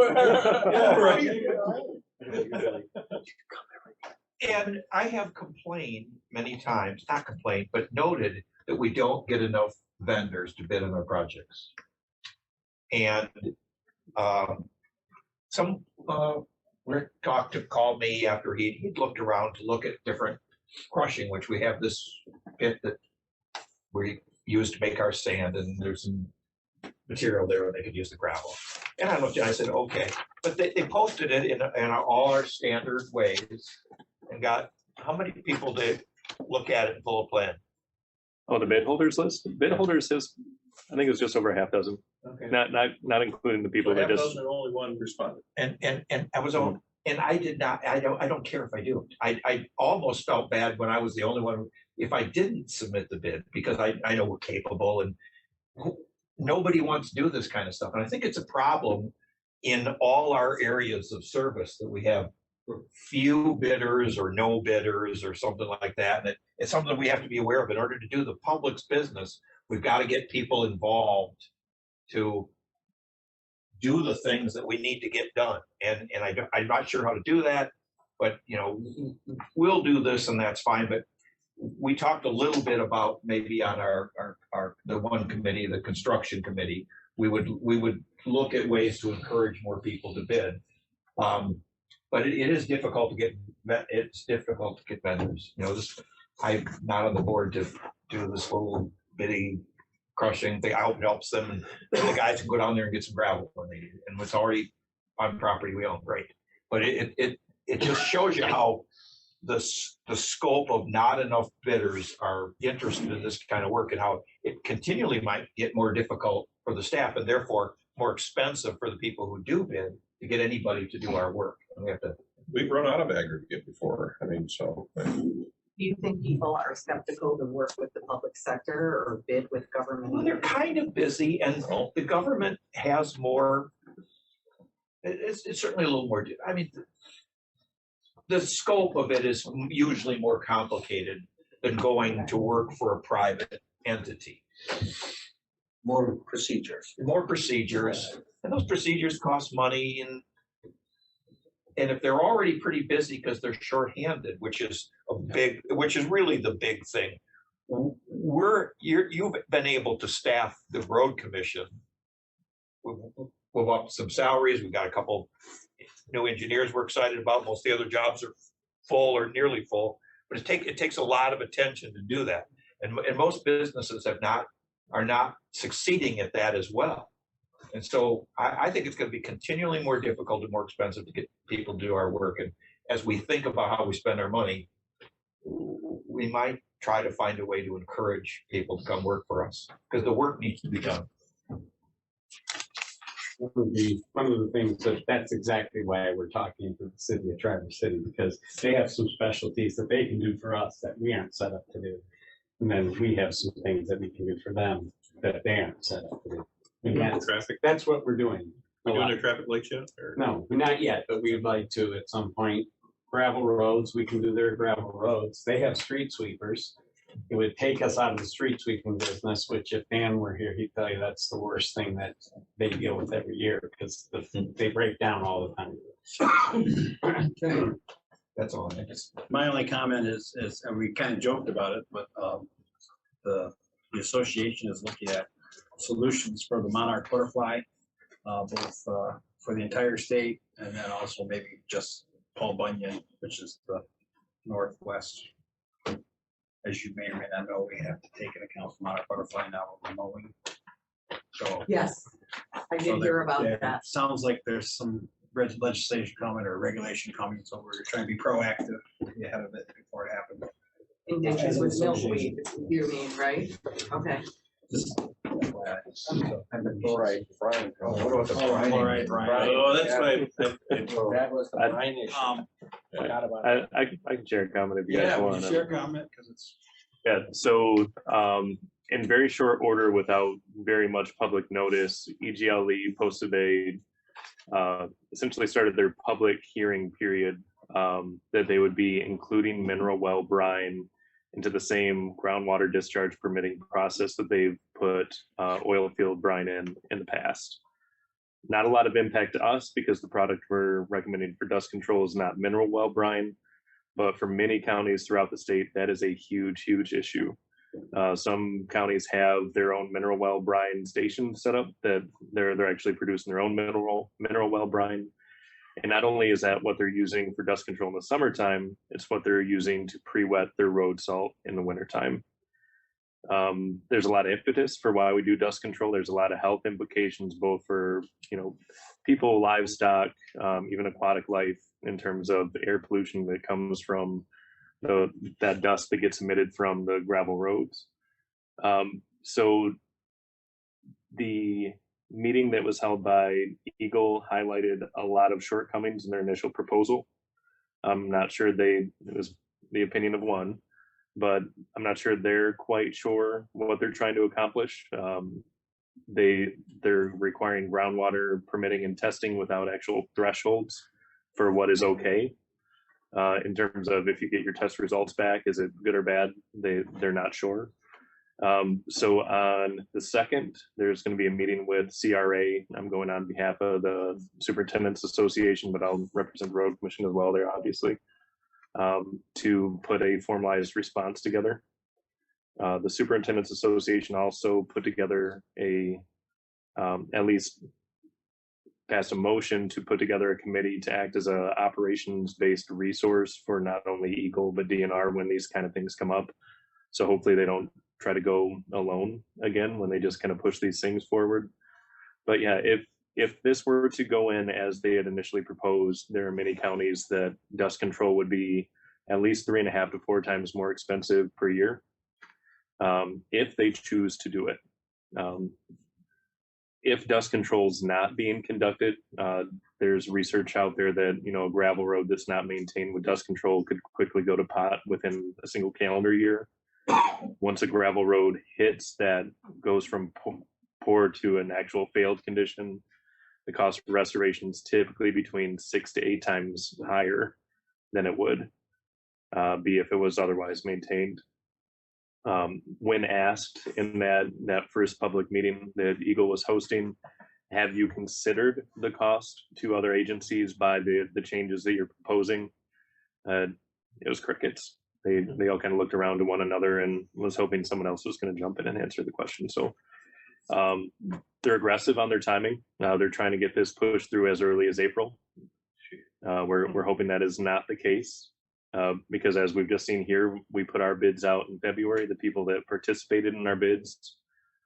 And I have complained many times, not complained, but noted that we don't get enough vendors to bid on our projects. And Rick called me after he'd looked around to look at different crushing, which we have this pit that we use to make our sand, and there's some material there and they could use the gravel. And I looked and I said, okay, but they posted it in all our standard ways and got, how many people did look at it and pull a plan? Oh, the bid holders list? Bid holders is, I think it was just over a half dozen. Okay. Not including the people that just. Only one responded. And I was on, and I did not, I don't care if I do. I almost felt bad when I was the only one, if I didn't submit the bid, because I know we're capable and nobody wants to do this kind of stuff. And I think it's a problem in all our areas of service that we have few bidders or no bidders or something like that. And it's something we have to be aware of. In order to do the public's business, we've got to get people involved to do the things that we need to get done. And I'm not sure how to do that, but we'll do this and that's fine. But we talked a little bit about maybe on the one committee, the construction committee, we would look at ways to encourage more people to bid. But it is difficult to get, vendors. I'm not on the board to do this little bitty crushing thing. I hope it helps them, and the guys can go down there and get some gravel when they need it. And it's already on property we own, great. But it just shows you how the scope of not enough bidders are interested in this kind of work, and how it continually might get more difficult for the staff, and therefore more expensive for the people who do bid to get anybody to do our work. And we've run out of aggregate before. I mean, so. Do you think people are skeptical to work with the public sector or bid with government? Well, they're kind of busy, and the government has more. It's certainly a little more. I mean, the scope of it is usually more complicated than going to work for a private entity. More procedures. More procedures, and those procedures cost money, and if they're already pretty busy because they're shorthanded, which is really the big thing. You've been able to staff the road commission. We've upped some salaries. We've got a couple new engineers we're excited about. Most of the other jobs are full or nearly full, but it takes a lot of attention to do that. And most businesses are not succeeding at that as well. And so I think it's going to be continually more difficult and more expensive to get people to do our work. And as we think about how we spend our money, we might try to find a way to encourage people to come work for us because the work needs to be done. One of the things that's exactly why we're talking to the city of Traverse City, because they have some specialties that they can do for us that we aren't set up to do. And then we have some things that we can do for them that they aren't set up to do. And that's what we're doing. We're doing their traffic lights yet? Or? No, not yet, but we'd like to at some point. Gravel roads, we can do their gravel roads. They have street sweepers. It would take us out of the street sweeping business, which if Dan were here, he'd tell you that's the worst thing that they deal with every year because they break down all the time. That's all. My only comment is, and we kind of joked about it, but the association is looking at solutions for the monarch butterfly, both for the entire state and then also maybe just Paul Bunyan, which is the northwest. As you may or may not know, we have to take into account monarch butterfly now when we're mowing. So Yes, I did hear about that. Sounds like there's some legislation coming or regulation coming, so we're trying to be proactive to be ahead of it before it happens. In ditches with milkweed, you mean, right? Okay. And the chloride, Brian. What about the brine? Chloride, Brian. Oh, that's my. That was the brine issue. Forgot about it. I can share a comment if you guys Yeah, would want. you share a comment? Because it's. Yeah, so in very short order, without very much public notice, EGLE posted essentially started their public hearing period that they would be including mineral well brine into the same groundwater discharge permitting process that they've put oil field brine in the past. Not a lot of impact to us because the product we're recommending for dust control is not mineral well brine, but for many counties throughout the state, that is a huge, huge issue. Some counties have their own mineral well brine station set up that they're actually producing their own mineral well brine. And not only is that what they're using for dust control in the summertime, it's what they're using to pre-wet their road salt in the wintertime. There's a lot of impetus for why we do dust control. There's a lot of health implications, both for people, livestock, even aquatic life, in terms of air pollution that comes from that dust that gets emitted from the gravel roads. So the meeting that was held by Eagle highlighted a lot of shortcomings in their initial proposal. I'm not sure it was the opinion of one, but I'm not sure they're quite sure what they're trying to accomplish. They're requiring groundwater permitting and testing without actual thresholds for what is okay. In terms of if you get your test results back, is it good or bad? They're not sure. So on the 2nd, there's going to be a meeting with CRA. I'm going on behalf of the Superintendent's Association, but I'll represent the Road Commission as well there, obviously, to put a formalized response together. The Superintendent's Association also put together at least passed a motion to put together a committee to act as a operations-based resource for not only Eagle, but DNR when these kind of things come up. So hopefully they don't try to go alone again when they just kind of push these things forward. But yeah, if this were to go in as they had initially proposed, there are many counties that dust control would be at least 3.5 to 4 times more expensive per year if they choose to do it. If dust control is not being conducted, there's research out there that a gravel road that's not maintained with dust control could quickly go to pot within a single calendar year. Once a gravel road hits that goes from poor to an actual failed condition, the cost of restoration is typically between 6 to 8 times higher than it would be if it was otherwise maintained. When asked in that first public meeting that Eagle was hosting, have you considered the cost to other agencies by the changes that you're proposing? It was crickets. They all kind of looked around to one another and was hoping someone else was going to jump in and answer the question. So they're aggressive on their timing. They're trying to get this pushed through as early as April. We're hoping that is not the case. Because as we've just seen here, we put our bids out in February. The people that participated in our bids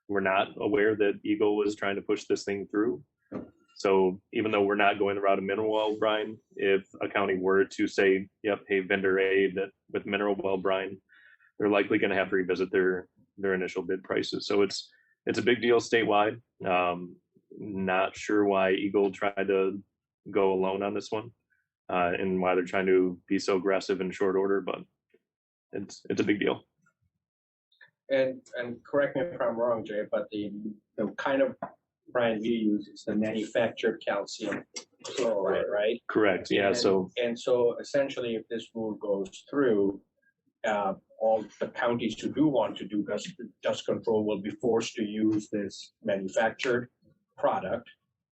were not aware that Eagle was trying to push this thing through. So even though we're not going the route of mineral well brine, if a county were to say, yep, hey, vendor A that with mineral well brine, they're likely going to have to revisit their initial bid prices. So it's a big deal statewide. Not sure why Eagle tried to go alone on this one, and why they're trying to be so aggressive in short order, but it's a big deal. And correct me if I'm wrong, Jay, but the kind of brine we use is the manufactured calcium chloride, right? Correct. Yeah. And so essentially, if this rule goes through, all the counties who do want to do dust control will be forced to use this manufactured product.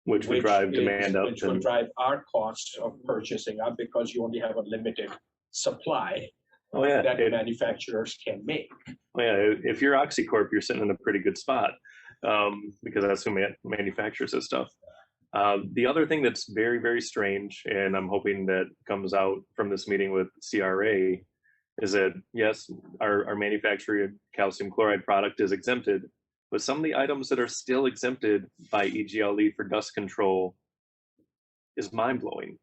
Which would drive demand up. Which will drive our costs of purchasing up because you only have a limited supply. Oh yeah, that manufacturers can make. Oh yeah, if you're OxyCorp, you're sitting in a pretty good spot, because that's who manufactures this stuff. The other thing that's very, very strange, and I'm hoping that comes out from this meeting with CRA, is that yes, our manufactured calcium chloride product is exempted, but some of the items that are still exempted by EGLE for dust control is mind-blowing.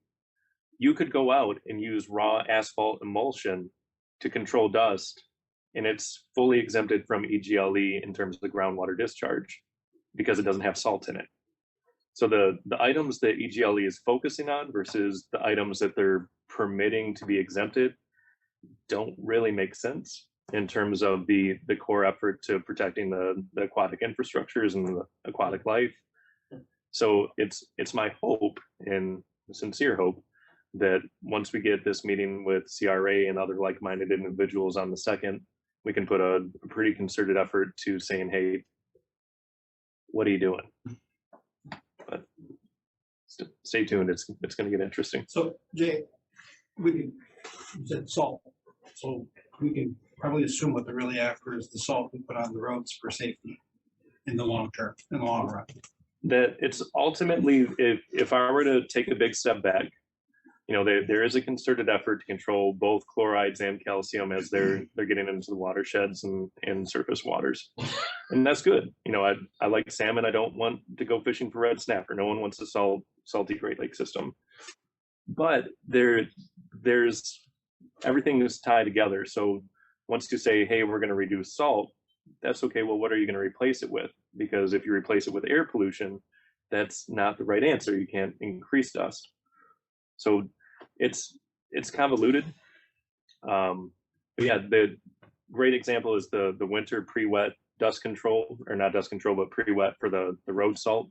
You could go out and use raw asphalt emulsion to control dust, and it's fully exempted from EGLE in terms of the groundwater discharge because it doesn't have salt in it. So the items that EGLE is focusing on versus the items that they're permitting to be exempted don't really make sense in terms of the core effort to protecting the aquatic infrastructures and the aquatic life. So it's my hope, and sincere hope, that once we get this meeting with CRA and other like-minded individuals on the 2nd, we can put a pretty concerted effort to saying, hey, what are you doing? But stay tuned, it's going to get interesting. So Jay, you said salt, so we can probably assume what they're really after is the salt we put on the roads for safety in the long term, in the long run. That it's ultimately, if I were to take a big step back, there is a concerted effort to control both chlorides and calcium as they're getting into the watersheds and surface waters, and that's good. I like salmon. I don't want to go fishing for red snapper. No one wants a salty Great Lake system, but there's everything is tied together. So once you say, hey, we're going to reduce salt, that's okay. Well, what are you going to replace it with? Because if you replace it with air pollution, that's not the right answer. You can't increase dust. So it's convoluted. But yeah, the great example is the winter pre-wet dust control, or not dust control, but pre-wet for the road salt.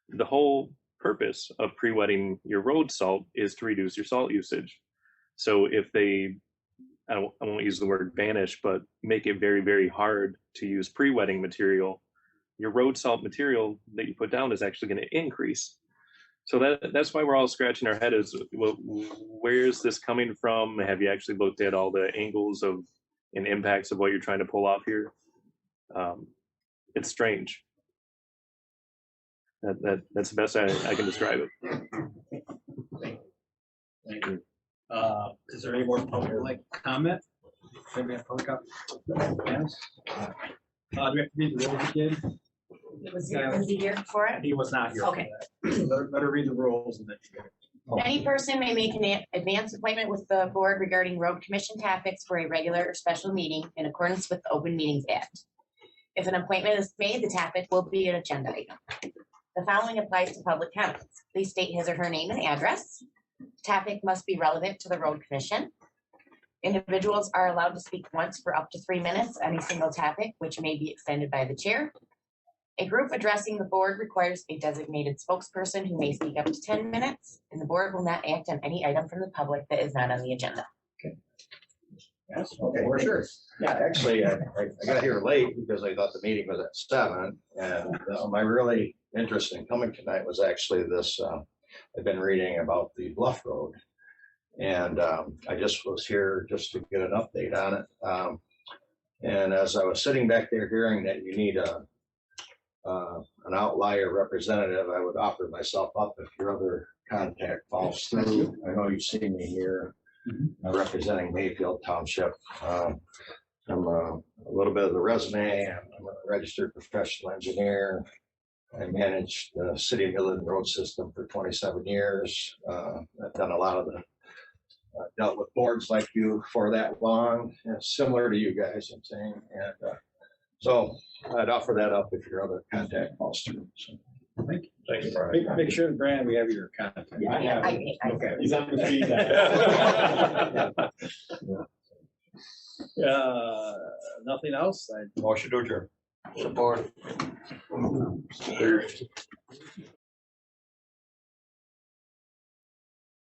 The whole purpose of pre-wetting your road salt is to reduce your salt usage. So if they, I won't use the word vanish, but make it very, very hard to use pre-wetting material, your road salt material that you put down is actually going to increase. So that's why we're all scratching our head is, well, where is this coming from? Have you actually looked at all the angles of and impacts of what you're trying to pull off here? It's strange. That's the best I can describe it. Thank you. Is there any more public comment? Maybe a public comment? Yes. Do we have to read the rules again? Was he here for it? He was not here. Okay. Better read the rules and then. Any person may make an advance appointment with the board regarding road commission topics for a regular or special meeting in accordance with the Open Meetings Act. If an appointment is made, the topic will be an agenda item. The following applies to public comments. Please state his or her name and address. The topic must be relevant to the road commission. Individuals are allowed to speak once for up to 3 minutes on a single topic, which may be extended by the chair. A group addressing the board requires a designated spokesperson who may speak up to 10 minutes, and the board will not act on any item from the public that is not on the agenda. Yes, okay, for sure. Yeah, actually, I got here late because I thought the meeting was at 7, and my really interest in coming tonight was actually this, I've been reading about the Bluff Road, and I just was here just to get an update on it. And as I was sitting back there hearing that you need an outlier representative, I would offer myself up if your other contact falls through. I know you've seen me here. representing Mayfield Township. I'm a little bit of the resume. I'm a registered professional engineer. I managed the City of Midland road system for 27 years. I've done a lot of the dealt with boards like you for that long, similar to you guys, I'm saying. And so I'd offer that up if your other contact falls through. So, Thank you. Thank you, Brian. Make sure, Brad, we have your contact. I have it. Okay. He's on the feed. Nothing else? Motion to adjourn. Support.